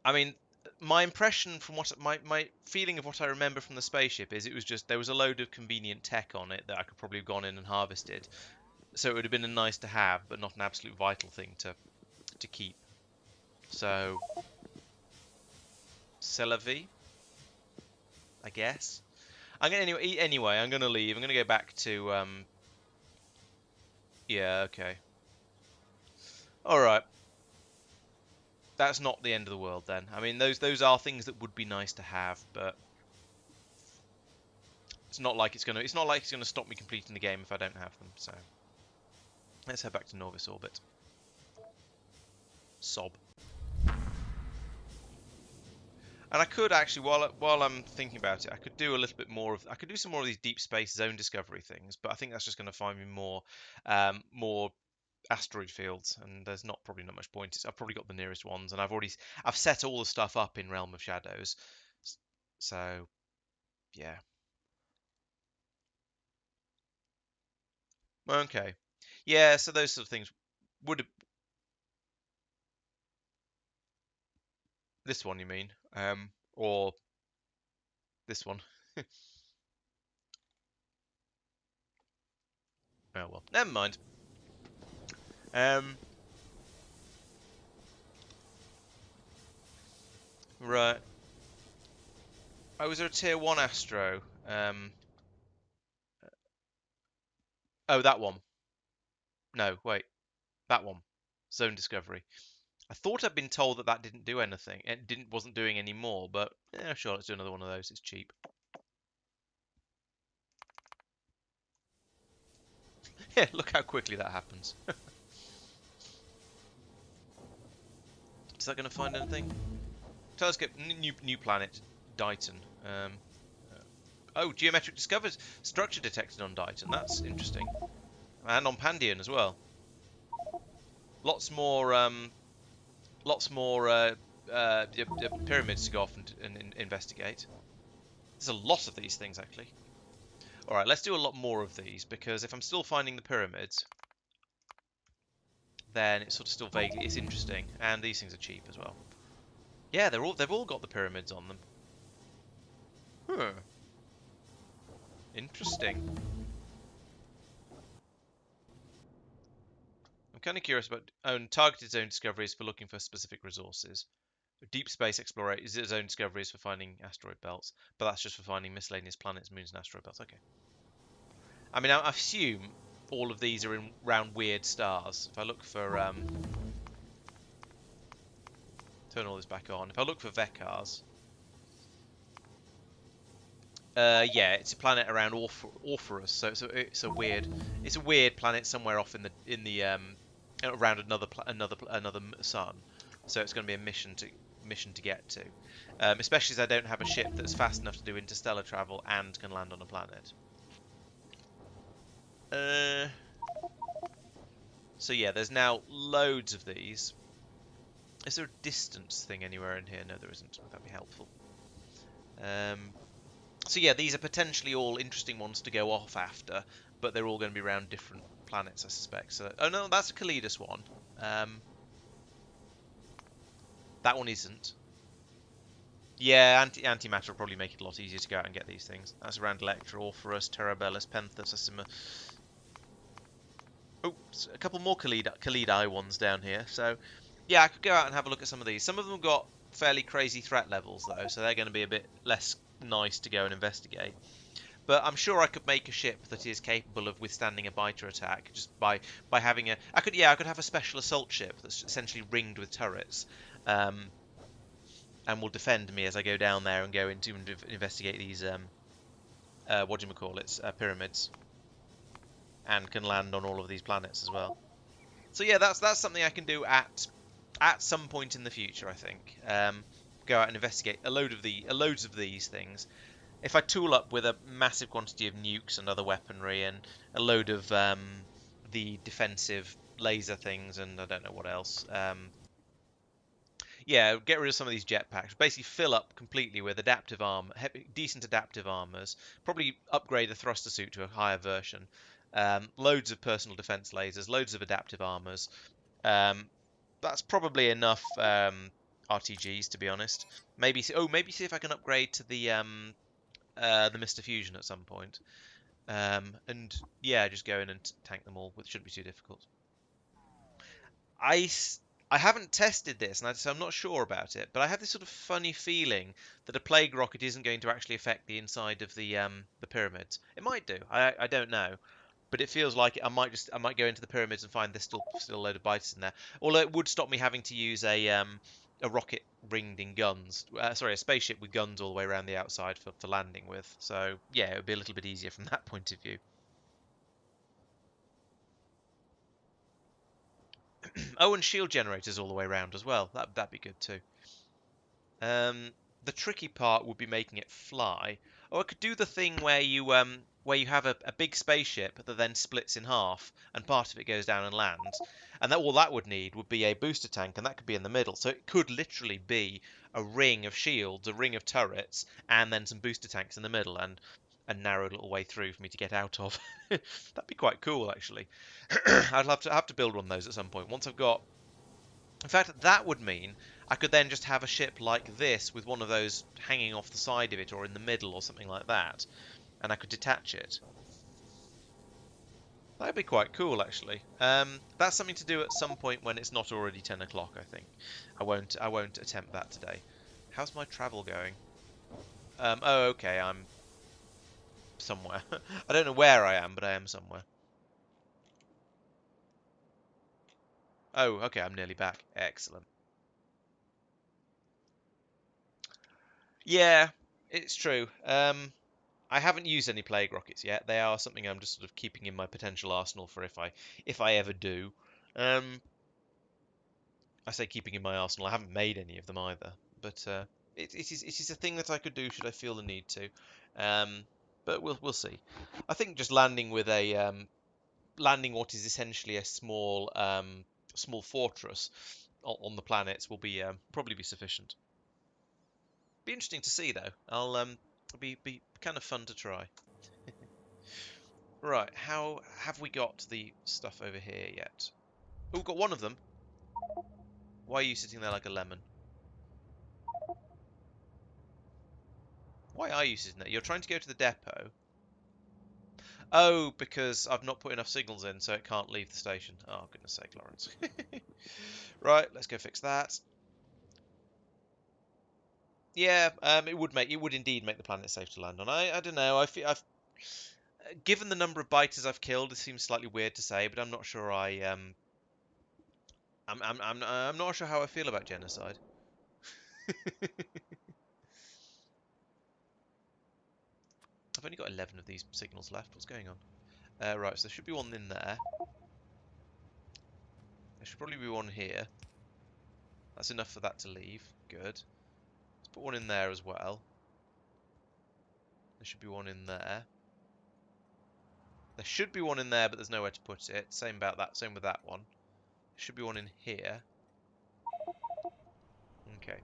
A: I mean, my impression from what my feeling of what I remember from the spaceship is it was just there was a load of convenient tech on it that I could probably have gone in and harvested. So it would have been a nice to have, but not an absolute vital thing to keep. So, c'est la vie, I guess. I'm gonna anyway. I'm gonna leave. I'm gonna go back to Yeah. Okay. All right. That's not the end of the world then. I mean, those are things that would be nice to have, but it's not like it's gonna stop me completing the game if I don't have them. So let's head back to Norvis orbit. Sob. And I could actually, while I'm thinking about it, I could do a little bit more of, I could do some more of these deep space zone discovery things, but I think that's just going to find me more asteroid fields, and there's probably not much point. I've probably got the nearest ones, and I've set all the stuff up in Realm of Shadows, so yeah. Okay, yeah. So those sort of things would this one you mean, or this one? Oh well, never mind. Um, right. Oh, was there a tier 1 Astro? Oh, that one. No, wait. That one. Zone Discovery. I thought I'd been told that that didn't do anything. It wasn't doing any more, but yeah, sure, let's do another one of those. It's cheap. Yeah, look how quickly that happens. Is that going to find anything? Telescope, new planet, Dighton. Oh, geometric discovered structure detected on Dighton. That's interesting, and on Pandion as well. Lots more, pyramids to go off and investigate. There's a lot of these things actually. All right, let's do a lot more of these because if I'm still finding the pyramids, then it's sort of still vaguely it's interesting, and these things are cheap as well. Yeah, they've all got the pyramids on them. Huh. Interesting. I'm kind of curious about targeted zone discoveries for looking for specific resources. Deep space exploration is zone discoveries for finding asteroid belts, but that's just for finding miscellaneous planets, moons, and asteroid belts. Okay. I mean, I assume all of these are in round weird stars. If I look for turn all this back on. If I look for Vekars, yeah, it's a planet around Orpheus, so it's a weird planet somewhere off in the around another sun. So it's going to be a mission to get to, especially as I don't have a ship that's fast enough to do interstellar travel and can land on a planet. So yeah, there's now loads of these. Is there a distance thing anywhere in here? No, there isn't. That'd be helpful. So yeah, these are potentially all interesting ones to go off after, but they're all going to be around different planets, I suspect. So, oh no, that's a Kalidas one. That one isn't. Yeah, antimatter will probably make it a lot easier to go out and get these things. That's around Electra, Orpheus, Terabellus, Penthus, Asima. Oh, a couple more Kalidae ones down here. So, yeah, I could go out and have a look at some of these. Some of them have got fairly crazy threat levels, though, so they're going to be a bit less nice to go and investigate. But I'm sure I could make a ship that is capable of withstanding a biter attack just by having a. I could have a special assault ship that's essentially ringed with turrets, and will defend me as I go down there and go into and investigate these pyramids, and can land on all of these planets as well. So yeah, that's something I can do at some point in the future, I think. Go out and investigate loads of these things. If I tool up with a massive quantity of nukes and other weaponry and a load of the defensive laser things and I don't know what else. Yeah, get rid of some of these jetpacks. Basically, fill up completely with adaptive armor, decent adaptive armors. Probably upgrade the thruster suit to a higher version. Loads of personal defense lasers, loads of adaptive armors. Um, that's probably enough RTGs, to be honest. Maybe see if I can upgrade to the Mr. Fusion at some point. And yeah, just go in and tank them all. It shouldn't be too difficult. I, I haven't tested this, and so I'm not sure about it. But I have this sort of funny feeling that a plague rocket isn't going to actually affect the inside of the pyramids. It might do. I don't know, but it feels like I might go into the pyramids and find there's still a load of biters in there. Although it would stop me having to use a rocket ringed in guns. Sorry, a spaceship with guns all the way around the outside for landing with. So yeah, it would be a little bit easier from that point of view. Oh, and shield generators all the way around as well. That'd be good too. Um, the tricky part would be making it fly. Or I could do the thing where you have a big spaceship that then splits in half and part of it goes down and lands. And that all that would need would be a booster tank, and that could be in the middle. So it could literally be a ring of shields, a ring of turrets, and then some booster tanks in the middle, and a narrow little way through for me to get out of. That'd be quite cool, actually. I'd have to build one of those at some point. Once I've got In fact, that would mean I could then just have a ship like this with one of those hanging off the side of it or in the middle or something like that, and I could detach it. That'd be quite cool, actually. That's something to do at some point when it's not already 10 o'clock, I think. I won't attempt that today. How's my travel going? Oh, okay, I'm somewhere. I don't know where I am, but I am somewhere. Oh, okay, I'm nearly back. Excellent. Yeah, it's true. I haven't used any plague rockets yet. They are something I'm just sort of keeping in my potential arsenal for if I ever do. Um, I say keeping in my arsenal. I haven't made any of them either, but it is a thing that I could do should I feel the need to. Um, but we'll see. I think just landing what is essentially a small fortress on the planets will be probably be sufficient. Be interesting to see though. It'll be kind of fun to try. Right, how have we got the stuff over here yet? Oh, we've got one of them. Why are you sitting there like a lemon? Why are you sitting there? You're trying to go to the depot. Oh, because I've not put enough signals in, so it can't leave the station. Oh, goodness sake, Laurence. Right, let's go fix that. Yeah, it would indeed make the planet safe to land on. I don't know. Given the number of biters I've killed, it seems slightly weird to say, but I'm not sure I'm not sure how I feel about genocide. I've only got 11 of these signals left. What's going on? Right, so there should be one in there. There should probably be one here. That's enough for that to leave. Good. Let's put one in there as well. There should be one in there. There should be one in there, but there's nowhere to put it. Same about that. Same with that one. There should be one in here. Okay.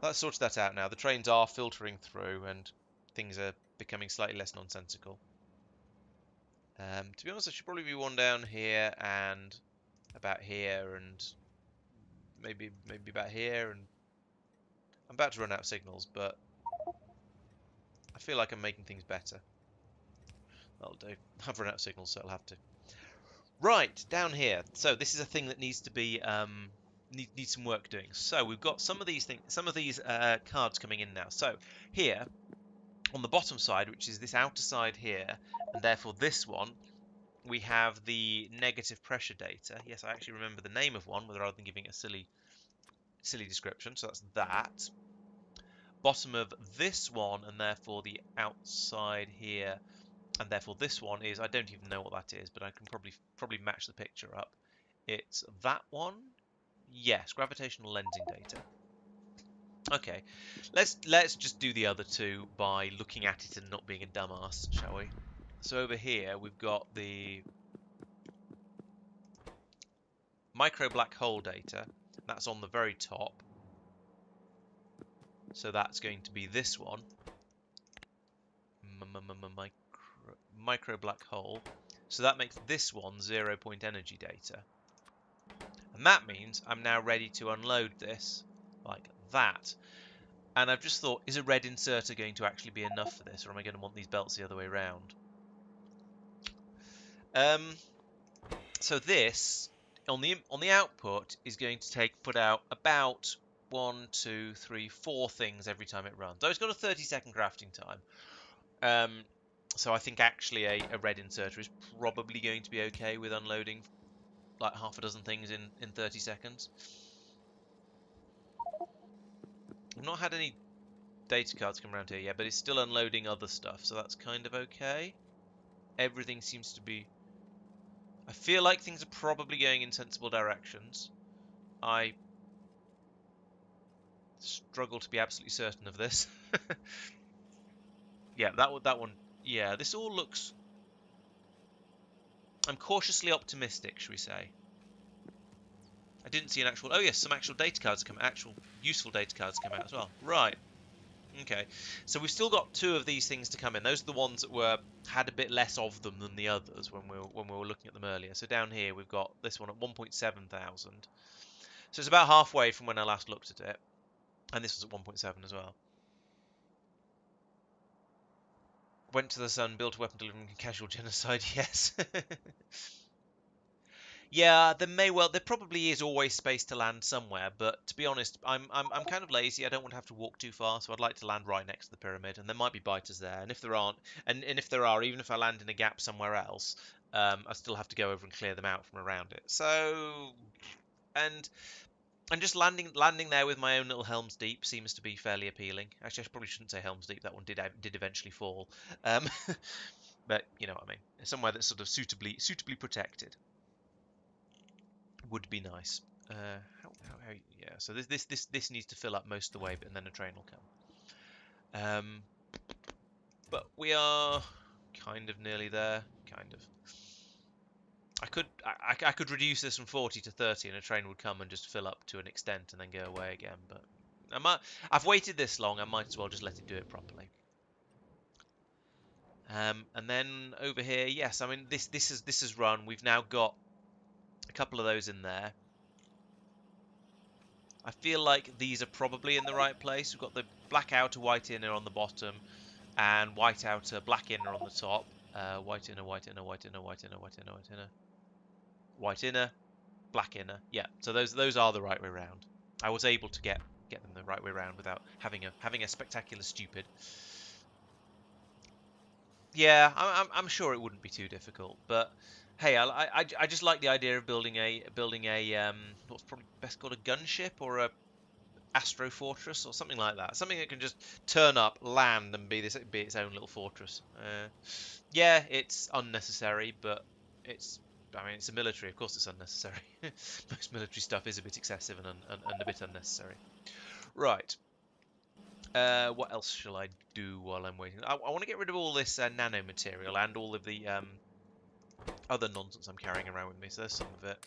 A: Let's sort that out now. The trains are filtering through, and things are becoming slightly less nonsensical. To be honest, there should probably be one down here and about here, and maybe about here, and I'm about to run out of signals, but I feel like I'm making things better. That'll do. I've run out of signals, so I'll have to. Right, down here. So this is a thing that needs to be needs some work doing. So we've got some of these cards coming in now. So here on the bottom side, which is this outer side here, and therefore this one, we have the negative pressure data. Yes, I actually remember the name of one, rather than giving a silly description. So that's that. bottom of this one, and therefore the outside here, and therefore this one is, I don't even know what that is, but I can probably match the picture up. It's that one. Yes, gravitational lensing data. Okay, let's just do the other two by looking at it and not being a dumbass, shall we? So over here we've got the micro black hole data. That's on the very top. So that's going to be this one. Micro black hole. So that makes this one 0 point energy data. And that means I'm now ready to unload this like that. And I've just thought, is a red inserter going to actually be enough for this, or am I going to want these belts the other way around? So this on the output is going to put out about 1, 2, 3, 4 things every time it runs. Though it's got a 30-second crafting time. So I think actually a red inserter is probably going to be okay with unloading like half a dozen things in 30 seconds. I've not had any data cards come around here yet, but it's still unloading other stuff, so that's kind of okay. Everything seems to be... I feel like things are probably going in sensible directions. I struggle to be absolutely certain of this. Yeah, that one. Yeah, this all looks... I'm cautiously optimistic, shall we say. I didn't see an actual... Oh yes, some actual data cards come... Actual useful data cards come out as well. Right. Okay. So we've still got 2 of these things to come in. Those are the ones that had a bit less of them than the others when we were looking at them earlier. So down here we've got this one at 1.7 thousand. So it's about halfway from when I last looked at it. And this was at 1.7 as well. Went to the sun, built a weapon delivering casual genocide, yes. Yeah, there probably is always space to land somewhere, but to be honest, I'm kind of lazy. I don't want to have to walk too far, so I'd like to land right next to the pyramid, and there might be biters there. And if there aren't, and if there are, even if I land in a gap somewhere else, I still have to go over and clear them out from around it. So, and just landing there with my own little Helm's Deep seems to be fairly appealing. Actually, I probably shouldn't say Helm's Deep. That one did eventually fall, but you know what I mean. Somewhere that's sort of suitably protected would be nice. Yeah. So this needs to fill up most of the way, and then a train will come. But we are kind of nearly there. Kind of. I could reduce this from 40 to 30, and a train would come and just fill up to an extent, and then go away again. But I've waited this long. I might as well just let it do it properly. And then over here, yes, I mean this has run. We've now got a couple of those in there. I feel like these are probably in the right place. We've got the black outer, white inner on the bottom, and white outer, black inner on the top. White inner, white inner, white inner, white inner, white inner, white inner, white inner, black inner. Yeah, so those are the right way round. I was able to get them the right way round without having a spectacular stupid. Yeah, I'm sure it wouldn't be too difficult, but hey, I just like the idea of building a what's probably best called a gunship or a Astro Fortress or something like that. Something that can just turn up, land, and be its own little fortress. Yeah, it's unnecessary, but it's a military. Of course, it's unnecessary. Most military stuff is a bit excessive and a bit unnecessary. Right. What else shall I do while I'm waiting? I want to get rid of all this nano material and all of the other nonsense I'm carrying around with me. So there's some of it.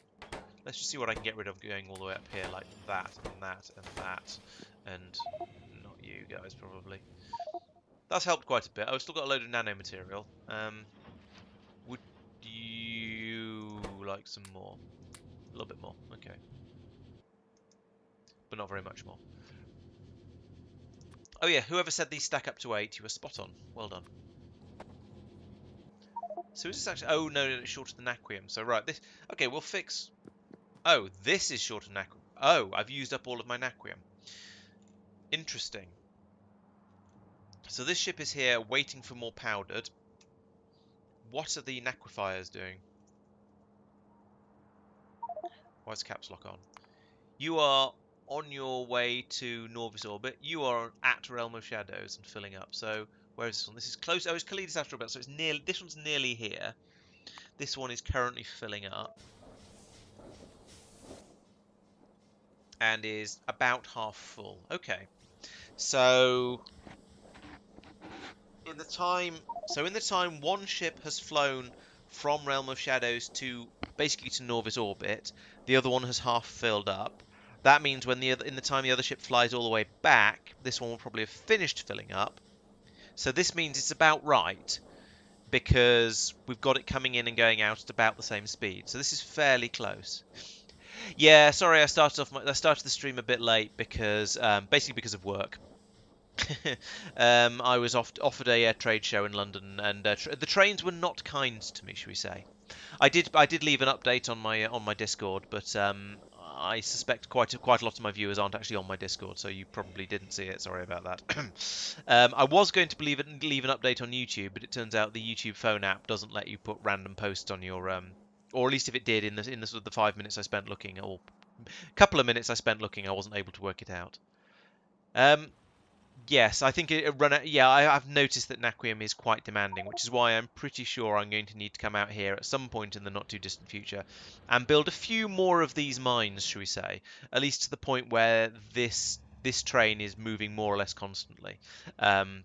A: Let's just see what I can get rid of going all the way up here, like that, and that, and that, and not you guys, probably. That's helped quite a bit. I've still got a load of nanomaterial. Would you like some more? A little bit more, okay. But not very much more. Oh yeah, whoever said these stack up to 8, you were spot on. Well done. So is this actually... Oh, no, it's shorter than Naquium. So, right, this... Okay, we'll fix... Oh, this is shorter than Naquium. Oh, I've used up all of my Naquium. Interesting. So this ship is here waiting for more powdered. What are the Naquifiers doing? Why is caps lock on? You are on your way to Norvis orbit. You are at Realm of Shadows and filling up. So where is this one? This is close. Oh, it's Kalidas Astral Belt, so it's nearly. This one's nearly here. This one is currently filling up and is about half full. Okay, so in the time one ship has flown from Realm of Shadows to basically to Norvis orbit, the other one has half filled up. That means when in the time the other ship flies all the way back, this one will probably have finished filling up. So this means it's about right because we've got it coming in and going out at about the same speed. So this is fairly close. Yeah, sorry, I started the stream a bit late because basically because of work. I was offered a trade show in London, and the trains were not kind to me, shall we say? I did leave an update on my Discord, but I suspect quite a lot of my viewers aren't actually on my Discord, so you probably didn't see it. Sorry about that. I was going to leave an update on YouTube, but it turns out the YouTube phone app doesn't let you put random posts on your or at least if it did in the sort of the 5 minutes I spent looking, or couple of minutes I spent looking, I wasn't able to work it out. Yes, I think it run out. Yeah, I've noticed that Naquium is quite demanding, which is why I'm pretty sure I'm going to need to come out here at some point in the not too distant future and build a few more of these mines, shall we say, at least to the point where this train is moving more or less constantly, and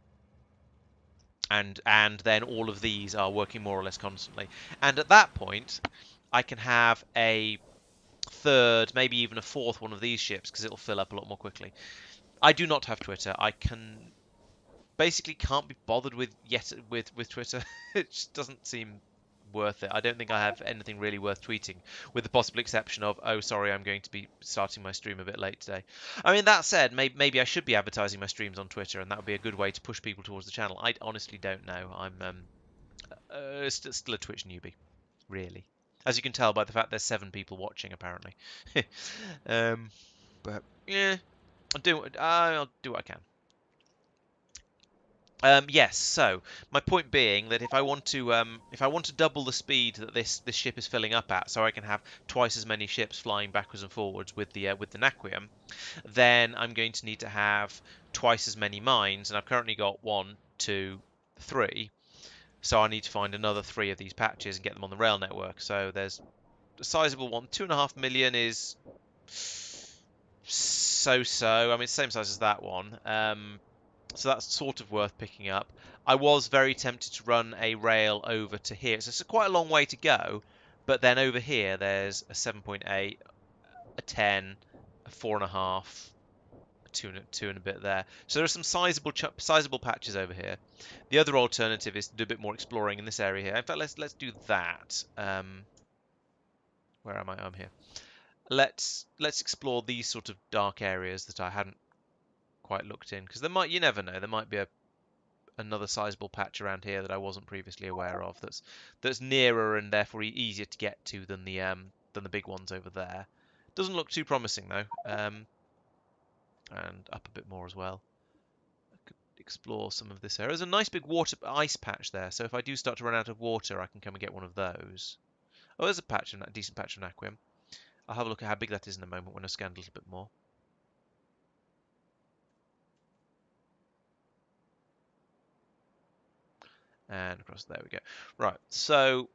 A: then all of these are working more or less constantly, and at that point I can have a third, maybe even a fourth one of these ships because it'll fill up a lot more quickly. I do not have Twitter. I basically can't be bothered with Twitter. It just doesn't seem worth it. I don't think I have anything really worth tweeting, with the possible exception of, oh, sorry, I'm going to be starting my stream a bit late today. I mean, that said, maybe I should be advertising my streams on Twitter, and that would be a good way to push people towards the channel. I honestly don't know. I'm still a Twitch newbie, really. As you can tell by the fact there's 7 people watching, apparently. But yeah, I'll do what I can. Yes. So my point being that if I want to double the speed that this ship is filling up at, so I can have twice as many ships flying backwards and forwards with the Naquium, then I'm going to need to have twice as many mines, and I've currently got 1, 2, 3. So I need to find another 3 of these patches and get them on the rail network. So there's a sizable one. 2.5 million is so. I mean, it's the same size as that one. So that's sort of worth picking up. I was very tempted to run a rail over to here. So it's quite a long way to go, but then over here there's a 7.8, a 10, a 4.5, a 2 and a bit there. So there are some sizable patches over here. The other alternative is to do a bit more exploring in this area here. In fact, let's do that. Where am I? I'm here. Let's explore these sort of dark areas that I hadn't quite looked in, because you never know, there might be another sizable patch around here that I wasn't previously aware of, that's nearer and therefore easier to get to than the big ones over there. Doesn't look too promising though. And up a bit more as well. I could explore some of this area. There's a nice big ice patch there, so if I do start to run out of water, I can come and get one of those. Oh, there's a decent patch of Naquium. I'll have a look at how big that is in a moment when I scan a little bit more. And across, there we go. Right, so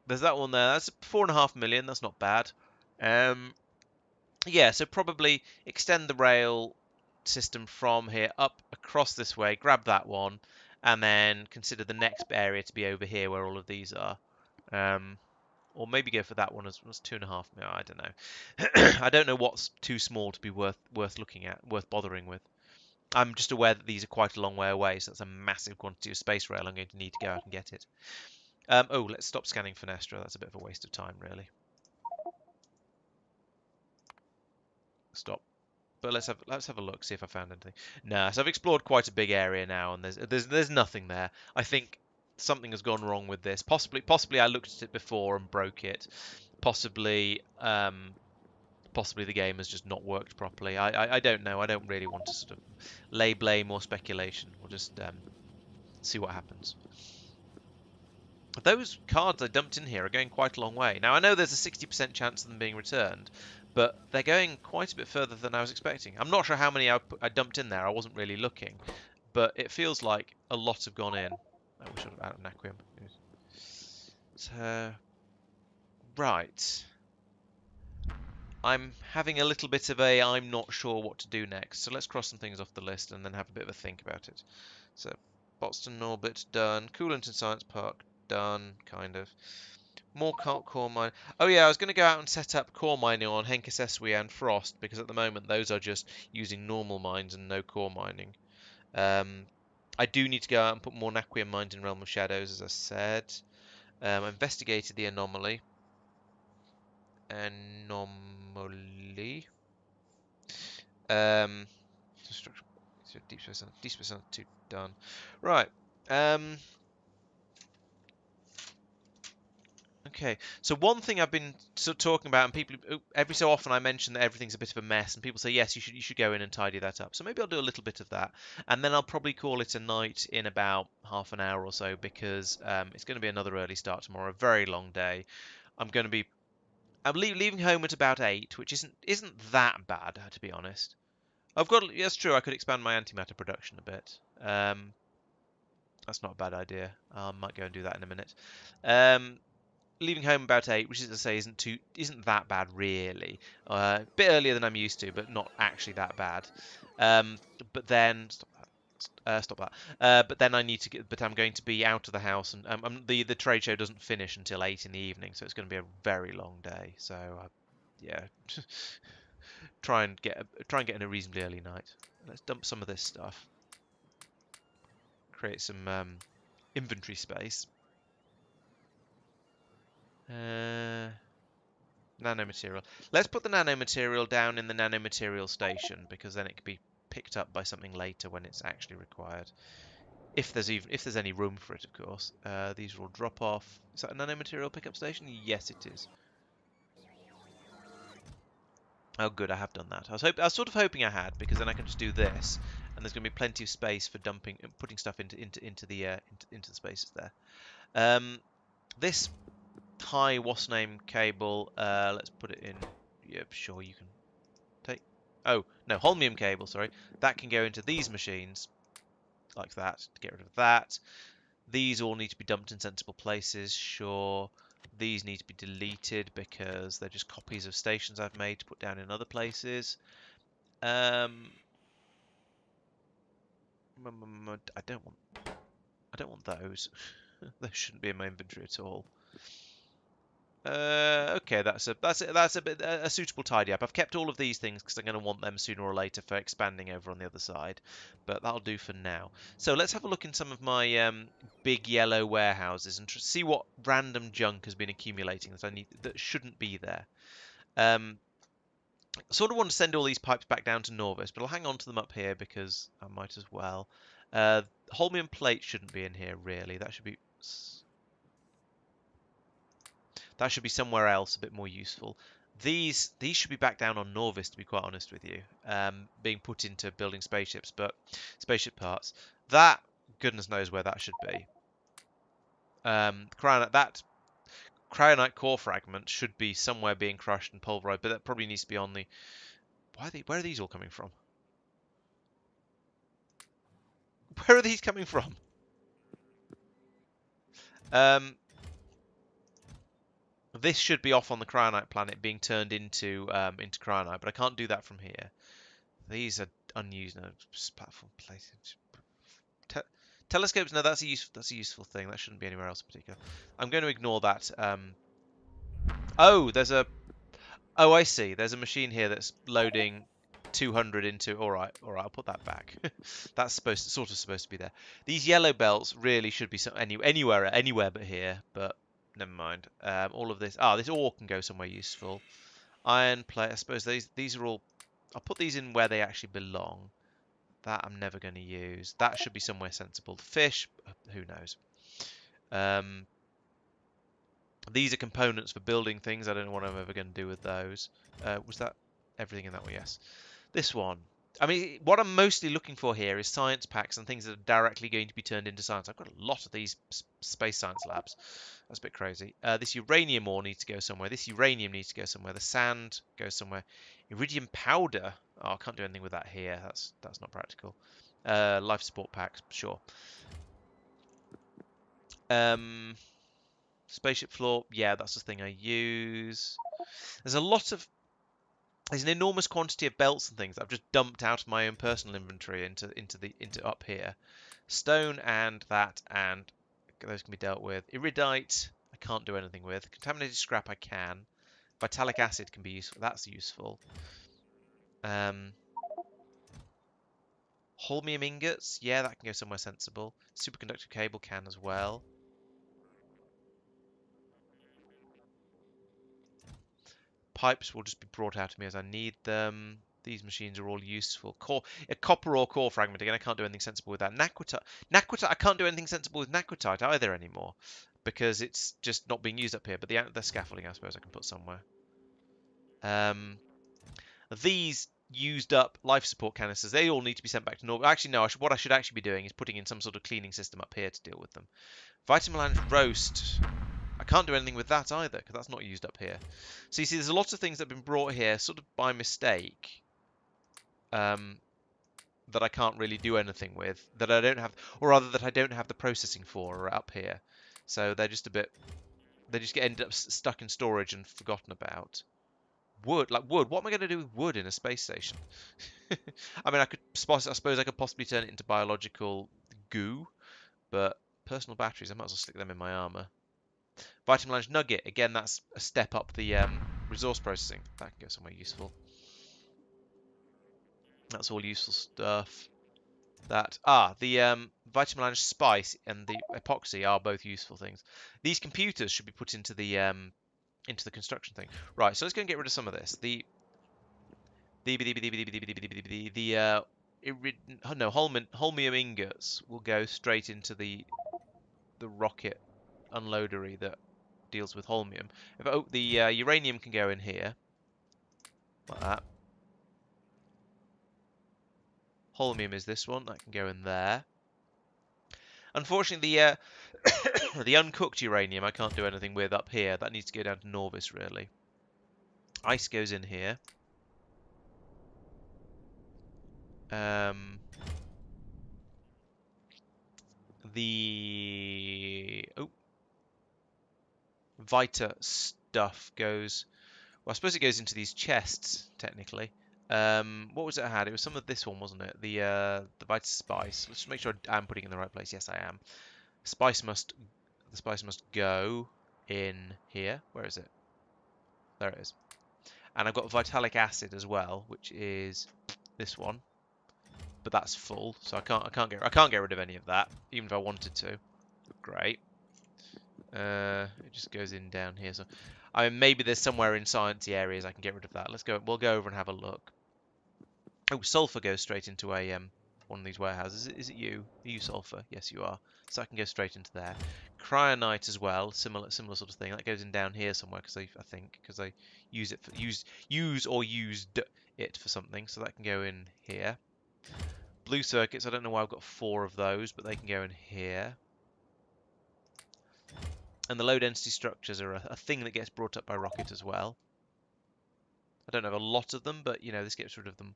A: there's that one there. That's 4.5 million. That's not bad. Yeah, so probably extend the rail system from here up across this way. Grab that one, and then consider the next area to be over here where all of these are. Or maybe go for that one as 2.5. No, I don't know. I don't know what's too small to be worth looking at, worth bothering with. I'm just aware that these are quite a long way away, so that's a massive quantity of space rail I'm going to need to go out and get it. Oh, let's stop scanning Fenestra. That's a bit of a waste of time, really. Stop. But let's have a look, see if I found anything. No, so I've explored quite a big area now, and there's nothing there. I think something has gone wrong with this. Possibly I looked at it before and broke it. Possibly the game has just not worked properly. I don't know. I don't really want to sort of lay blame or speculation. We'll just see what happens. Those cards I dumped in here are going quite a long way. Now, I know there's a 60% chance of them being returned, but they're going quite a bit further than I was expecting. I'm not sure how many I dumped in there. I wasn't really looking, but it feels like a lot have gone in. I wish I'd out of Naquium. So, right. I'm having a little bit of a I'm not sure what to do next. So let's cross some things off the list and then have a bit of a think about it. So, Boston Norbit, done. Coolington Science Park, done, kind of. More core mine. Oh yeah, I was going to go out and set up core mining on Henkaseswi and Frost because at the moment those are just using normal mines and no core mining. I do need to go out and put more Naquium mines in Realm of Shadows, as I said. I investigated the anomaly. Anomaly. Um, Deep Space 2 done. Right. Okay, so one thing I've been talking about, and people every so often I mention that everything's a bit of a mess, and people say yes, you should go in and tidy that up. So maybe I'll do a little bit of that, and then I'll probably call it a night in about half an hour or so because it's going to be another early start tomorrow, a very long day. I'm leaving home at about 8, which isn't that bad to be honest. That's true. I could expand my antimatter production a bit. That's not a bad idea. I might go and do that in a minute. Leaving home about 8, which is to say isn't that bad really. A bit earlier than I'm used to, but not actually that bad. But then stop that. But then I need to get. But I'm going to be out of the house, and the trade show doesn't finish until 8 in the evening, so it's going to be a very long day. So yeah, try and get in a reasonably early night. Let's dump some of this stuff. Create some inventory space. Nanomaterial. Let's put the nanomaterial down in the nanomaterial station because then it can be picked up by something later when it's actually required. If there's any room for it, of course. These will drop off. Is that a nanomaterial pickup station? Yes, it is. Oh, good, I have done that. I was sort of hoping I had because then I can just do this, and there's going to be plenty of space for putting stuff into the spaces there. This high what's name cable. Let's put it in. Yeah, sure, you can take. Oh no, holmium cable. Sorry, that can go into these machines like that to get rid of that. These all need to be dumped in sensible places. Sure. These need to be deleted because they're just copies of stations I've made to put down in other places. I don't want those. Those shouldn't be in my inventory at all. Okay, that's a bit a suitable tidy up. I've kept all of these things because I'm going to want them sooner or later for expanding over on the other side, but that'll do for now. So let's have a look in some of my big yellow warehouses and see what random junk has been accumulating that shouldn't be there. I sort of want to send all these pipes back down to Norvis, but I'll hang on to them up here because I might as well. Holmium plate shouldn't be in here really. That should be somewhere else, a bit more useful. These should be back down on Norvis, to be quite honest with you, being put into building spaceships, but spaceship parts. That goodness knows where that should be. That cryonite core fragment should be somewhere being crushed and pulverized, but that probably needs to be on the. Where are these all coming from? Where are these coming from? This should be off on the cryonite planet, being turned into cryonite, but I can't do that from here. These are unused. No, platform places. Telescopes. No, that's a useful thing. That shouldn't be anywhere else in particular. I'm going to ignore that. Oh, Oh, I see. There's a machine here that's loading 200 into. All right. I'll put that back. That's sort of supposed to be there. These yellow belts really should be anywhere but here. But never mind. All of this. This ore can go somewhere useful. Iron plate. I suppose these are all. I'll put these in where they actually belong. That I'm never going to use. That should be somewhere sensible. The fish, who knows? These are components for building things. I don't know what I'm ever going to do with those. Was that everything in that one? Yes. This one. I mean, what I'm mostly looking for here is science packs and things that are directly going to be turned into science. I've got a lot of these space science labs. That's a bit crazy. This uranium ore needs to go somewhere. This uranium needs to go somewhere. The sand goes somewhere. Iridium powder. Oh, I can't do anything with that here. That's not practical. Life support packs, sure. Spaceship floor. Yeah, that's the thing I use. There's a lot of There's an enormous quantity of belts and things that I've just dumped out of my own personal inventory into up here. Stone and that, and those can be dealt with. Iridite, I can't do anything with. Contaminated scrap, I can. Vitalic acid can be useful. That's useful. Holmium ingots, yeah, that can go somewhere sensible. Superconductive cable can as well. Pipes will just be brought out to me as I need them. These machines are all useful. A copper ore core fragment. Again, I can't do anything sensible with that. Naquitite, I can't do anything sensible with naquitite either anymore because it's just not being used up here. But the scaffolding, I suppose, I can put somewhere. These used up life support canisters, they all need to be sent back to normal. Actually, no. What I should actually be doing is putting in some sort of cleaning system up here to deal with them. Vitamelange roast. I can't do anything with that either, because that's not used up here. So you see, there's a lot of things that have been brought here, sort of by mistake, that I can't really do anything with, that I don't have, or rather that I don't have the processing for up here. So they're just a bit, they just get ended up stuck in storage and forgotten about. Wood, like wood. What am I going to do with wood in a space station? I mean, I suppose I could possibly turn it into biological goo, but personal batteries, I might as well stick them in my armor. Vitamelange nugget, again, that's a step up the resource processing. That can go somewhere useful. That's all useful stuff. The Vitamelange spice and the epoxy are both useful things. These computers should be put into the construction thing. Right, so let's go and get rid of some of this. Holmium ingots will go straight into the rocket unloadery that deals with holmium. The uranium can go in here, like that. Holmium is this one, that can go in there. Unfortunately, the the uncooked uranium I can't do anything with up here. That needs to go down to Norvis, really. Ice goes in here. The Vita stuff goes. Well, I suppose it goes into these chests technically. What was it I had? It was some of this one, wasn't it? The Vita spice. Let's just make sure I'm putting it in the right place. Yes, I am. The spice must go in here. Where is it? There it is. And I've got vitalic acid as well, which is this one. But that's full, so I can't get rid of any of that, even if I wanted to. Great. It just goes in down here. So, I mean, maybe there's somewhere in sciencey areas I can get rid of that. Let's go. We'll go over and have a look. Oh, sulfur goes straight into a one of these warehouses. Is it you? Are you sulfur? Yes, you are. So I can go straight into there. Cryonite as well. Similar sort of thing. That goes in down here somewhere because I think I use it for used it for something. So that can go in here. Blue circuits. I don't know why I've got 4 of those, but they can go in here. And the low density structures are a thing that gets brought up by rocket as well. I don't have a lot of them, but you know, this gets rid of them.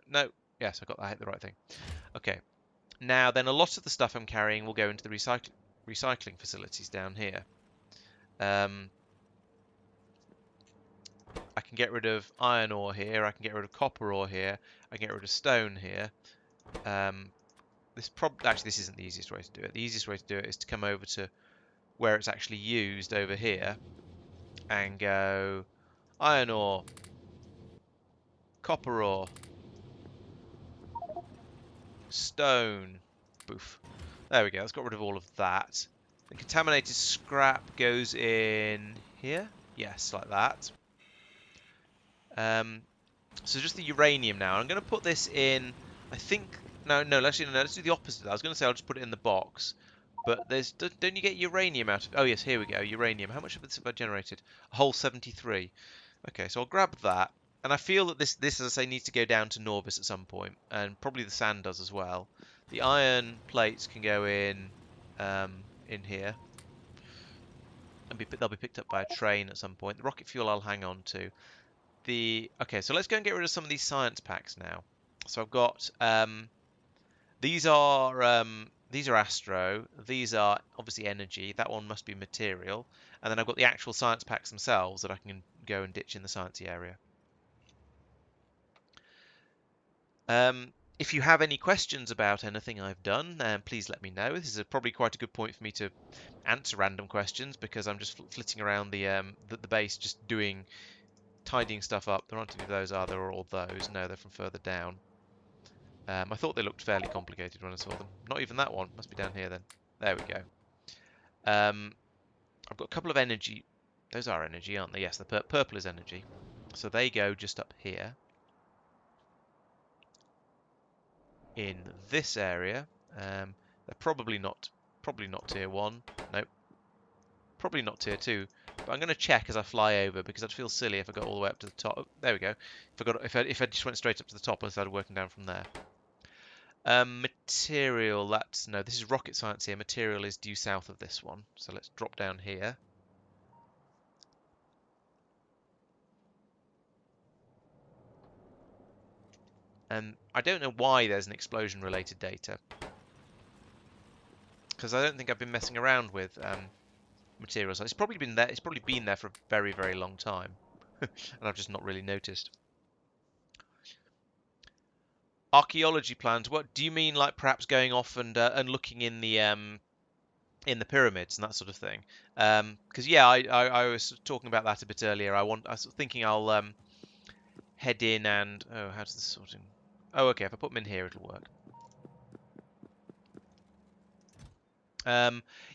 A: No, yes, I hit the right thing. Okay, now then a lot of the stuff I'm carrying will go into the recycling facilities down here. I can get rid of iron ore here, I can get rid of copper ore here, I can get rid of stone here. Actually, this isn't the easiest way to do it. The easiest way to do it is to come over to where it's actually used over here and go iron ore, copper ore, stone, boof. There we go, that's got rid of all of that. The contaminated scrap goes in here. Yes, like that. So just the uranium now. I'm going to put this in, I think, no, let's do the opposite. I was going to say I'll just put it in the box. But don't you get uranium out of it? Oh yes, here we go, uranium. How much of this have I generated? A whole 73. Okay, so I'll grab that. And I feel that this, as I say, needs to go down to Norbis at some point, and probably the sand does as well. The iron plates can go in here, and they'll be picked up by a train at some point. The rocket fuel I'll hang on to. Okay, so let's go and get rid of some of these science packs now. So I've got these are astro. These are obviously energy. That one must be material. And then I've got the actual science packs themselves that I can go and ditch in the sciencey area. If you have any questions about anything I've done, please let me know. This is probably quite a good point for me to answer random questions because I'm just flitting around the base, just tidying stuff up. There aren't any of those, are there? Or all those? No, they're from further down. I thought they looked fairly complicated when I saw them. Not even that one. Must be down here then. There we go. I've got a couple of energy. Those are energy, aren't they? Yes, the purple is energy. So they go just up here. In this area. They're probably not tier 1. Nope. Probably not tier 2. But I'm going to check as I fly over because I'd feel silly if I got all the way up to the top. Oh, there we go. If I just went straight up to the top and started working down from there. Material, no, this is rocket science here. Material is due south of this one. So let's drop down here. And I don't know why there's an explosion related data. Because I don't think I've been messing around with materials. It's probably been there. It's probably been there for a very, very long time, and I've just not really noticed. Archaeology plans. What do you mean? Like perhaps going off and looking in the pyramids and that sort of thing? Because yeah, I was talking about that a bit earlier. I was thinking I'll head in and how does this sorting? Oh, okay. If I put them in here, it'll work.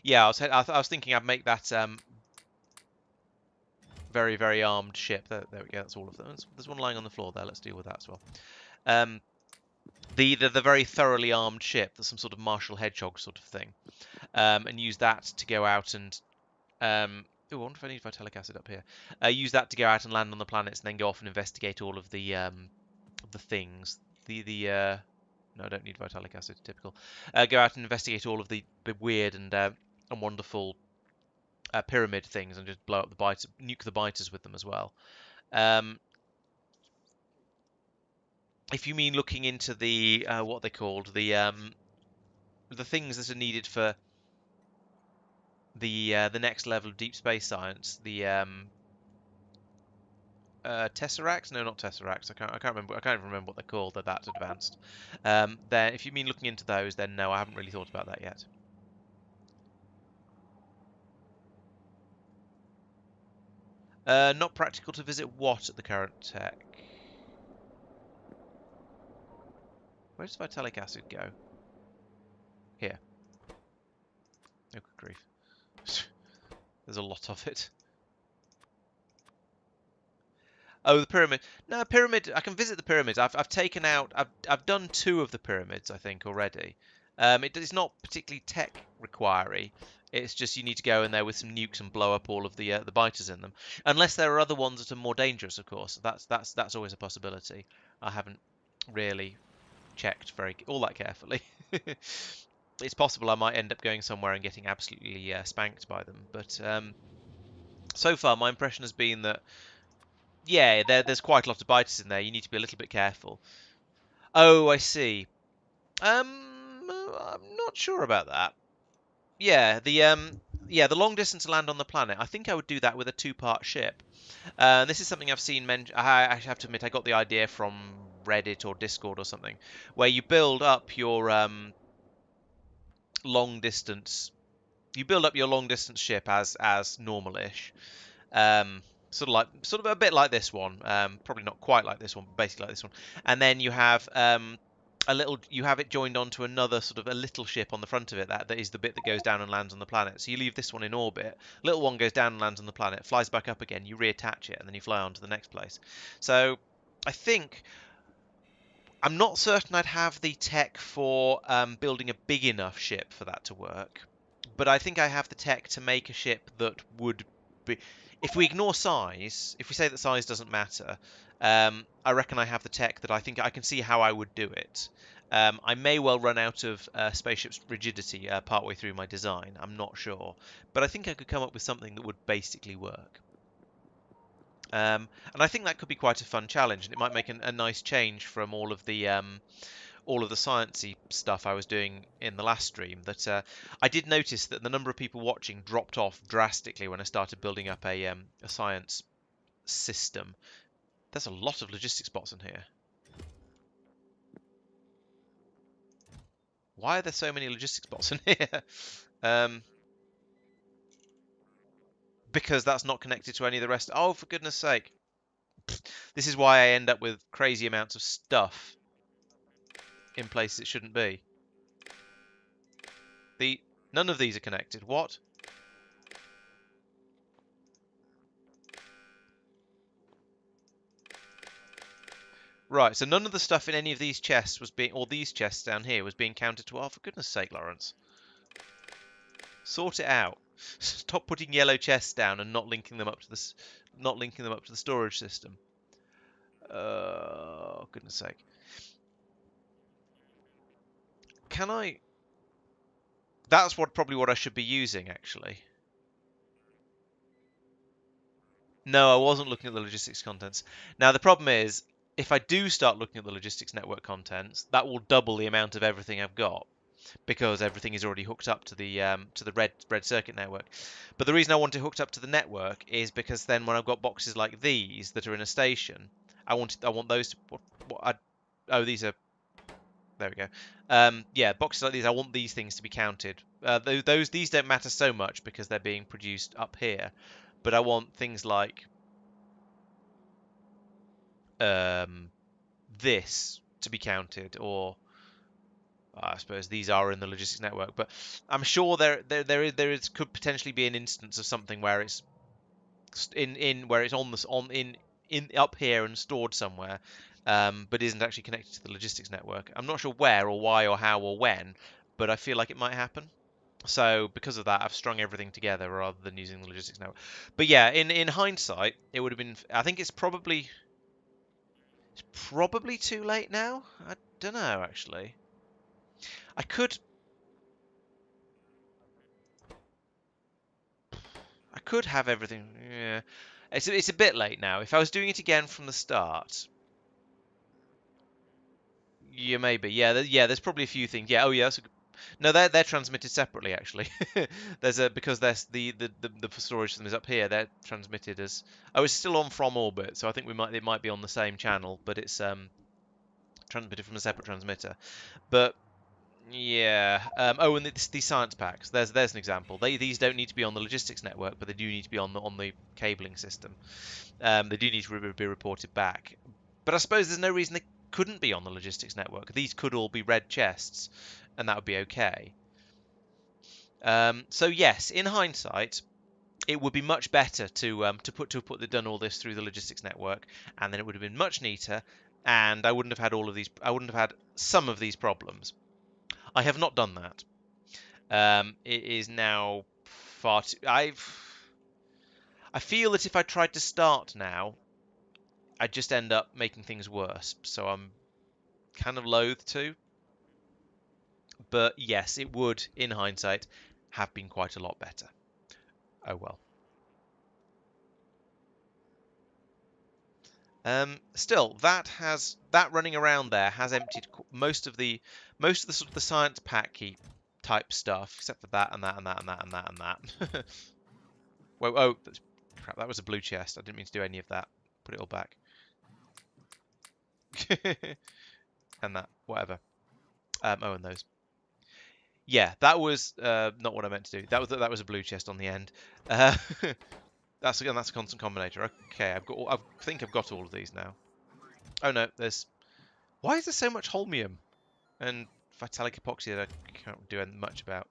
A: Yeah, I was thinking I'd make that very, very armed ship. There we go. That's all of them. There's one lying on the floor there. Let's deal with that as well. The very thoroughly armed ship. That's some sort of Marshall Hedgehog sort of thing. And use that to go out and I wonder if I need vitalic acid up here. Use that to go out and land on the planets, and then go off and investigate all of the things. No, I don't need vitalic acid. Typical. Go out and investigate all of the weird and wonderful pyramid things, and just blow up the biters, nuke the biters with them as well. If you mean looking into the what are they called, the things that are needed for the next level of deep space science, the tesseracts? No, not tesseracts. I can't remember. I can't even remember what they're called. They're that advanced. Then, if you mean looking into those, then no, I haven't really thought about that yet. Not practical to visit what at the current tech? Where does vitalic acid go? Here. Oh, good grief. There's a lot of it. Oh, the pyramid. No, pyramid. I can visit the pyramids. I've taken out. I've done 2 of the pyramids, I think, already. It's not particularly tech requiry. It's just you need to go in there with some nukes and blow up all of the biters in them. Unless there are other ones that are more dangerous, of course. That's always a possibility. I haven't really checked all that carefully. It's possible I might end up going somewhere and getting absolutely spanked by them. But so far, my impression has been that yeah, there's quite a lot of biters in there. You need to be a little bit careful. Oh, I see. I'm not sure about that. Yeah, the long distance land on the planet. I think I would do that with a 2-part ship. This is something I've seen mentioned. I have to admit, I got the idea from Reddit or Discord or something, where you build up your long distance. You build up your long distance ship as normal-ish. Sort of a bit like this one. Probably not quite like this one, but basically like this one. And then you have you have it joined onto another sort of a little ship on the front of it. That is the bit that goes down and lands on the planet. So you leave this one in orbit. Little one goes down and lands on the planet, flies back up again. You reattach it, and then you fly on to the next place. So I think I'm not certain I'd have the tech for building a big enough ship for that to work. But I think I have the tech to make a ship that would be if we ignore size, if we say that size doesn't matter, I reckon I have the tech that I think I can see how I would do it. I may well run out of spaceship's rigidity partway through my design. I'm not sure, but I think I could come up with something that would basically work. And I think that could be quite a fun challenge, and it might make a nice change from all of the sciencey stuff I was doing in the last stream. That I did notice that the number of people watching dropped off drastically when I started building up a science system. There's a lot of logistics bots in here. Why are there so many logistics bots in here? um, because that's not connected to any of the rest. Oh, for goodness sake. This is why I end up with crazy amounts of stuff in places it shouldn't be. None of these are connected. What? Right, so none of the stuff in any of these chests was being, or these chests down here, was being counted to. Oh, for goodness sake, Laurence. Sort it out. Stop putting yellow chests down and not linking them up to the storage system. Oh, goodness sake. Can I? That's probably what I should be using, actually. No, I wasn't looking at the logistics contents. Now, the problem is, if I do start looking at the logistics network contents, that will double the amount of everything I've got, because everything is already hooked up to the red circuit network. But the reason I want it hooked up to the network is because then when I've got boxes like these that are in a station, I want those to oh, these are, there we go. Yeah, boxes like these, I want these things to be counted. These don't matter so much because they're being produced up here, but I want things like this to be counted, or I suppose these are in the logistics network, but I'm sure could potentially be an instance of something where it's where it's in up here and stored somewhere, but isn't actually connected to the logistics network. I'm not sure where or why or how or when, but I feel like it might happen. So because of that, I've strung everything together rather than using the logistics network. But yeah, in hindsight, it would have been. I think it's probably too late now. I don't know actually. I could I could have everything. Yeah, it's a bit late now. If I was doing it again from the start, yeah, maybe. Yeah, there's probably a few things. Yeah. Oh, yeah. No, they're transmitted separately actually. There's a because there's the storage system is up here. They're transmitted as. Oh, it's still on from orbit, so I think it might be on the same channel, but it's transmitted from a separate transmitter. But yeah. Oh, and these science packs. There's an example. These don't need to be on the logistics network, but they do need to be on the cabling system. They do need to be reported back. But I suppose there's no reason they couldn't be on the logistics network. These could all be red chests, and that would be okay. So yes, in hindsight, it would be much better to done all this through the logistics network, and then it would have been much neater, and I wouldn't have had all of these. I wouldn't have had some of these problems. I have not done that. It is now far too. I feel that if I tried to start now, I'd just end up making things worse. So I'm kind of loath to. But yes, it would, in hindsight, have been quite a lot better. Oh well. Still, that running around there has emptied most of the sort of the science packy type stuff, except for that and that and that and that and that and that. Whoa, oh, crap! That was a blue chest. I didn't mean to do any of that. Put it all back. And that, whatever. Oh, and those. Yeah, that was not what I meant to do. That was a blue chest on the end. Uh, that's a constant combinator. Okay, I think I've got all of these now. Oh no, there's. Why is there so much holmium and phthalic epoxy that I can't do much about?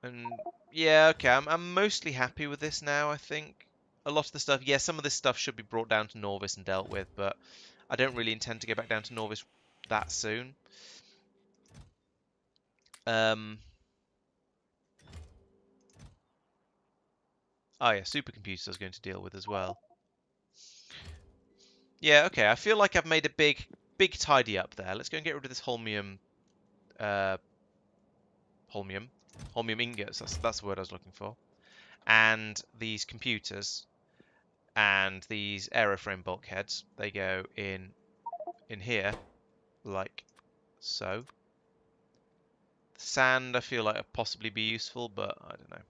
A: And yeah, okay, I'm mostly happy with this now. I think a lot of the stuff. Yeah, some of this stuff should be brought down to Norvis and dealt with, but I don't really intend to go back down to Norvis that soon. Um, Oh yeah, supercomputers I was going to deal with as well. Yeah, okay. I feel like I've made a big tidy up there. Let's go and get rid of this holmium, uh, holmium, holmium ingots. That's the word I was looking for. And these computers and these aeroframe bulkheads. They go in here, like so. Sand, I feel like would possibly be useful, but I don't know.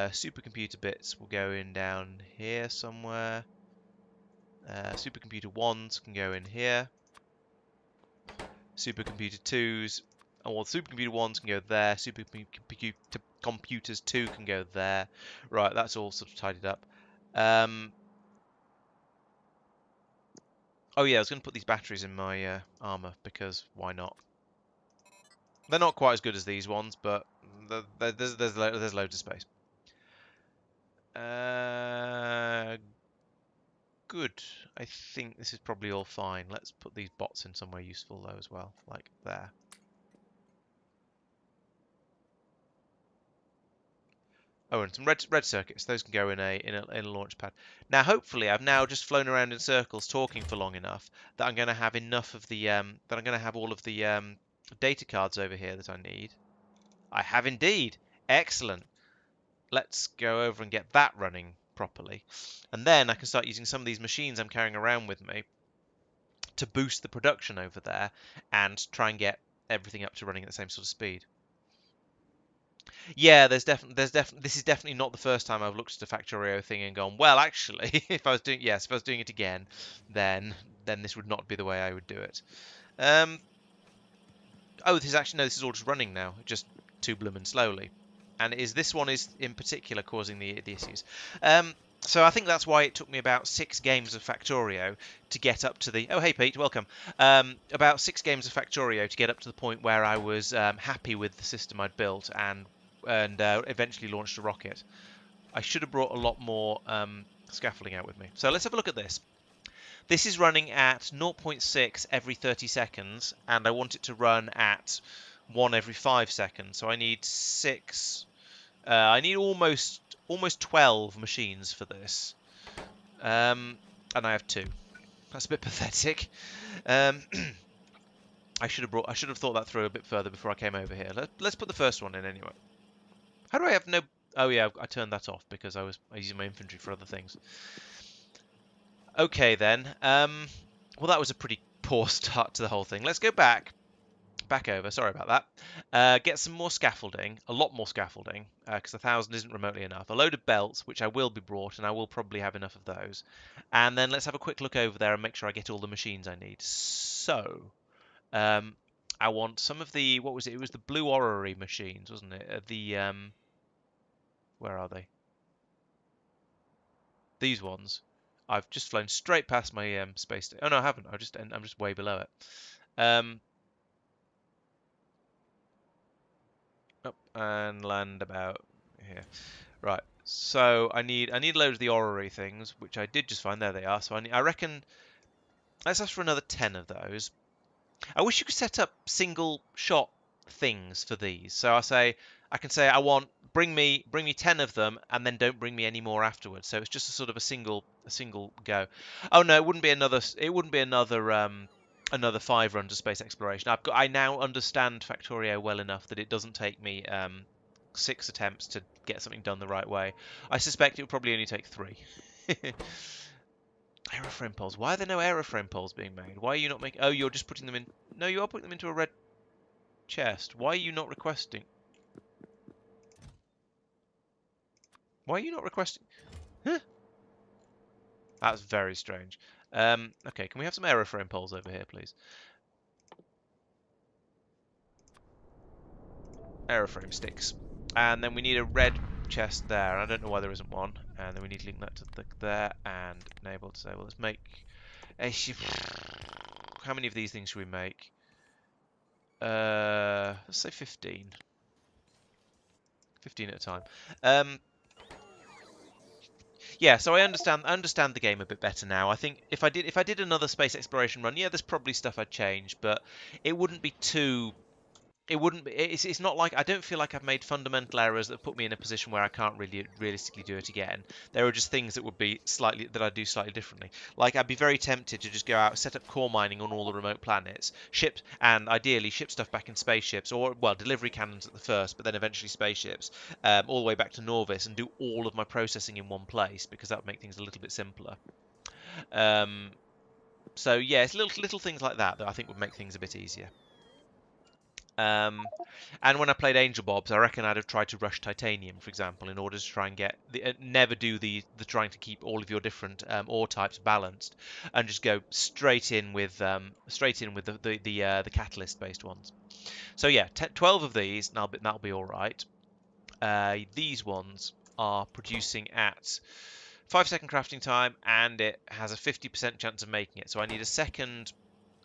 A: Supercomputer bits will go in down here somewhere. Supercomputer 1s can go in here. Supercomputer 2s, oh, well, supercomputer 1s can go there. Supercomputer computers 2 can go there. Right, that's all sort of tidied up. Oh yeah, I was going to put these batteries in my armor because why not? They're not quite as good as these ones, but there's loads of space. Good. I think this is probably all fine. Let's put these bots in somewhere useful though as well, like there. Oh, and some red circuits. Those can go in a launch pad. Now, hopefully, I've now just flown around in circles talking for long enough that I'm going to have enough of the that I'm going to have all of the data cards over here that I need. I have indeed. Excellent. Let's go over and get that running properly. And then I can start using some of these machines I'm carrying around with me to boost the production over there and try and get everything up to running at the same sort of speed. Yeah, this is definitely not the first time I've looked at a Factorio thing and gone, well, actually, if I was doing it again, then this would not be the way I would do it. Um, oh, this is actually, no, this is all just running now, just too bloomin' slowly. And this one is in particular causing the issues. So I think that's why it took me about 6 games of Factorio to get up to the... Oh, hey, Pete, welcome. About 6 games of Factorio to get up to the point where I was happy with the system I'd built and eventually launched a rocket. I should have brought a lot more scaffolding out with me. So let's have a look at this. This is running at 0.6 every 30 seconds, and I want it to run at 1 every 5 seconds. So I need 6... I need almost 12 machines for this, and I have 2. That's a bit pathetic. I should have thought that through a bit further before I came over here. Let's put the first one in anyway. How do I have no? Oh yeah, I turned that off because I was using my infantry for other things. Okay then. Well, that was a pretty poor start to the whole thing. Let's go back over. Sorry about that. Get some more scaffolding, a lot more scaffolding, because 1,000 isn't remotely enough. A load of belts, which I will be brought, and I will probably have enough of those. And then let's have a quick look over there and make sure I get all the machines I need. So, I want some of the, what was it? It was the blue orrery machines, wasn't it? Where are they? These ones. I've just flown straight past my space station. Oh no, I haven't. I'm just way below it. Up and land about here. Right. So I need a load of the orrery things, which I did just find. There they are. So I reckon let's ask for another 10 of those. I wish you could set up single shot things for these. So I can say I want bring me 10 of them and then don't bring me any more afterwards. So it's just a sort of a single go. Oh no, it wouldn't be another 5 runs of space exploration. I now understand Factorio well enough that it doesn't take me 6 attempts to get something done the right way. I suspect it would probably only take 3. Aeroframe poles. Why are there no aeroframe poles being made? Why are you not making... Oh, you're just putting them in... No, you are putting them into a red chest. Why are you not requesting... Why are you not requesting... Huh? That's very strange. Okay, can we have some aeroframe poles over here, please? Aeroframe sticks. And then we need a red chest there. I don't know why there isn't one. And then we need to link that to there and enable disable. Let's make... How many of these things should we make? Let's say 15. 15 at a time. Yeah, so I understand the game a bit better now. I think if I did another space exploration run, yeah, there's probably stuff I'd change, but it wouldn't be too it wouldn't be, it's not like I don't feel like I've made fundamental errors that put me in a position where I can't really realistically do it again. There are just things that would be slightly that I do slightly differently. Like I'd be very tempted to just go out, set up core mining on all the remote planets, ship and ideally ship stuff back in spaceships, or well, delivery cannons at the first, but then eventually spaceships, all the way back to Norvis and do all of my processing in one place because that would make things a little bit simpler. So yeah, it's little things like that that I think would make things a bit easier. And when I played Angel Bobs, I reckon I'd have tried to rush Titanium, for example, in order to try and get never do the trying to keep all of your different ore types balanced, and just go straight in with the catalyst based ones. So yeah, 12 of these, and that'll be all right. These ones are producing at 5-second crafting time, and it has a 50% chance of making it. So I need a second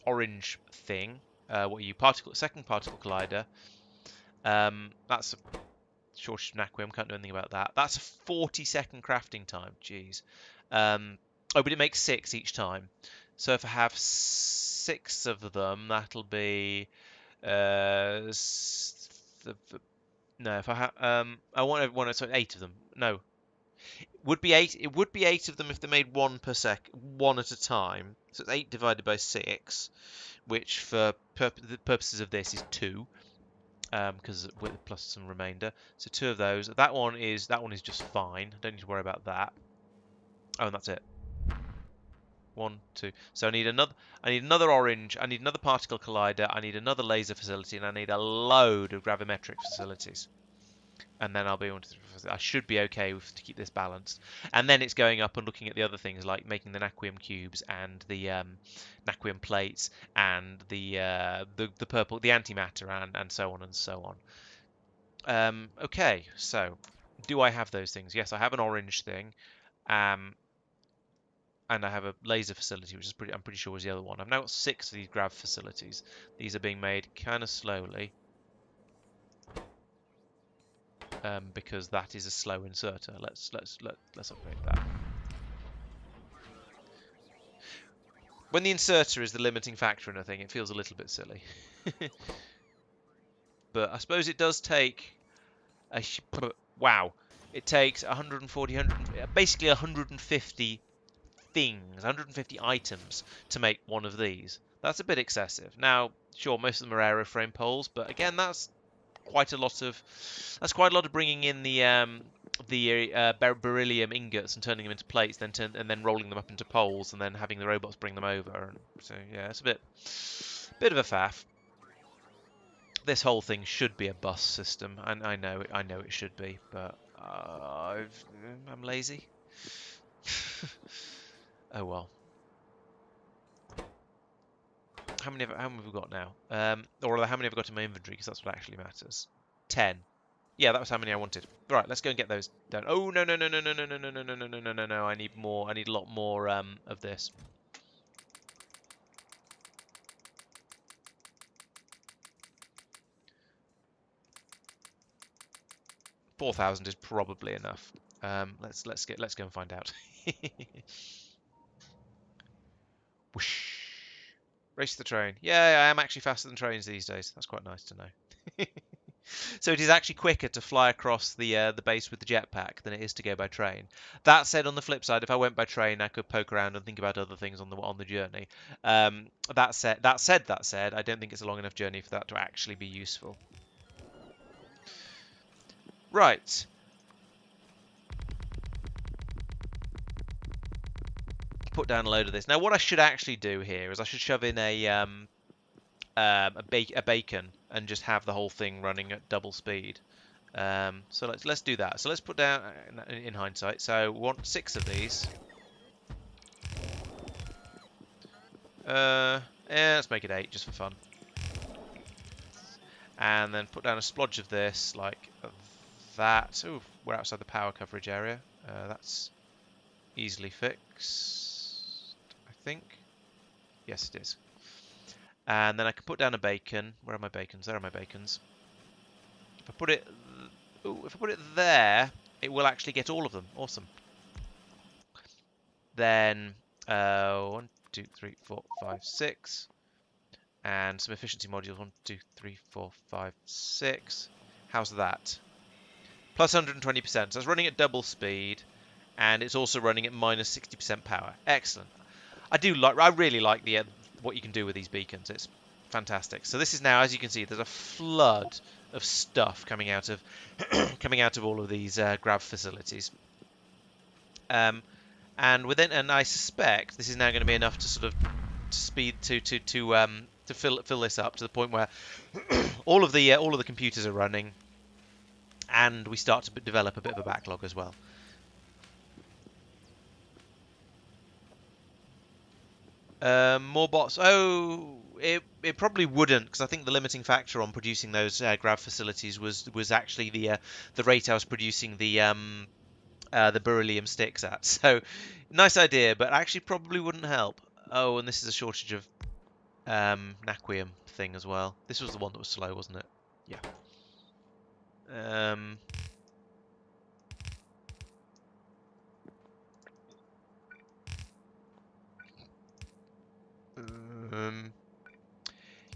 A: orange thing. Second particle collider. That's a shortage of Naquium, can't do anything about that. That's a 40-second crafting time, jeez. But it makes 6 each time. So if I have 6 of them, that'll be no. If I have I want so 8 of them. No, would be 8. It would be 8 of them if they made one per one at a time. So it's 8 divided by 6, which for the purposes of this is 2. Because with plus some remainder, so 2 of those. That one is just fine. Don't need to worry about that. Oh, and that's it. 1, 2. So I need another orange. I need another particle collider. I need another laser facility, and I need a load of gravimetric facilities. And then I'll be able to. I should be okay to keep this balanced. And then it's going up and looking at the other things like making the Naquium cubes and the Naquium plates and the purple, the antimatter, and so on and so on. Okay, so do I have those things? Yes, I have an orange thing, and I have a laser facility, which is I'm pretty sure was the other one. I've now got 6 of these grav facilities. These are being made kind of slowly. Because that is a slow inserter. Let's upgrade that. When the inserter is the limiting factor in a thing, it feels a little bit silly. But I suppose it does take wow. It takes 140, basically 150 things, 150 items to make one of these. That's a bit excessive. Now, sure, most of them are aeroframe poles, but again, that's quite a lot of bringing in the beryllium ingots and turning them into plates, and then rolling them up into poles, and then having the robots bring them over. And so yeah, it's a bit of a faff. This whole thing should be a bus system, and I know it should be, but I'm lazy. Oh well. How many have we got now? Or how many have I got in my inventory? Because that's what actually matters. 10. Yeah, that was how many I wanted. Right, let's go and get those done. Oh no no no no no no no no no no no no no no no! I need more. I need a lot more of this. 4,000 is probably enough. Let's go and find out. Whoosh. Race the train. Yeah, I am actually faster than trains these days. That's quite nice to know. So it is actually quicker to fly across the base with the jetpack than it is to go by train. That said, on the flip side, if I went by train, I could poke around and think about other things on the journey. That said, I don't think it's a long enough journey for that to actually be useful. Right. Put down a load of this. Now, what I should actually do here is I should shove in a bacon and just have the whole thing running at double speed. So let's do that. So let's put down in hindsight. So we want 6 of these. Yeah, let's make it 8 just for fun. And then put down a splodge of this like that. Ooh, we're outside the power coverage area. That's easily fixed, I think. Yes, it is. And then I can put down a bacon. Where are my bacons? There are my bacons. If I put it there, it will actually get all of them. Awesome. Then 1, 2, 3, 4, 5, 6. and some efficiency modules. 1, 2, 3, 4, 5, 6. How's that? Plus 120%. So it's running at double speed, and it's also running at minus 60% power. Excellent. I really like the what you can do with these beacons. It's fantastic. So this is now, as you can see, there's a flood of stuff coming out of coming out of all of these grav facilities. And I suspect this is now going to be enough to sort of to fill this up to the point where all of the computers are running, and we start to develop a bit of a backlog as well. More bots. Oh, it probably wouldn't, because I think the limiting factor on producing those grav facilities was actually the rate I was producing the beryllium sticks at. So nice idea, but actually probably wouldn't help. Oh, and this is a shortage of naquium thing as well. This was the one that was slow, wasn't it? Yeah.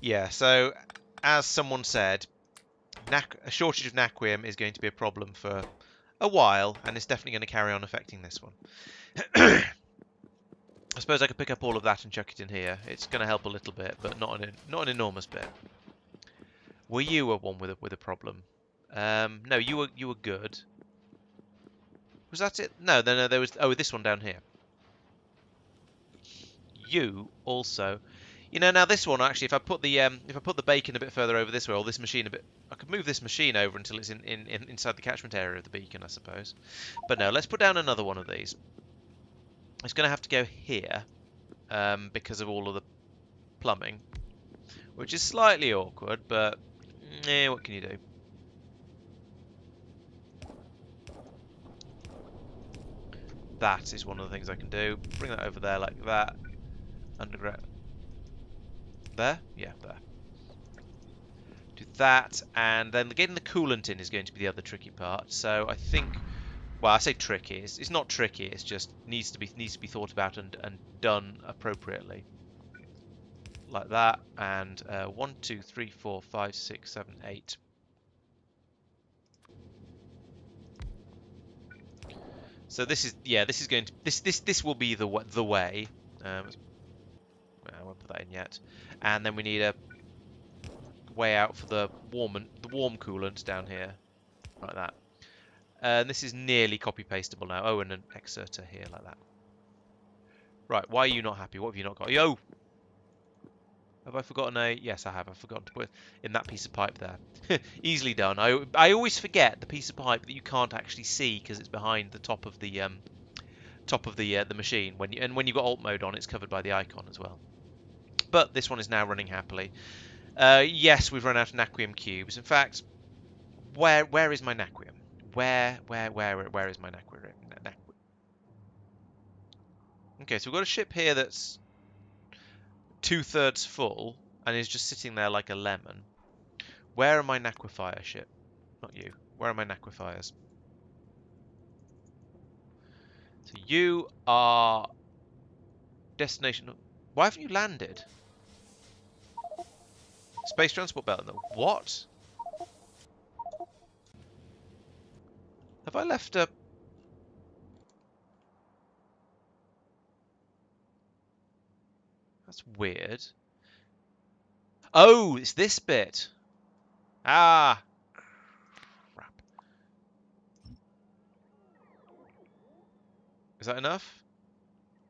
A: Yeah, so as someone said, a shortage of naquium is going to be a problem for a while, and it's definitely going to carry on affecting this one. I suppose I could pick up all of that and chuck it in here. It's going to help a little bit, but not an enormous bit. Were you a one with a problem? No, you were good. Was that it? No, there was. Oh, this one down here. You also. You know, now this one actually, if I put the beacon a bit further over this way, or this machine a bit, I could move this machine over until it's inside the catchment area of the beacon, I suppose. But no, let's put down another one of these. It's going to have to go here, because of all of the plumbing, which is slightly awkward, but what can you do? That is one of the things I can do. Bring that over there like that. Underground. There? Yeah, there. Do that, and then getting the coolant in is going to be the other tricky part. So I think, well, I say tricky. It's not tricky. It's just needs to be thought about and done appropriately. Like that, and 1, 2, 3, 4, 5, 6, 7, 8. So this is going to this will be the way. I won't put that in yet, and then we need a way out for the warm coolant down here, like that. And this is nearly copy pastable now. Oh, and an exerter here like that. Right, why are you not happy? What have you not got? Yo, have I forgotten a? Yes, I have. I've forgotten to put in that piece of pipe there. Easily done. I always forget the piece of pipe that you can't actually see because it's behind the top of the machine. When you've got alt mode on, it's covered by the icon as well. But this one is now running happily. Yes, we've run out of naquium cubes. In fact, where is my naquium? Where is my naquium? Okay, so we've got a ship here that's 2/3 full and is just sitting there like a lemon. Where are my naquifier ship? Not you. Where are my naquifiers? So you are destination. Why haven't you landed? Space transport belt. What? Have I left a... That's weird. Oh, it's this bit. Ah. Crap. Is that enough?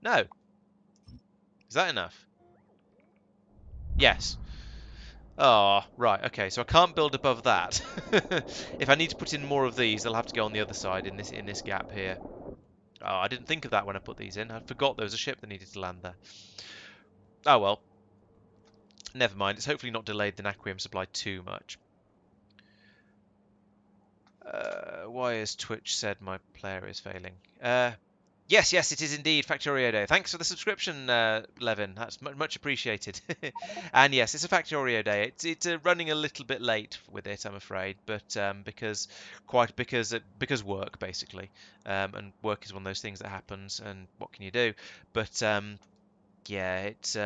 A: No. Is that enough? Yes. Oh, right. Okay, so I can't build above that. If I need to put in more of these, they'll have to go on the other side in this gap here. Oh, I didn't think of that when I put these in. I forgot there was a ship that needed to land there. Oh well. Never mind. It's hopefully not delayed the naquium supply too much. Why has Twitch said my player is failing? Yes, it is indeed Factorio Day. Thanks for the subscription, Levin. That's much appreciated. And yes, it's a Factorio Day. It's running a little bit late with it, I'm afraid, but because work basically, and work is one of those things that happens. And what can you do? But yeah, it's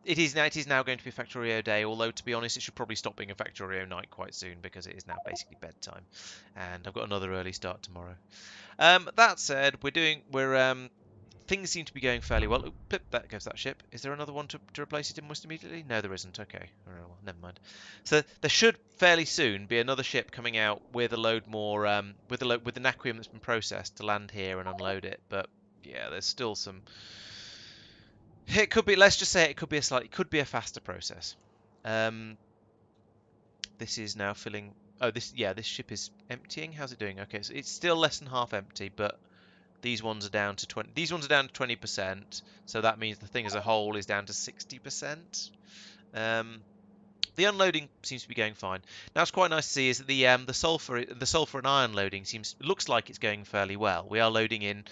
A: It is now going to be a Factorio day, although to be honest it should probably stop being a Factorio night quite soon because it is now basically bedtime, and I've got another early start tomorrow. That said, things seem to be going fairly well. Oop, blip, that goes that ship. Is there another one to replace it almost immediately? No, there isn't. Okay, oh, well, never mind. So there should fairly soon be another ship coming out with a load more with the naquium that's been processed to land here and unload it. But yeah, there's still some. It could be. Let's just say it could be a faster process. Um, this is now filling. Oh, this ship is emptying. How's it doing? Okay, so it's still less than half empty, but these ones are down to 20. These ones are down to 20%, so that means the thing as a whole is down to 60%. The unloading seems to be going fine. Now, what's quite nice to see is that the sulfur and iron loading looks like it's going fairly well. We are loading in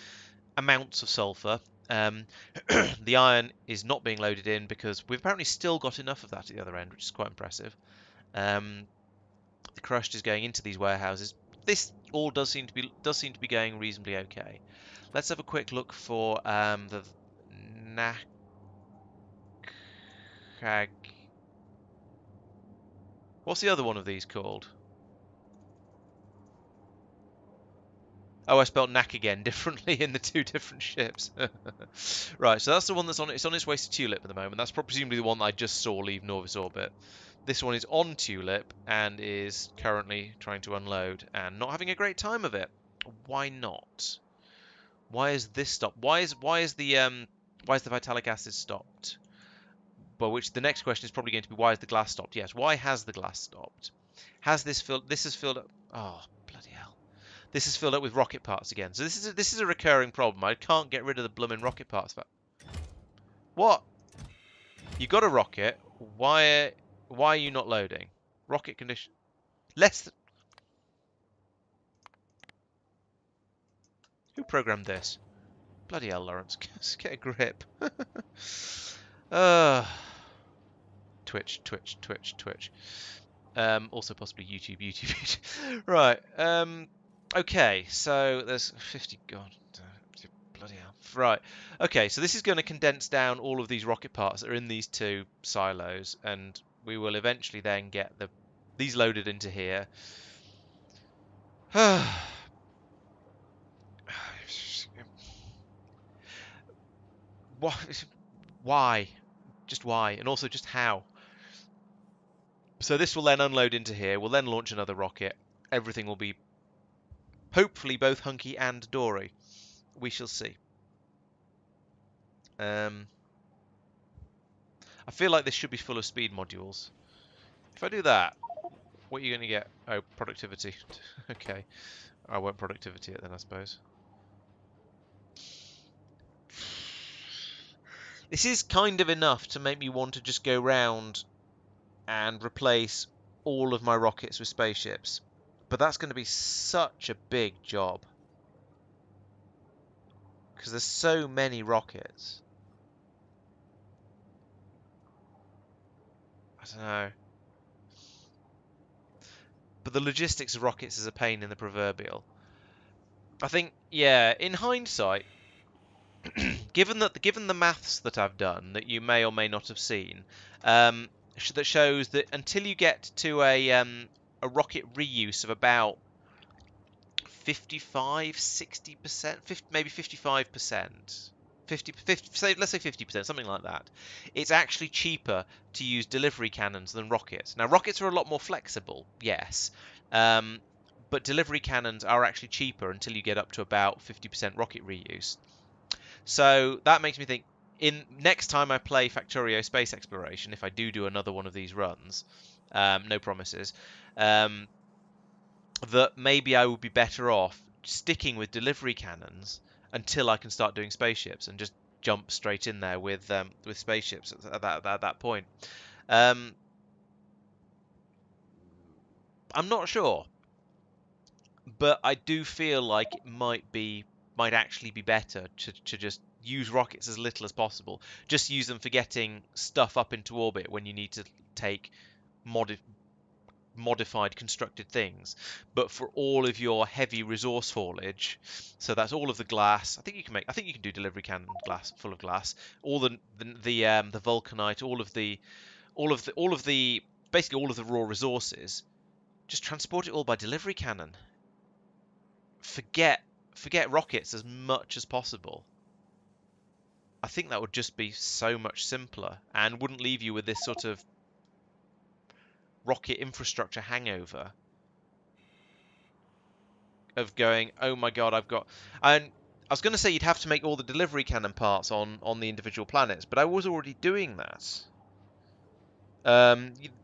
A: amounts of sulfur. The iron is not being loaded in because we've apparently still got enough of that at the other end, which is quite impressive. The crushed is going into these warehouses. This all does seem to be going reasonably okay. Let's have a quick look for the Nakag. What's the other one of these called? Oh, I spelled Knack again differently in the two different ships. Right, so that's the one it's on its way to Tulip at the moment. That's presumably the one that I just saw leave Norvis orbit. This one is on Tulip and is currently trying to unload and not having a great time of it. Why not? Why is this stopped? Why is the vitalic acid stopped? But which the next question is probably going to be why is the glass stopped? Yes, why has the glass stopped? Has this filled? This has filled up. Oh bloody hell! This is filled up with rocket parts again. So this is a recurring problem. I can't get rid of the blooming rocket parts. What? You got a rocket? Why are you not loading? Rocket condition. Less. Who programmed this? Bloody hell, Laurence. Get a grip. uh, Twitch, Twitch, Twitch, Twitch. Also possibly YouTube, YouTube. Right. Okay, so there's 50. God, bloody hell. Right. Okay, so this is going to condense down all of these rocket parts that are in these two silos, and we will eventually then get these loaded into here. Why? Just why? And also just how? So this will then unload into here. We'll then launch another rocket. Everything will be hopefully both hunky and dory. We shall see. I feel like this should be full of speed modules. If I do that, what are you going to get? Oh, productivity. Okay. I won't productivity it then, I suppose. This is kind of enough to make me want to just go round and replace all of my rockets with spaceships. But that's going to be such a big job. Because there's so many rockets. I don't know. But the logistics of rockets is a pain in the proverbial. I think, yeah, in hindsight, given the maths that I've done that you may or may not have seen, that shows that until you get to a rocket reuse of about 55, 60%, maybe 55%, 50, let's say 50%, something like that. It's actually cheaper to use delivery cannons than rockets. Now, rockets are a lot more flexible, yes, but delivery cannons are actually cheaper until you get up to about 50% rocket reuse. So that makes me think, next time I play Factorio Space Exploration, if I do another one of these runs, no promises, that maybe I would be better off sticking with delivery cannons until I can start doing spaceships and just jump straight in there with spaceships at that point. I'm not sure, but I do feel like it might actually be better to just use rockets as little as possible. Just use them for getting stuff up into orbit when you need to take modified, constructed things. But for all of your heavy resource haulage, so that's all of the glass. I think you can do delivery cannon glass full of glass. All the vulcanite, all of the basically all of the raw resources. Just transport it all by delivery cannon. Forget rockets as much as possible. I think that would just be so much simpler and wouldn't leave you with this sort of rocket infrastructure hangover of going, oh my god, and I was going to say you'd have to make all the delivery cannon parts on the individual planets, but I was already doing that.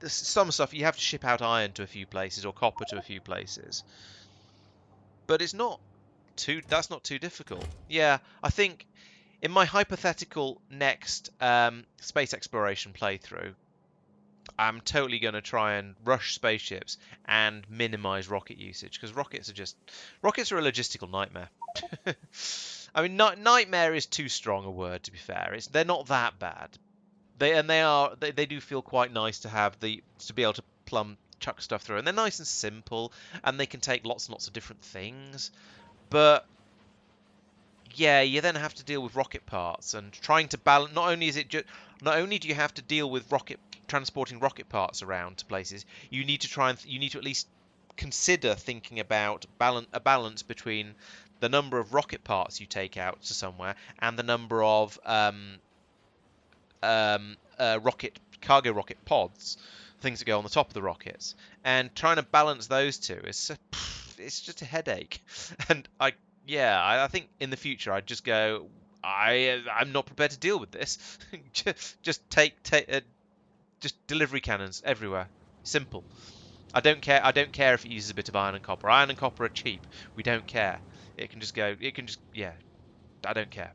A: Some stuff you have to ship out iron to a few places or copper to a few places, but that's not too difficult. Yeah, I think in my hypothetical next space exploration playthrough, I'm totally going to try and rush spaceships and minimize rocket usage because rockets are a logistical nightmare. I mean, nightmare is too strong a word, to be fair. They're not that bad. They do feel quite nice to have to be able to chuck stuff through, and they're nice and simple, and they can take lots and lots of different things. But yeah, you then have to deal with rocket parts and trying to balance. Not only do you have to deal with transporting rocket parts around to places, you need to at least consider thinking about a balance between the number of rocket parts you take out to somewhere and the number of cargo rocket pods, things that go on the top of the rockets, and trying to balance those two it's just a headache. And I think in the future I'd just go, I'm not prepared to deal with this. just just delivery cannons everywhere. Simple. I don't care if it uses a bit of iron and copper. Iron and copper are cheap. We don't care. It can just go. It can just yeah. I don't care.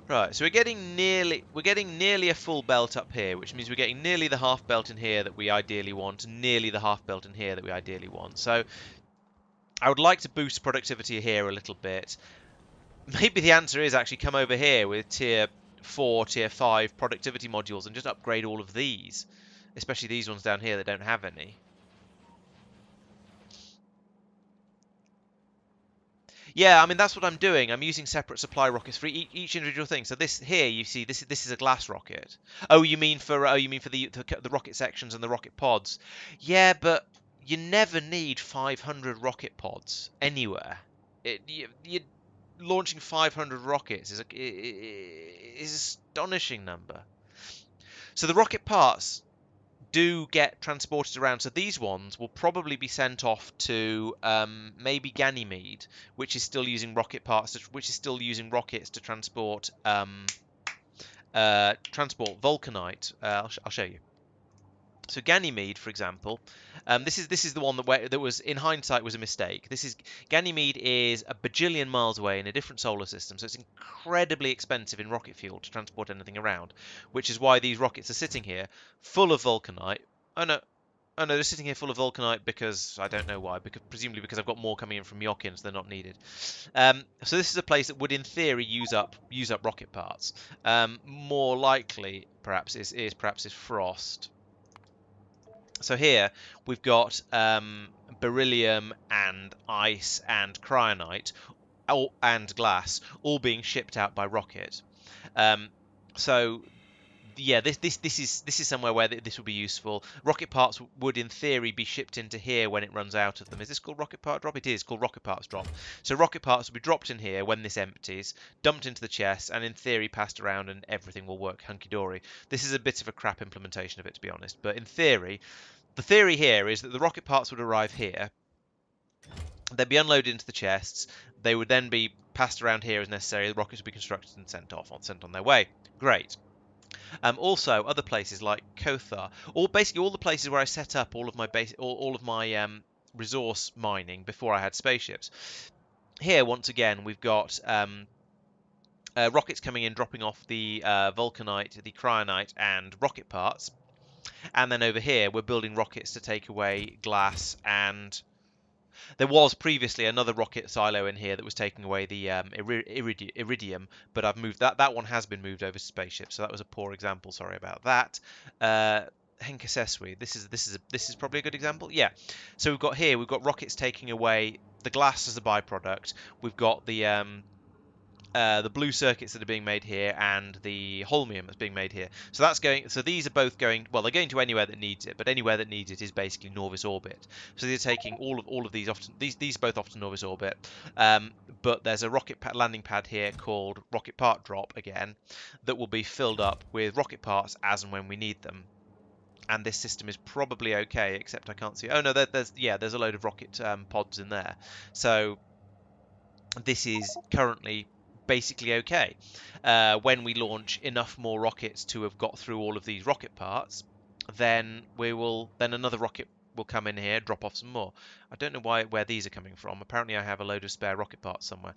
A: Right, so we're getting nearly a full belt up here, which means we're getting nearly the half belt in here that we ideally want, and nearly the half belt in here that we ideally want. So I would like to boost productivity here a little bit. Maybe the answer is actually come over here with tier 4, tier 5 productivity modules and just upgrade all of these, especially these ones down here that don't have any. Yeah, I mean that's what I'm doing. I'm using separate supply rockets for each individual thing. So this here, you see, this is a glass rocket. You mean for the rocket sections and the rocket pods? Yeah, but you never need 500 rocket pods anywhere. You launching 500 rockets is astonishing number. So the rocket parts do get transported around. So these ones will probably be sent off to maybe Ganymede, which is still using which is still using rockets to transport vulcanite. I'll show you. So Ganymede, for example, this is the one that was in hindsight was a mistake. Ganymede is a bajillion miles away in a different solar system, so it's incredibly expensive in rocket fuel to transport anything around, which is why these rockets are sitting here full of vulcanite. Oh no, they're sitting here full of vulcanite because I don't know why. Presumably because I've got more coming in from Yokin, so they're not needed. So this is a place that would, in theory, use up rocket parts. More likely, perhaps, is Frost. So here we've got beryllium and ice and cryonite and glass all being shipped out by rocket. So yeah, this is somewhere where this would be useful. Rocket parts would, in theory, be shipped into here when it runs out of them. Is this called rocket part drop? It is called rocket parts drop. So rocket parts will be dropped in here when this empties, dumped into the chest, and in theory passed around, and everything will work hunky-dory. This is a bit of a crap implementation of it, to be honest, but in theory, the theory here is that the rocket parts would arrive here, they'd be unloaded into the chests, they would then be passed around here as necessary, the rockets would be constructed and sent on their way. Great. Also, other places like Kothar, or basically all the places where I set up all of my resource mining before I had spaceships. Here, once again, we've got rockets coming in, dropping off the vulcanite, the cryonite, and rocket parts. And then over here, we're building rockets to take away glass, and there was previously another rocket silo in here that was taking away the iridium, but I've moved that. That one has been moved over to spaceships, so that was a poor example. Sorry about that. Henk accessory. This is probably a good example. Yeah. So we've got rockets taking away the glass as a byproduct. We've got the blue circuits that are being made here and the holmium that's being made here. So that's going. So these are both going. Well, they're going to anywhere that needs it, but anywhere that needs it is basically Norvis orbit. So they're taking all of these often. These both off to Norvis orbit. But there's a landing pad here called rocket part drop again, that will be filled up with rocket parts as and when we need them. And this system is probably okay, except I can't see. Oh no, there's a load of rocket pods in there. So this is currently basically okay. When we launch enough more rockets to have got through all of these rocket parts, then another rocket will come in here, drop off some more. I don't know where these are coming from. Apparently I have a load of spare rocket parts somewhere.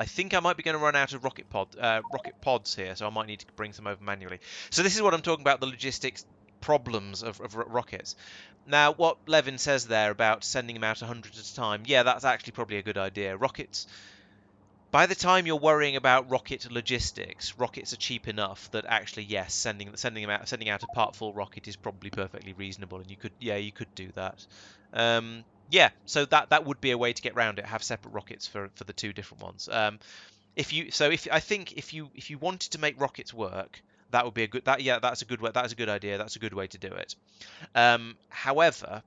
A: I think I might be going to run out of rocket pods here, so I might need to bring some over manually. So this is what I'm talking about, the logistics problems of rockets. Now, what Levin says there about sending them out 100 at a time, yeah, that's actually probably a good idea. Rockets, by the time you're worrying about rocket logistics, rockets are cheap enough that actually, yes, sending out a part full rocket is probably perfectly reasonable, and you could do that. Yeah, so that would be a way to get around it. Have separate rockets for the two different ones. If you wanted to make rockets work, that would be that's a good way. That's a good idea. That's a good way to do it. However,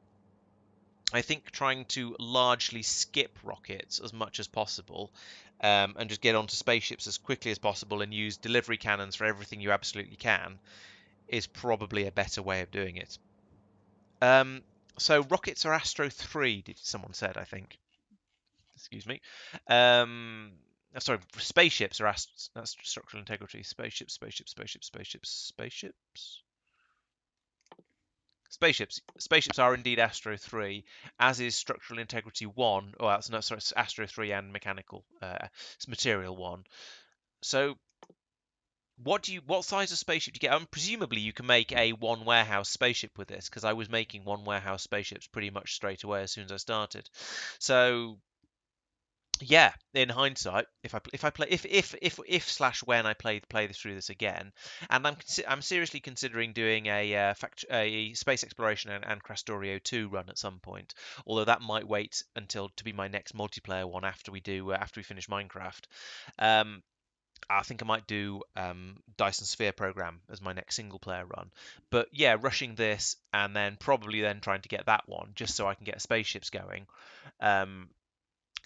A: I think trying to largely skip rockets as much as possible, and just get onto spaceships as quickly as possible and use delivery cannons for everything you absolutely can, is probably a better way of doing it. So rockets are Astro 3, someone said, I think. Excuse me. Sorry, spaceships are that's structural integrity. Spaceships are indeed Astro 3, as is structural integrity 1. Oh, that's not sorry, it's Astro 3 and mechanical. It's material 1. So what size of spaceship do you get? Presumably you can make a one warehouse spaceship with this, because I was making one warehouse spaceships pretty much straight away as soon as I started. So yeah, in hindsight, if slash when I play this through this again, and I'm seriously considering doing a space exploration and Crastorio 2 run at some point. Although that might wait until to be my next multiplayer one after we finish Minecraft. I think I might do Dyson Sphere program as my next single player run. But yeah, rushing this and then probably then trying to get that one just so I can get spaceships going.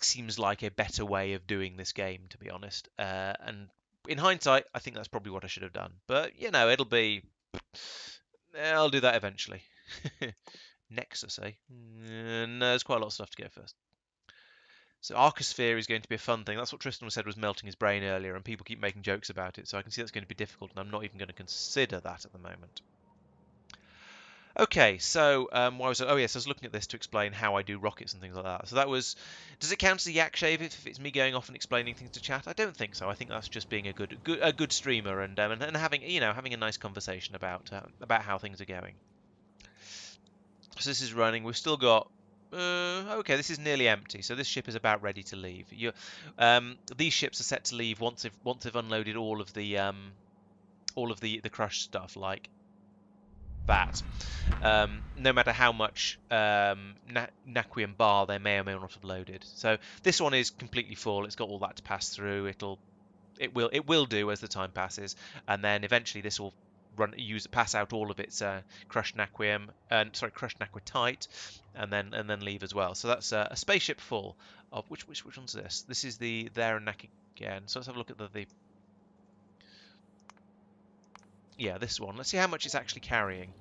A: Seems like a better way of doing this game, to be honest. And in hindsight, I think that's probably what I should have done. But it'll be. I'll do that eventually. Nexus, eh? No, there's quite a lot of stuff to go first. So Arcosphere is going to be a fun thing. That's what Tristan said was melting his brain earlier, and people keep making jokes about it. So I can see that's going to be difficult, and I'm not even going to consider that at the moment. Okay, so why was it? Oh yes, I was looking at this to explain how I do rockets and things like that. So that was, does it count as a yak shave if it's me going off and explaining things to chat? I don't think so. I think that's just being a good streamer and having having a nice conversation about how things are going. So this is running. We've still got. Okay, this is nearly empty. So this ship is about ready to leave. These ships are set to leave once they've unloaded all of the crushed stuff, like that. No matter how much Naquium bar they may or may not have loaded. So this one is completely full. It's got all that to pass through. It will do as the time passes, and then eventually this will pass out all of its crushed Naquium, crushed Naquitite, and then leave as well. So that's a spaceship full of which one's this? This is the there and Nak again. So let's have a look at the yeah, this one. Let's see how much it's actually carrying.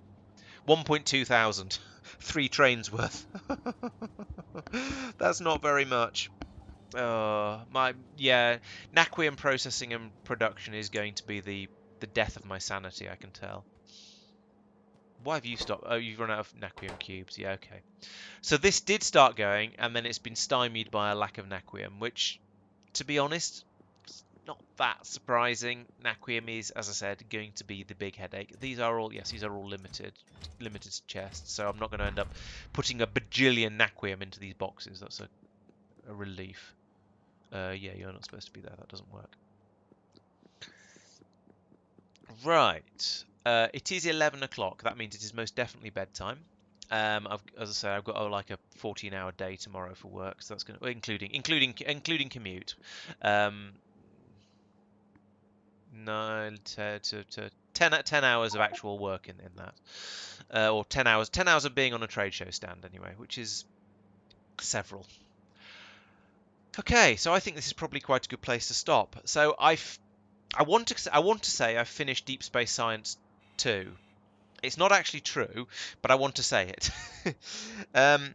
A: 1.2 thousand. 3 trains worth. That's not very much. Naquium processing and production is going to be the death of my sanity, I can tell. Why have you stopped? Oh, you've run out of Naquium cubes. Yeah, okay. So this did start going, and then it's been stymied by a lack of Naquium, which, to be honest, not that surprising. Naquium is, as I said, going to be the big headache. These are all limited chests, so I'm not going to end up putting a bajillion Naquium into these boxes. That's a relief. Yeah, you're not supposed to be there. That doesn't work. Right. It is 11 o'clock. That means it is most definitely bedtime. As I say, I've got like a 14-hour day tomorrow for work, so that's going to including commute. Um, 9 to 10 hours of actual work in that, or 10 hours of being on a trade show stand anyway, which is several. Okay, so I think this is probably quite a good place to stop. So I want to say I've finished Deep Space Science 2. It's not actually true, but I want to say it. um,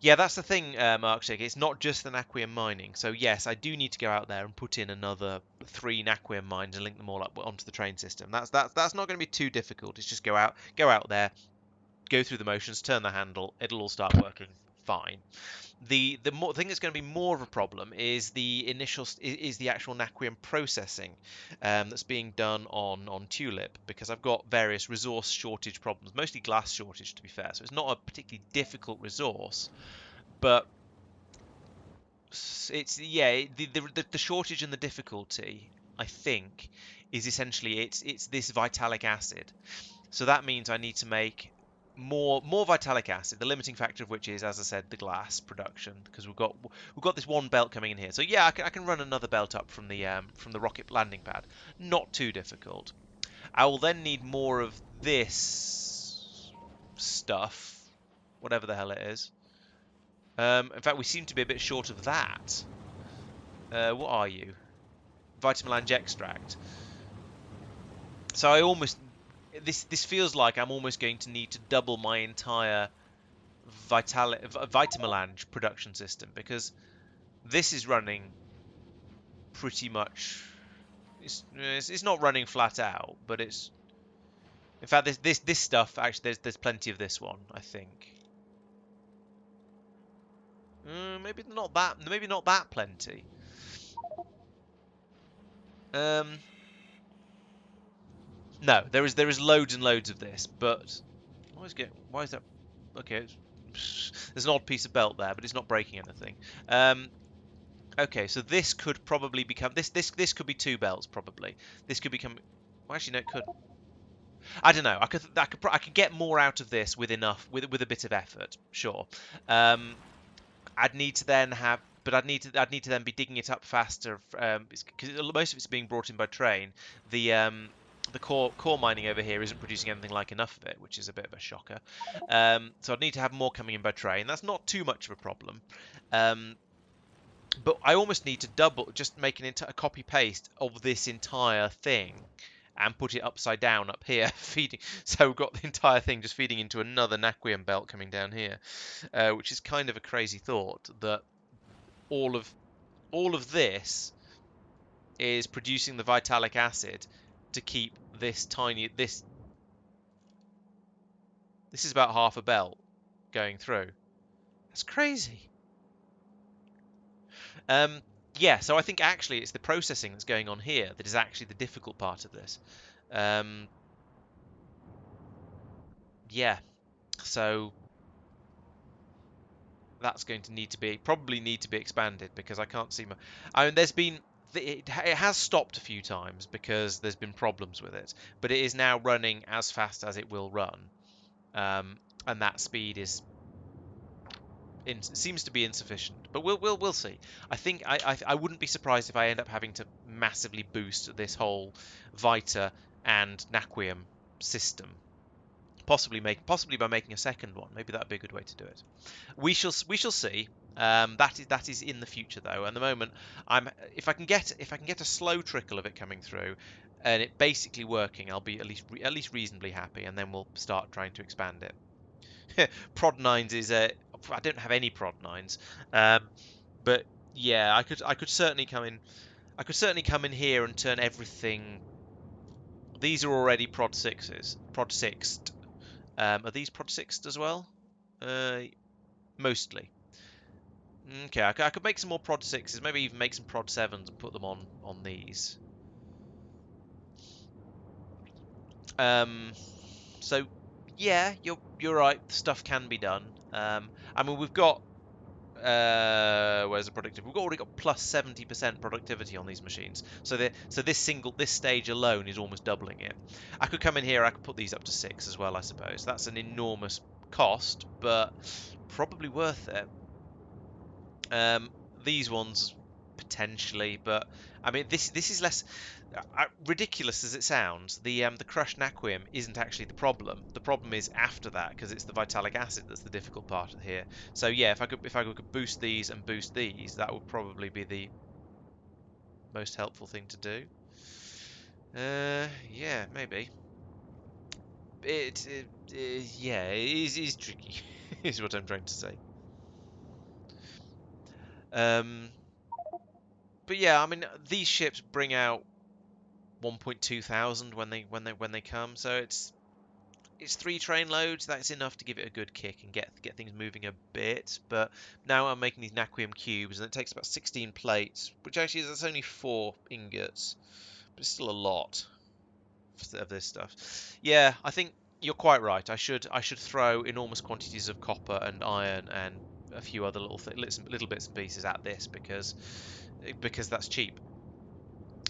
A: yeah, that's the thing, Arctic. It's not just the Naquium mining. So yes, I do need to go out there and put in another 3 Naquium mines and link them all up onto the train system. That's not going to be too difficult. It's just go out there, go through the motions, turn the handle, it'll all start working fine. The thing that's going to be more of a problem is the actual Naquium processing that's being done on Tulip, because I've got various resource shortage problems, mostly glass shortage to be fair. So it's not a particularly difficult resource, but it's yeah the shortage and the difficulty, I think, is essentially it's this vitalic acid. So that means I need to make more vitalic acid, the limiting factor of which is, as I said, the glass production, because we've got this one belt coming in here. So yeah, I can run another belt up from the rocket landing pad. Not too difficult. I will then need more of this stuff, whatever the hell it is. In fact, we seem to be a bit short of that. What are you? Vitamelange extract. So I almost this feels like I'm almost going to need to double my entire Vitamelange production system, because this is running pretty much. It's not running flat out, but it's in fact this stuff actually there's plenty of this one, I think. Maybe not that plenty. Um, no, there is loads and loads of this, but why is that? Okay, there's an odd piece of belt there, but it's not breaking anything. Okay, so this could probably become this could be 2 belts probably. This could become. Well, actually, no, it could. I don't know. I could get more out of this with a bit of effort. Sure. Um, I'd need to then have, but I'd need to then be digging it up faster, because most of it's being brought in by train. The core mining over here isn't producing anything like enough of it, which is a bit of a shocker. So I'd need to have more coming in by train. That's not too much of a problem. But I almost need to just make a copy paste of this entire thing and put it upside down up here, feeding. So we've got the entire thing just feeding into another Naquium belt coming down here, which is kind of a crazy thought that all of this is producing the vitalic acid to keep this. This is about half a belt going through. That's crazy. Um, yeah, so I think actually it's the processing that's going on here that is actually the difficult part of this. Um, yeah, so that's going to probably need to be expanded, because I can't see. I mean, it has stopped a few times because there's been problems with it, but it is now running as fast as it will run, and that speed seems to be insufficient. But we'll see. I think I wouldn't be surprised if I end up having to massively boost this whole Vita and Naquium system. Possibly by making a second one. Maybe that'd be a good way to do it. We shall see. That is in the future though. At the moment, if I can get a slow trickle of it coming through, and it basically working, I'll be at least reasonably happy, and then we'll start trying to expand it. Prod 9s is I don't have any Prod 9s, but yeah, I could certainly come in. I could certainly come in here and turn everything. These are already Prod 6s. Prod 6'd. Are these Prod 6'd as well? Mostly. Okay, I could make some more Prod 6s, maybe even make some Prod 7s and put them on these. So yeah, you're right. Stuff can be done. I mean, we've got Where's the productivity? We've already got plus 70% productivity on these machines. So this stage alone is almost doubling it. I could come in here, I could put these up to 6 as well, I suppose. That's an enormous cost, but probably worth it. Um, these ones potentially, but I mean this is less ridiculous as it sounds. The crushed naquium isn't actually the problem. The problem is after that because it's the vitalic acid that's the difficult part here. So yeah, if I could boost these and boost these, that would probably be the most helpful thing to do. Yeah, maybe. Yeah, it is tricky. Is what I'm trying to say. Um, but yeah, I mean these ships bring out 1.2 thousand when they come. So it's 3 train loads. That's enough to give it a good kick and get things moving a bit. But now I'm making these naquium cubes, and it takes about 16 plates, which actually that's only 4 ingots, but it's still a lot of this stuff. Yeah, I think you're quite right. I should throw enormous quantities of copper and iron and a few other little bits and pieces at this because that's cheap.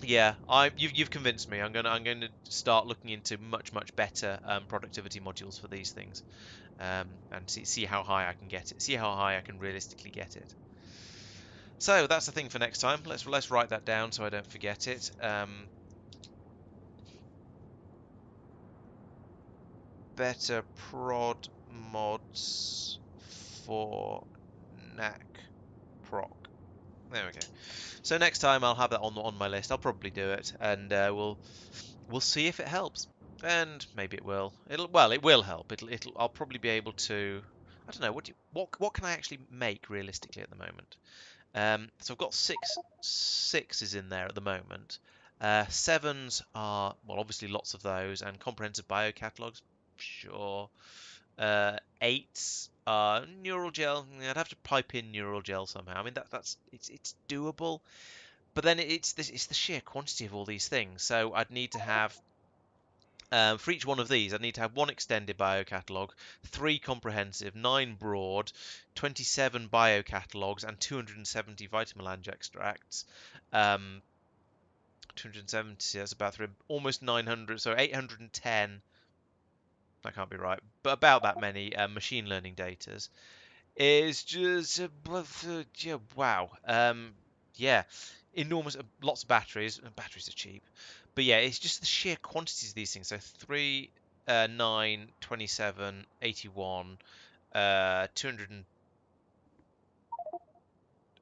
A: Yeah, you've convinced me. I'm going to start looking into much better productivity modules for these things, and see how high I can get it. See how high I can realistically get it. So that's the thing for next time. Let's write that down so I don't forget it. Better prod mods for knack proc. There we go. So next time I'll have that on my list. I'll probably do it, and we'll see if it helps. And maybe it will. It will help. I'll probably be able to. I don't know. What can I actually make realistically at the moment? So I've got sixes in there at the moment. Sevens are well, obviously lots of those, and comprehensive bio catalogs. Sure. Eights are neural gel. I'd have to pipe in neural gel somehow. I mean it's doable, but then it's the sheer quantity of all these things. So I'd need to have for each one of these, I'd need to have 1 extended biocatalogue, 3 comprehensive, 9 broad, 27 biocatalogues, and 270 vitamelange extracts. 270, that's about almost 900, so 810. That can't be right, but about that many machine learning datas is just yeah, wow. Yeah, enormous, lots of batteries. Batteries are cheap, but yeah, it's just the sheer quantities of these things. So 3, 9, 27, 81, 200.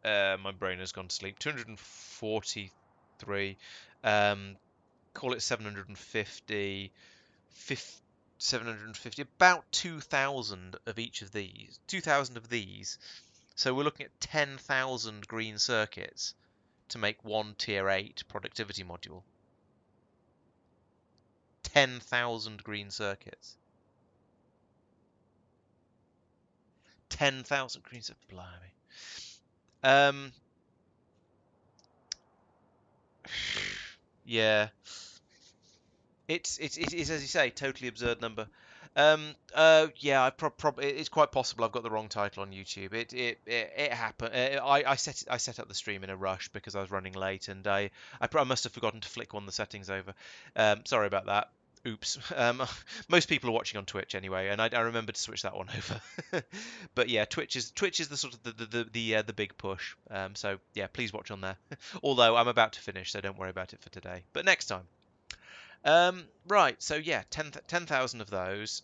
A: My brain has gone to sleep. 243. Um, call it 750. 750. About 2,000 of each of these. 2,000 of these. So we're looking at 10,000 green circuits to make one tier 8 productivity module. 10,000 green circuits. 10,000 green circuits. Blimey. Um, yeah. It's as you say, totally absurd number. Yeah, it's quite possible I've got the wrong title on YouTube. It happened. I set up the stream in a rush because I was running late, and I must have forgotten to flick one of the settings over. Sorry about that. Oops. Most people are watching on Twitch anyway, and I remember to switch that one over. But yeah, Twitch is the sort of the big push. So yeah, please watch on there. Although I'm about to finish, so don't worry about it for today. But next time. Right, so yeah, 10,000 of those,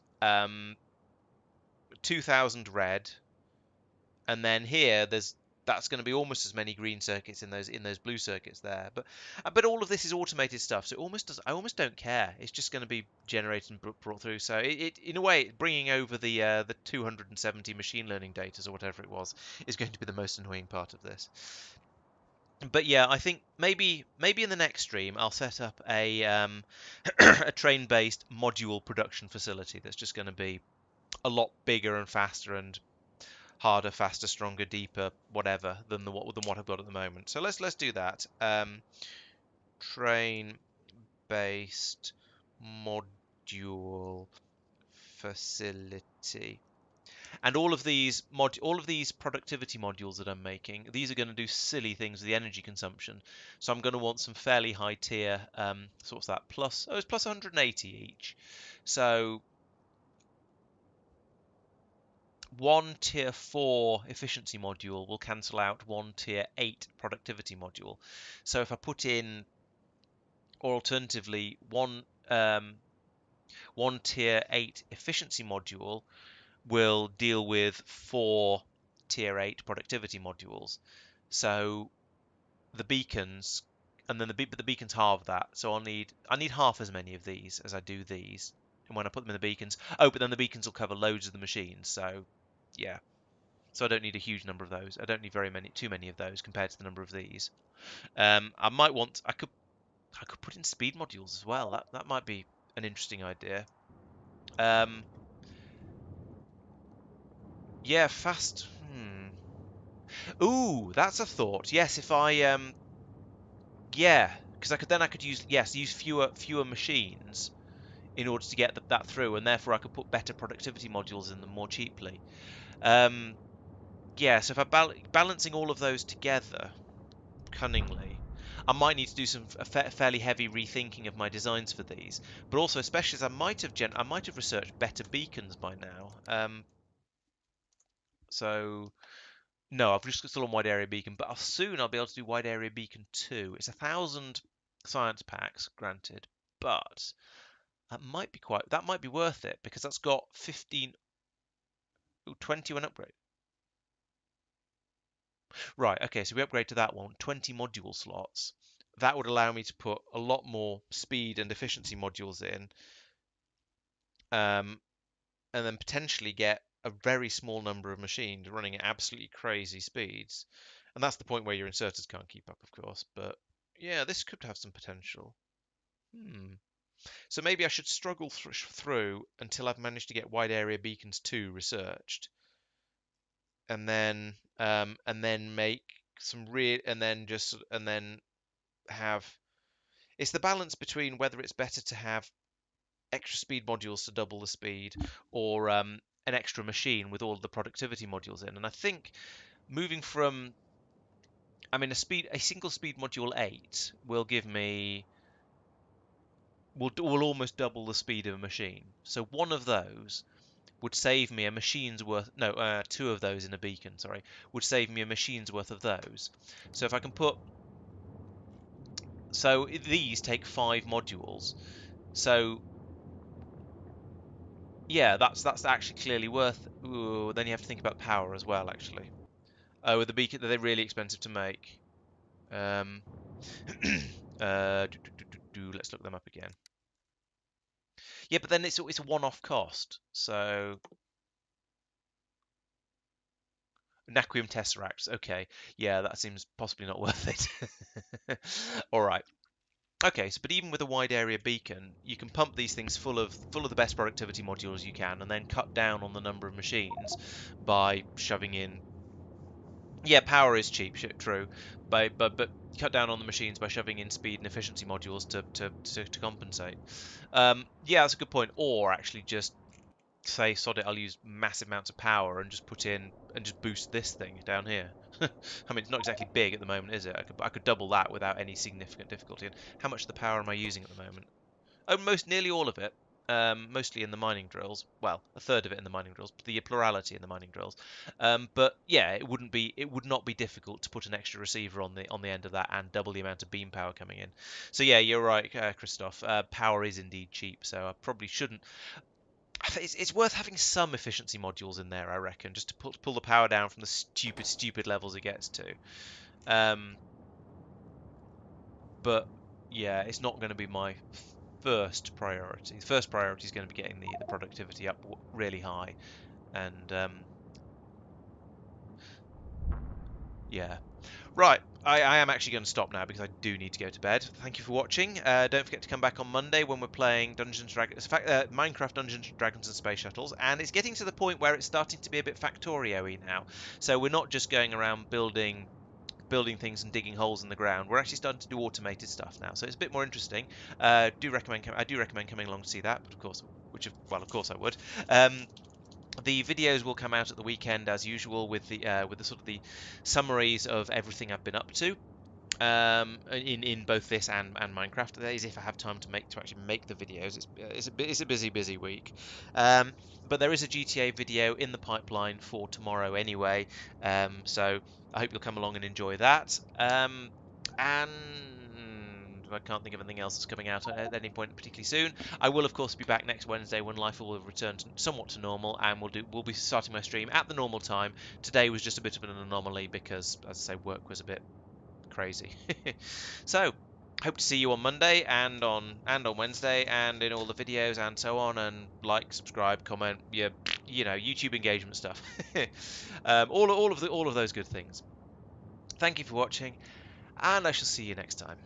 A: 2,000 red, and then here that's going to be almost as many green circuits in those blue circuits there. But all of this is automated stuff, so I almost don't care. It's just going to be generated and brought through. So it in a way bringing over the 270 machine learning data or whatever it was is going to be the most annoying part of this. But yeah, I think maybe in the next stream I'll set up a train-based module production facility that's just going to be a lot bigger and faster and harder, faster, stronger, deeper, whatever than what I've got at the moment. So let's do that. Train-based module facility. And all of these productivity modules that I'm making, these are going to do silly things with the energy consumption. So I'm going to want some fairly high tier. So what's that? It's plus 180 each. So one tier 4 efficiency module will cancel out one tier 8 productivity module. So if I put in, or alternatively, one tier 8 efficiency module will deal with 4 tier 8 productivity modules. So the beacons, and then but the beacons halve that. So I need half as many of these as I do these. And when I put them in the beacons, but then the beacons will cover loads of the machines. So yeah, so I don't need a huge number of those. I don't need too many of those compared to the number of these. I could put in speed modules as well. That might be an interesting idea. Um, yeah, fast. Ooh, that's a thought. Yes, if I yeah, because I could use fewer machines in order to get that through, and therefore I could put better productivity modules in them more cheaply. Um, yeah, so if I balancing all of those together cunningly, I might need to do some fairly heavy rethinking of my designs for these, but also especially as I might have researched better beacons by now. So no, I've just still on wide area beacon, but soon I'll be able to do wide area beacon 2. It's 1,000 science packs, granted, but that might be worth it because that's got 15, 21 upgrade. Right, okay, so we upgrade to that one, 20 module slots. That would allow me to put a lot more speed and efficiency modules in, um, and then potentially get a very small number of machines running at absolutely crazy speeds. And that's the point where your inserters can't keep up, of course. But yeah, this could have some potential. So maybe I should struggle through until I've managed to get wide area beacons 2 researched, and then make some real, and then have. It's the balance between whether it's better to have extra speed modules to double the speed, or an extra machine with all of the productivity modules in. And I think moving from, I mean, a single speed module 8 will give me will almost double the speed of a machine. So one of those would save me a machine's worth. No, two of those in a beacon. Sorry, would save me a machine's worth of those. So if I can put, so these take 5 modules. So yeah, that's actually clearly worth. Ooh, then you have to think about power as well, actually. Oh, with the beacon, they're really expensive to make. Um, let's look them up again. Yeah, but then it's a one-off cost. So Naquium Tesseracts. Okay, yeah, that seems possibly not worth it. All right. Okay, so but even with a wide area beacon, you can pump these things full of the best productivity modules you can, and then cut down on the number of machines by shoving in. Yeah, power is cheap, true, but cut down on the machines by shoving in speed and efficiency modules to compensate. Yeah, that's a good point. Or actually just say, sod it, I'll use massive amounts of power and just put in and just boost this thing down here. I mean, it's not exactly big at the moment, is it? I could double that without any significant difficulty. And how much of the power am I using at the moment? Oh, nearly all of it. Mostly in the mining drills. Well, a third of it in the mining drills, the plurality in the mining drills. But yeah, it would not be difficult to put an extra receiver on the end of that and double the amount of beam power coming in. So yeah, you're right, Christoph. Power is indeed cheap, so I probably shouldn't. It's worth having some efficiency modules in there, I reckon, just to pull the power down from the stupid levels it gets to. Um, but yeah, it's not going to be my first priority. The first priority is going to be getting the productivity up really high, and yeah. Right, I am actually going to stop now because I do need to go to bed. Thank you for watching. Don't forget to come back on Monday when we're playing Minecraft Dungeons and Dragons and Space Shuttles, and it's getting to the point where it's starting to be a bit Factorio-y now. So we're not just going around building things and digging holes in the ground. We're actually starting to do automated stuff now, so it's a bit more interesting. I do recommend coming along to see that, but of course, of course I would. Um, The videos will come out at the weekend as usual with the sort of the summaries of everything I've been up to. In both this and Minecraft. That is if I have time to actually make the videos. It's a busy week. Um, but there is a GTA video in the pipeline for tomorrow anyway. So I hope you'll come along and enjoy that. And I can't think of anything else that's coming out at any point particularly soon. I will of course be back next Wednesday when life will have returned somewhat to normal, and we'll be starting my stream at the normal time. Today was just a bit of an anomaly because, as I say, work was a bit crazy. So, hope to see you on Monday and on Wednesday and in all the videos and so on. And like, subscribe, comment, you know, YouTube engagement stuff. All of those good things. Thank you for watching, and I shall see you next time.